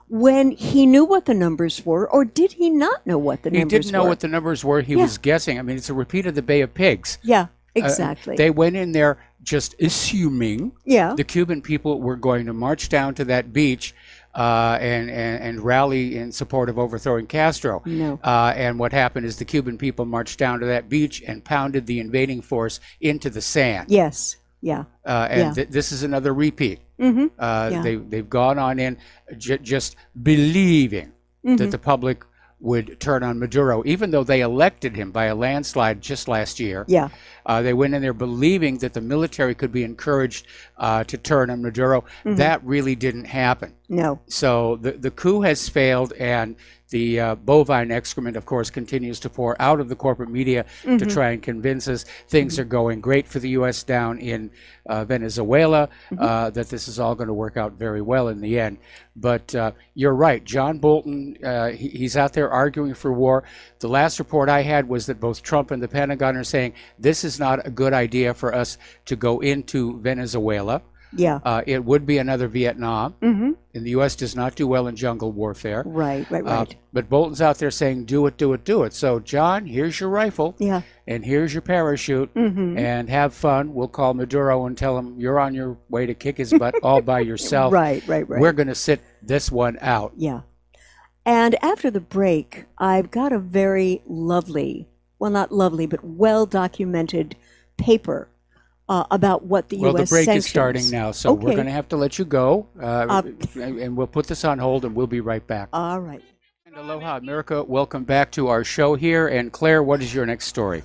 when he knew what the numbers were, or did he not know what the numbers were? He didn't know what the numbers were. He was guessing. I mean, it's a repeat of the Bay of Pigs. Yeah, exactly. They went in there just assuming the Cuban people were going to march down to that beach and rally in support of overthrowing Castro. No. And what happened is the Cuban people marched down to that beach and pounded the invading force into the sand. Yes. Yeah. This is another repeat. Yeah. They've gone on in just believing that the public would turn on Maduro, even though they elected him by a landslide just last year. Yeah. They went in there believing that the military could be encouraged to turn on Maduro. That really didn't happen. No. So the coup has failed, and the bovine excrement, of course, continues to pour out of the corporate media to try and convince us things are going great for the U.S. down in Venezuela, that this is all going to work out very well in the end. But you're right. John Bolton, he's out there arguing for war. The last report I had was that both Trump and the Pentagon are saying this is not a good idea for us to go into Venezuela. Yeah. It would be another Vietnam. And the U.S. does not do well in jungle warfare. Right. But Bolton's out there saying, do it, do it, do it. So, John, here's your rifle. Yeah. And here's your parachute. And have fun. We'll call Maduro and tell him you're on your way to kick his butt all by yourself. Right. We're going to sit this one out. Yeah. And after the break, I've got a very lovely, well, not lovely, but well-documented paper about what the U.S. Well, the break sanctions. is starting now, so we're going to have to let you go, and we'll put this on hold, and we'll be right back. All right. And aloha, America. Welcome back to our show here. And Claire, what is your next story?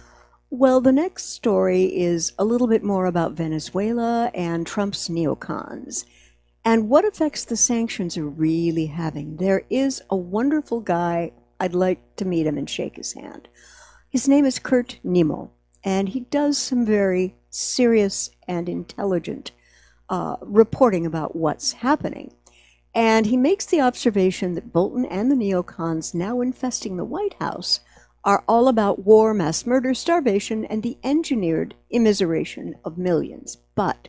Well, the next story is a little bit more about Venezuela and Trump's neocons and what effects the sanctions are really having. There is a wonderful guy. I'd like to meet him and shake his hand. His name is Kurt Nimmo, and he does some very serious and intelligent reporting about what's happening. And he makes the observation that Bolton and the neocons now infesting the White House are all about war, mass murder, starvation, and the engineered immiseration of millions. But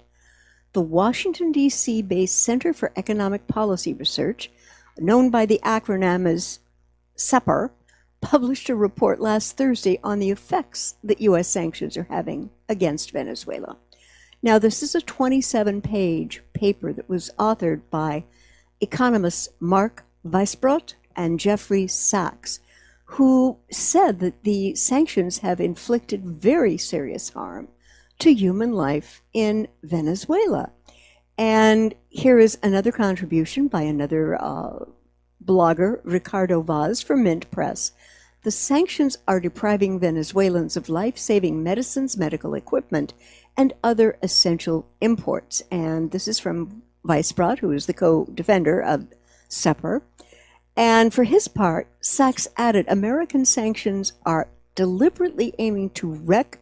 the Washington, D.C. based Center for Economic Policy Research, known by the acronym as CEPR, published a report last Thursday on the effects that U.S. sanctions are having against Venezuela. Now, this is a 27-page paper that was authored by economists Mark Weisbrot and Jeffrey Sachs, who said that the sanctions have inflicted very serious harm to human life in Venezuela. And here is another contribution by another blogger, Ricardo Vaz from Mint Press. The sanctions are depriving Venezuelans of life-saving medicines, medical equipment, and other essential imports. And this is from Weisbrot, who is the co-defender of CEPR. And for his part, Sachs added, American sanctions are deliberately aiming to wreck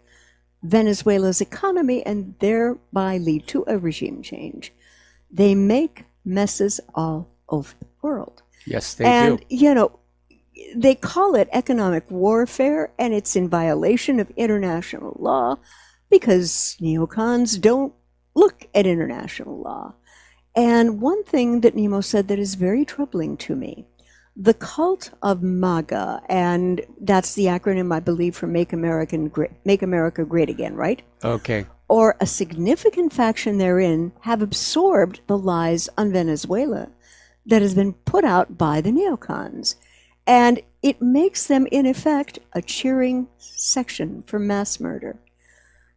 Venezuela's economy and thereby lead to a regime change. They make messes all over the world. Yes, they do. do. You know, they call it economic warfare, and it's in violation of international law because neocons don't look at international law. And one thing that Nemo said that is very troubling to me, the cult of MAGA, and that's the acronym, I believe, for Make America Great Again, right? Okay. Or a significant faction therein have absorbed the lies on Venezuela that has been put out by the neocons. And it makes them, in effect, a cheering section for mass murder.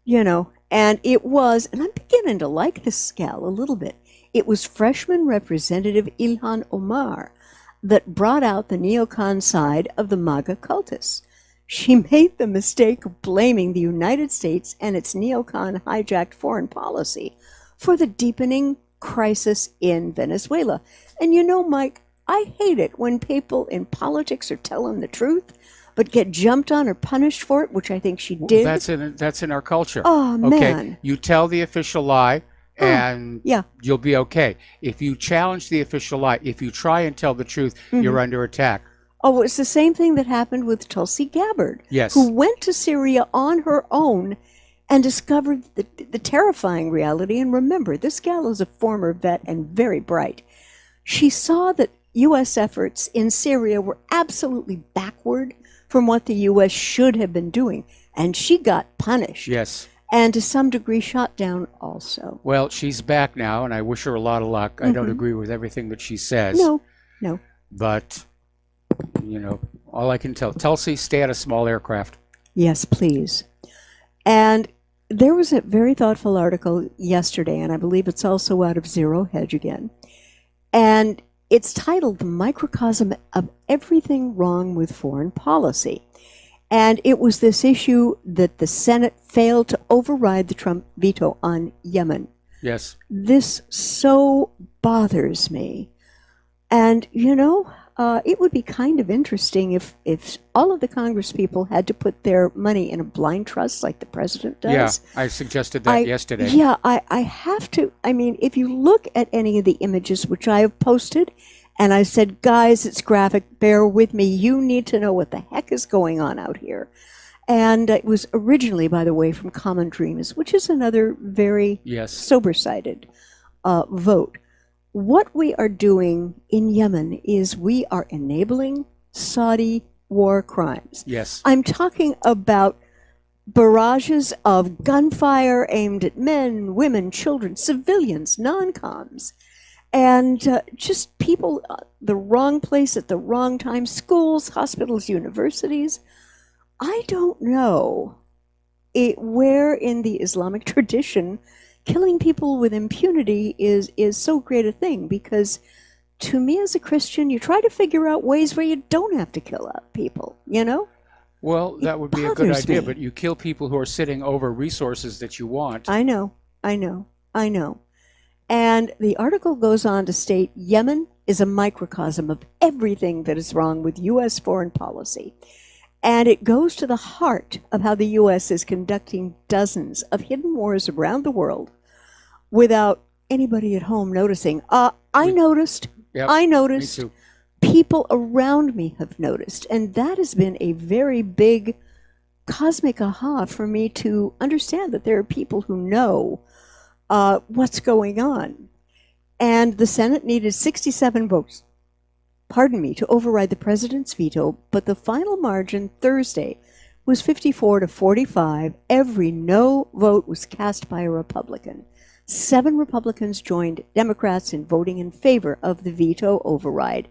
You know, and it was, and I'm beginning to like this gal a little bit, it was freshman Representative Ilhan Omar that brought out the neocon side of the MAGA cultists. She made the mistake of blaming the United States and its neocon hijacked foreign policy for the deepening crisis in Venezuela. And you know, Mike, I hate it when people in politics are telling the truth, but get jumped on or punished for it, which I think she did. That's in our culture. Oh, okay. man. You tell the official lie, and you'll be okay. If you challenge the official lie, if you try and tell the truth, you're under attack. Oh, it's the same thing that happened with Tulsi Gabbard, Yes. who went to Syria on her own and discovered the terrifying reality. And remember, this gal is a former vet and very bright. She saw that U.S. efforts in Syria were absolutely backward from what the U.S. should have been doing, and she got punished. Yes. And to some degree shot down also. Well, she's back now, and I wish her a lot of luck. I don't agree with everything that she says. No. But, you know, all I can tell, Tulsi, stay out of small aircraft. Yes, please. And there was a very thoughtful article yesterday, and I believe it's also out of Zero Hedge again. And it's titled The Microcosm of Everything Wrong with Foreign Policy. And it was this issue that the Senate failed to override the Trump veto on Yemen. Yes. This so bothers me. And, you know, it would be kind of interesting if all of the Congress people had to put their money in a blind trust like the president does. Yeah, I suggested that yesterday. Yeah, I have to. I mean, if you look at any of the images which I have posted, and I said, guys, it's graphic, bear with me. You need to know what the heck is going on out here. And it was originally, by the way, from Common Dreams, which is another very sober-sided vote. What we are doing in Yemen is we are enabling Saudi war crimes. Yes. I'm talking about barrages of gunfire aimed at men, women, children, civilians, non-coms. And just people, the wrong place at the wrong time, schools, hospitals, universities. I don't know where in the Islamic tradition killing people with impunity is so great a thing, because to me as a Christian, you try to figure out ways where you don't have to kill people, you know? Well, that would be a good idea, but you kill people who are sitting over resources that you want. I know. And the article goes on to state Yemen is a microcosm of everything that is wrong with U.S. foreign policy. And it goes to the heart of how the U.S. is conducting dozens of hidden wars around the world without anybody at home noticing. I noticed. Yep, I noticed. me too. People around me have noticed. And that has been a very big cosmic aha for me to understand that there are people who know what's going on. And the Senate needed 67 votes, to override the president's veto, but the final margin Thursday was 54 to 45. Every no vote was cast by a Republican. 7 Republicans joined Democrats in voting in favor of the veto override.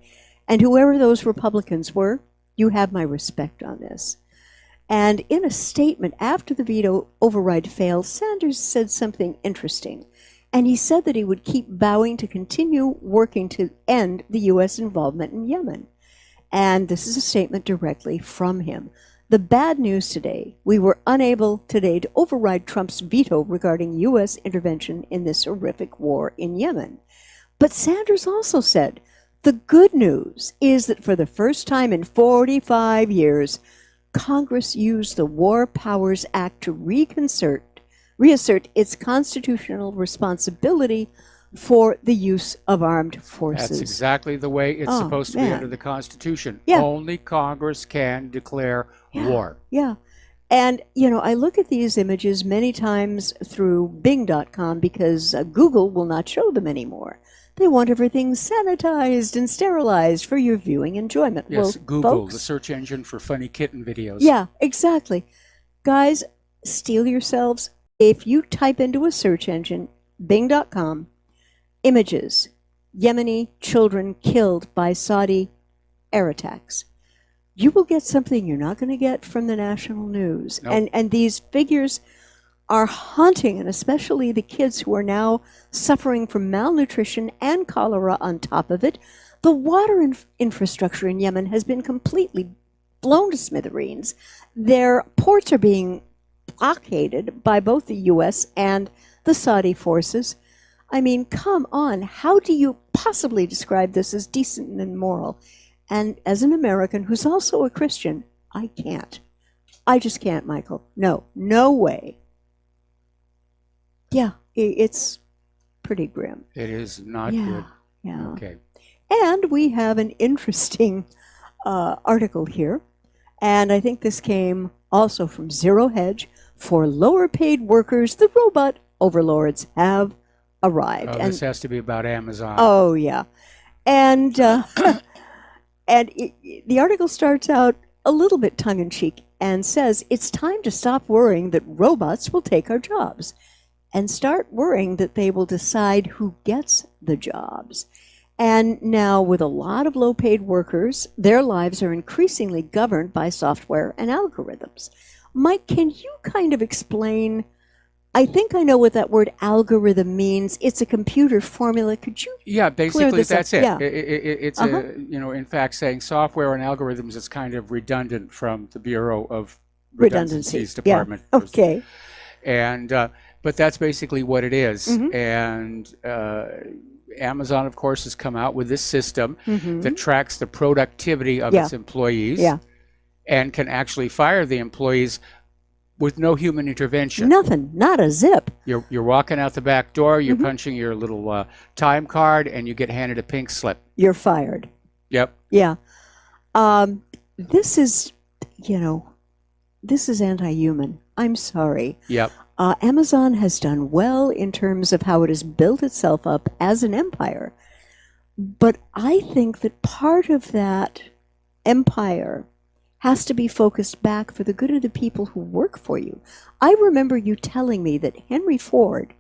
And whoever those Republicans were, you have my respect on this. And in a statement after the veto override failed, Sanders said something interesting. And he said that he would keep vowing to continue working to end the U.S. involvement in Yemen. And this is a statement directly from him. The bad news today, we were unable today to override Trump's veto regarding U.S. intervention in this horrific war in Yemen. But Sanders also said, the good news is that for the first time in 45 years, Congress used the War Powers Act to reassert its constitutional responsibility for the use of armed forces. That's exactly the way it's supposed to be under the Constitution. Yeah. Only Congress can declare war. Yeah. And, I look at these images many times through Bing.com because Google will not show them anymore. They want everything sanitized and sterilized for your viewing enjoyment. Yes, well, Google, folks, the search engine for funny kitten videos. Yeah, exactly. Guys, steel yourselves. If you type into a search engine, Bing.com, images, Yemeni children killed by Saudi air attacks, you will get something you're not going to get from the national news. Nope. And these figures are haunting, and especially the kids who are now suffering from malnutrition and cholera on top of it. The water infrastructure in Yemen has been completely blown to smithereens. Their ports are being blockaded by both the U.S. and the Saudi forces. I mean, come on. How do you possibly describe this as decent and moral? And as an American who's also a Christian, I can't. I just can't, Michael. No way. Yeah, it's pretty grim. It is not good. Yeah. Okay. And we have an interesting article here. And I think this came also from Zero Hedge. For lower paid workers, the robot overlords have arrived. This has to be about Amazon. Oh, yeah. And the article starts out a little bit tongue-in-cheek and says, it's time to stop worrying that robots will take our jobs and start worrying that they will decide who gets the jobs. And now with a lot of low-paid workers, their lives are increasingly governed by software and algorithms. Mike, can you kind of explain? I think I know what that word algorithm means. It's a computer formula. Could you? Yeah, basically that's it. Yeah. It's in fact, saying software and algorithms is kind of redundant from the Bureau of Redundancies Department. Yeah. Okay. And but that's basically what it is. Mm-hmm. And Amazon, of course, has come out with this system that tracks the productivity of its employees. Yeah. And can actually fire the employees with no human intervention. Nothing, not a zip. You're walking out the back door, you're punching your little time card, and you get handed a pink slip. You're fired. Yep. Yeah. This is, this is anti-human. I'm sorry. Yep. Amazon has done well in terms of how it has built itself up as an empire. But I think that part of that empire has to be focused back for the good of the people who work for you. I remember you telling me that Henry Ford,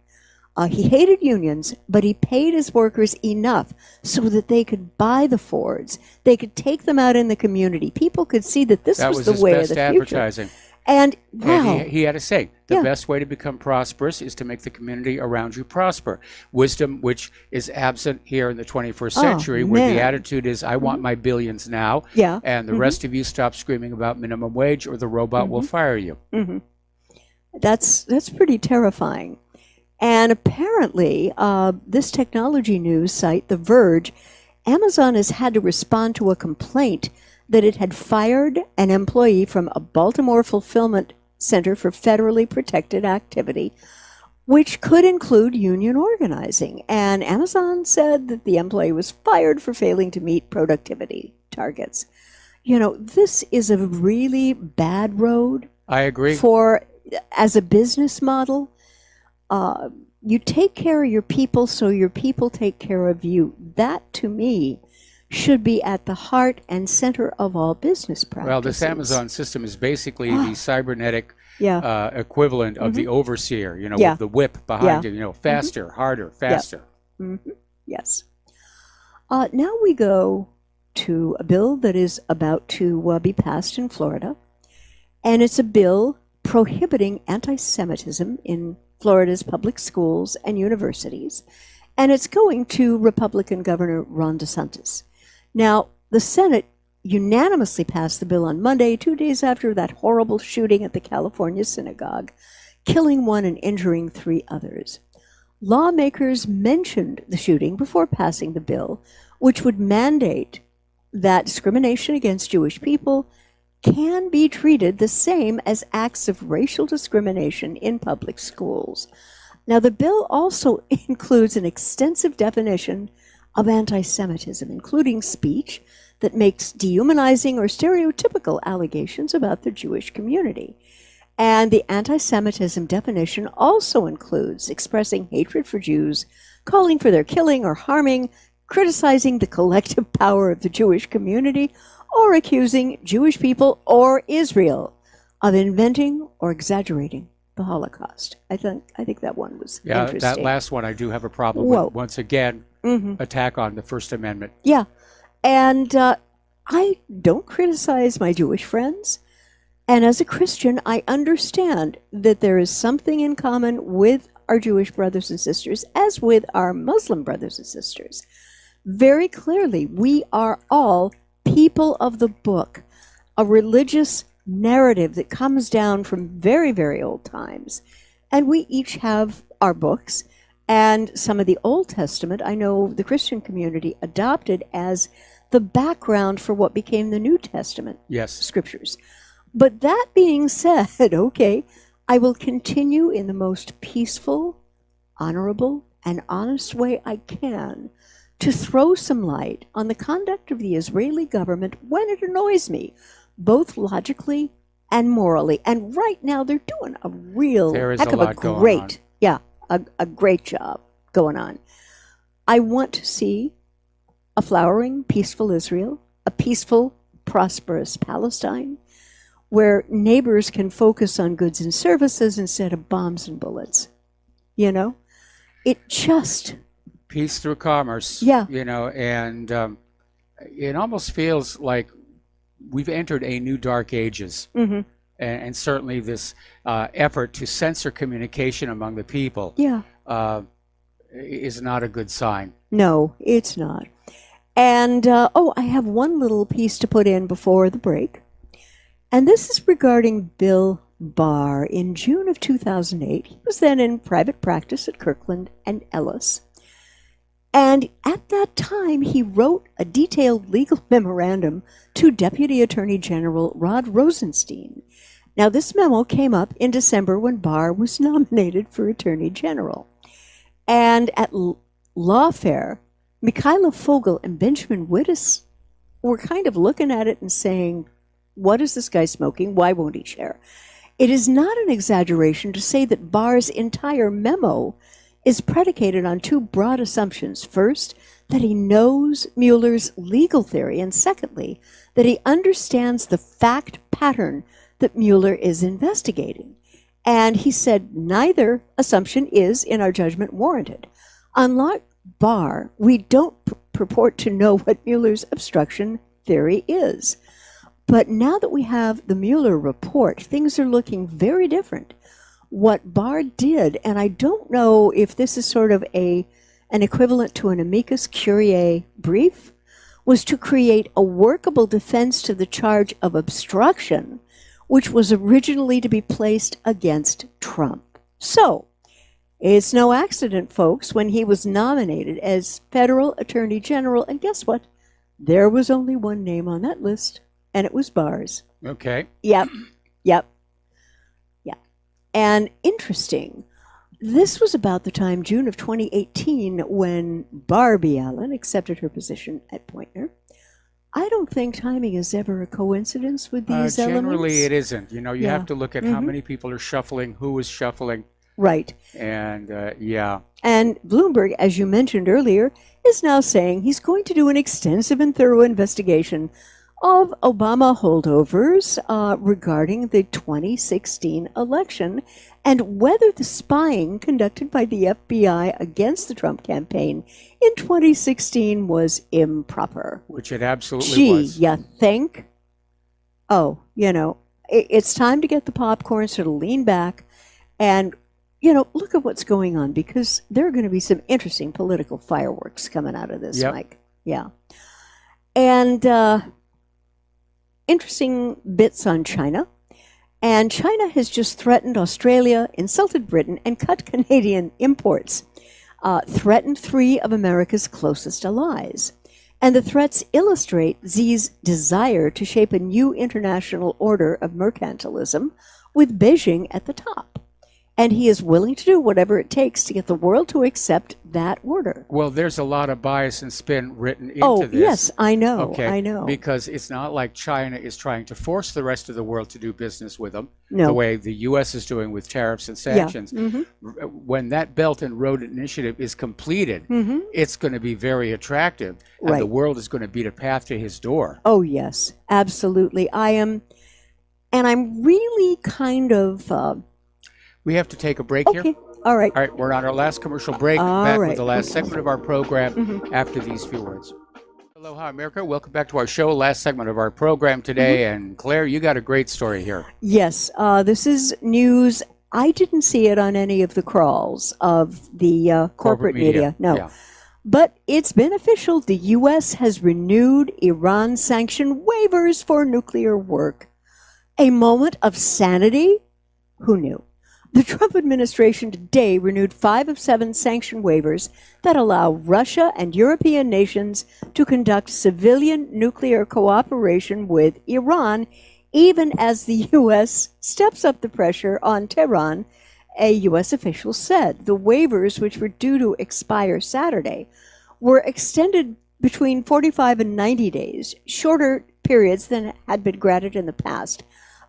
he hated unions, but he paid his workers enough so that they could buy the Fords. They could take them out in the community. People could see that this was the way of the future. That was his best advertising. And he had to say, the best way to become prosperous is to make the community around you prosper. Wisdom, which is absent here in the 21st century, where the attitude is, I want my billions now, and the rest of you stop screaming about minimum wage or the robot will fire you. That's pretty terrifying. And apparently, this technology news site, The Verge, Amazon has had to respond to a complaint that it had fired an employee from a Baltimore fulfillment center for federally protected activity, which could include union organizing. And Amazon said that the employee was fired for failing to meet productivity targets. This is a really bad road. I agree. As a business model. You take care of your people so your people take care of you. That, to me, should be at the heart and center of all business practices. Well, this Amazon system is basically the cybernetic equivalent of the overseer, with the whip behind you, faster, harder, faster. Yes. Now we go to a bill that is about to be passed in Florida, and it's a bill prohibiting anti-Semitism in Florida's public schools and universities, and it's going to Republican Governor Ron DeSantis. Now, the Senate unanimously passed the bill on Monday, 2 days after that horrible shooting at the California synagogue, killing one and injuring 3 others. Lawmakers mentioned the shooting before passing the bill, which would mandate that discrimination against Jewish people can be treated the same as acts of racial discrimination in public schools. Now, the bill also includes an extensive definition of anti-Semitism, including speech that makes dehumanizing or stereotypical allegations about the Jewish community. And the anti-Semitism definition also includes expressing hatred for Jews, calling for their killing or harming, criticizing the collective power of the Jewish community, or accusing Jewish people or Israel of inventing or exaggerating the Holocaust. I think that one was interesting. That last one I do have a problem with. Once again, attack on the First Amendment. Yeah, and I don't criticize my Jewish friends. And as a Christian, I understand that there is something in common with our Jewish brothers and sisters, as with our Muslim brothers and sisters. Very clearly, we are all people of the book, a religious narrative that comes down from very, very old times. And we each have our books, and some of the Old Testament, I know the Christian community adopted as the background for what became the New Testament scriptures. But that being said, okay, I will continue in the most peaceful, honorable, and honest way I can to throw some light on the conduct of the Israeli government when it annoys me, both logically and morally. And right now they're doing a real heck of a great, a great job going on. I want to see a flowering, peaceful Israel, a peaceful, prosperous Palestine, where neighbors can focus on goods and services instead of bombs and bullets. It just... Peace through commerce. And it almost feels like we've entered a new dark ages. And certainly this effort to censor communication among the people is not a good sign. No, it's not. And, I have one little piece to put in before the break. And this is regarding Bill Barr. In June of 2008, he was then in private practice at Kirkland and Ellis. And at that time, he wrote a detailed legal memorandum to Deputy Attorney General Rod Rosenstein. Now, this memo came up in December when Barr was nominated for Attorney General. And at Lawfare, Michaela Fogel and Benjamin Wittes were kind of looking at it and saying, what is this guy smoking? Why won't he share? It is not an exaggeration to say that Barr's entire memo is predicated on 2 broad assumptions. First, that he knows Mueller's legal theory, and secondly, that he understands the fact pattern that Mueller is investigating. And he said neither assumption is, in our judgment, warranted. Unlike Barr, we don't purport to know what Mueller's obstruction theory is. But now that we have the Mueller report, things are looking very different. What Barr did, and I don't know if this is sort of an equivalent to an amicus curiae brief, was to create a workable defense to the charge of obstruction, which was originally to be placed against Trump. So, it's no accident, folks, when he was nominated as federal attorney general, and guess what? There was only one name on that list, and it was Barr's. Okay. Yep. And interesting, this was about the time, June of 2018, when Barbie Allen accepted her position at Poynter. I don't think timing is ever a coincidence with these elements. Generally, it isn't. You have to look at how many people are shuffling, who is shuffling. Right. And yeah. And Bloomberg, as you mentioned earlier, is now saying he's going to do an extensive and thorough investigation of Obama holdovers regarding the 2016 election and whether the spying conducted by the FBI against the Trump campaign in 2016 was improper. Which it absolutely was. Gee, you think? Oh, it's time to get the popcorn, sort of lean back, and, look at what's going on, because there are going to be some interesting political fireworks coming out of this, Yep. Mike. Yeah. And interesting bits on China. And China has just threatened Australia, insulted Britain, and cut Canadian imports. Threatened 3 of America's closest allies. And the threats illustrate Xi's desire to shape a new international order of mercantilism with Beijing at the top. And he is willing to do whatever it takes to get the world to accept that order. Well, there's a lot of bias and spin written into this. Yes, I know, Okay, I know. because it's not like China is trying to force the rest of the world to do business with them, No. the way the U.S. is doing with tariffs and sanctions. Mhm. When that Belt and Road Initiative is completed, Mhm. it's going to be very attractive, and Right. the world is going to beat a path to his door. Oh, yes, absolutely. I'm really kind of... We have to take a break here. Okay, all right. All right, we're on our last commercial break. All Back right. with the last segment of our program Mhm. after these few words. Aloha, America. Welcome back to our show. Last segment of our program today. Mm-hmm. And Claire, you got a great story here. Yes, this is news. I didn't see it on any of the crawls of the corporate media. No. Yeah. But it's been official. The U.S. has renewed Iran sanction waivers for nuclear work. A moment of sanity? Who knew? The Trump administration today renewed 5 of 7 sanction waivers that allow Russia and European nations to conduct civilian nuclear cooperation with Iran, even as the U.S. steps up the pressure on Tehran, a U.S. official said. The waivers, which were due to expire Saturday, were extended between 45 and 90 days, shorter periods than had been granted in the past.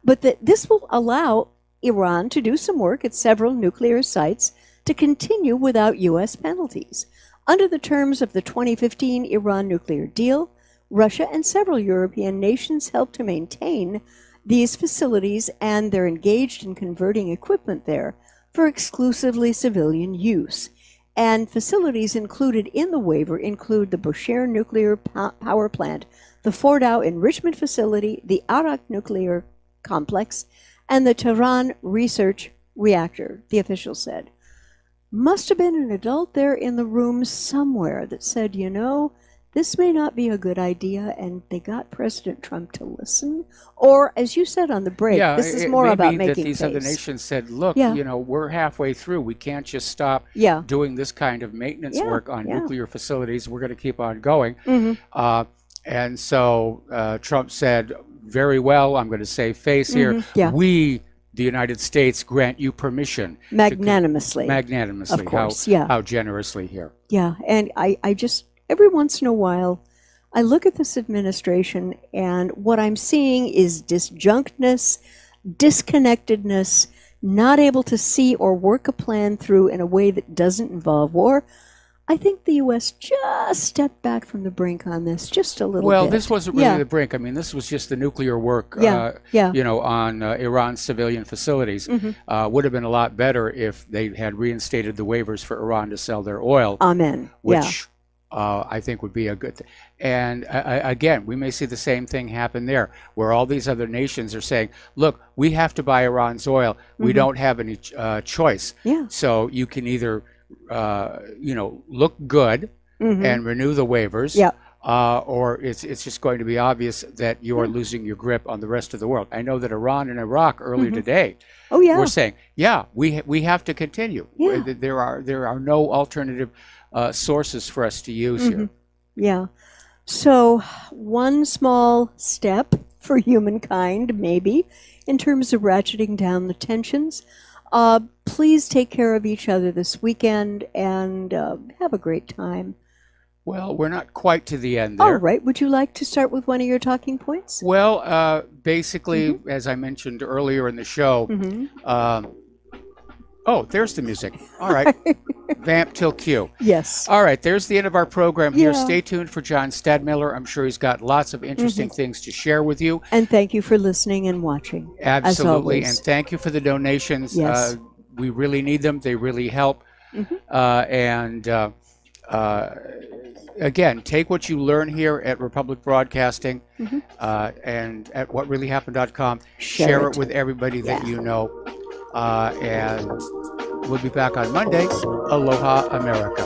But this will allow Iran to do some work at several nuclear sites to continue without U.S. penalties. Under the terms of the 2015 Iran nuclear deal, Russia and several European nations help to maintain these facilities, and they're engaged in converting equipment there for exclusively civilian use. And facilities included in the waiver include the Bushehr nuclear power plant, the Fordow enrichment facility, the Arak nuclear complex, and the Tehran research reactor, the official said. Must have been an adult there in the room somewhere that said, this may not be a good idea, and they got President Trump to listen. Or, as you said on the break, this is more about making that these case. other nations said, look, Yeah. we're halfway through. We can't just stop Yeah. doing this kind of maintenance Yeah, work on yeah. nuclear facilities. We're going to keep on going. Mhm. And so Trump said, very well, I'm going to save face here. Mhm, yeah. We, the United States, grant you permission. Magnanimously. Magnanimously. Of course, how, yeah. How generously here. Yeah, and I just, every once in a while, I look at this administration, and what I'm seeing is disjunctness, disconnectedness, not able to see or work a plan through in a way that doesn't involve war. I think the U.S. just stepped back from the brink on this just a little Well, bit. this wasn't really Yeah. the brink. I mean, this was just the nuclear work, Yeah, yeah. on Iran's civilian facilities. Mhm. Would have been a lot better if they had reinstated the waivers for Iran to sell their oil. Amen. Which I think would be a good thing. And again, we may see the same thing happen there, where all these other nations are saying, look, we have to buy Iran's oil. We Mhm. don't have any choice. Yeah. So you can either, look good Mhm. and renew the waivers, Yeah. or it's just going to be obvious that you are losing your grip on the rest of the world. I know that Iran and Iraq earlier Mhm. today Oh, yeah. were saying, yeah, we have to continue. Yeah. There are no alternative sources for us to use here. Mhm. Yeah. So, one small step for humankind, maybe, in terms of ratcheting down the tensions. Please take care of each other this weekend and have a great time. Well, we're not quite to the end there. All right. Would you like to start with one of your talking points? Well, basically, as I mentioned earlier in the show, Mhm. Oh, there's the music. All right. Vamp till Q. Yes. All right. There's the end of our program here. Yeah. Stay tuned for John Stadmiller. I'm sure he's got lots of interesting things to share with you. And thank you for listening and watching. Absolutely. As always. And thank you for the donations. Yes. We really need them. They really help. Again, take what you learn here at Republic Broadcasting and at whatreallyhappened.com. Share it with everybody that you know. And we'll be back on Monday. Aloha, America.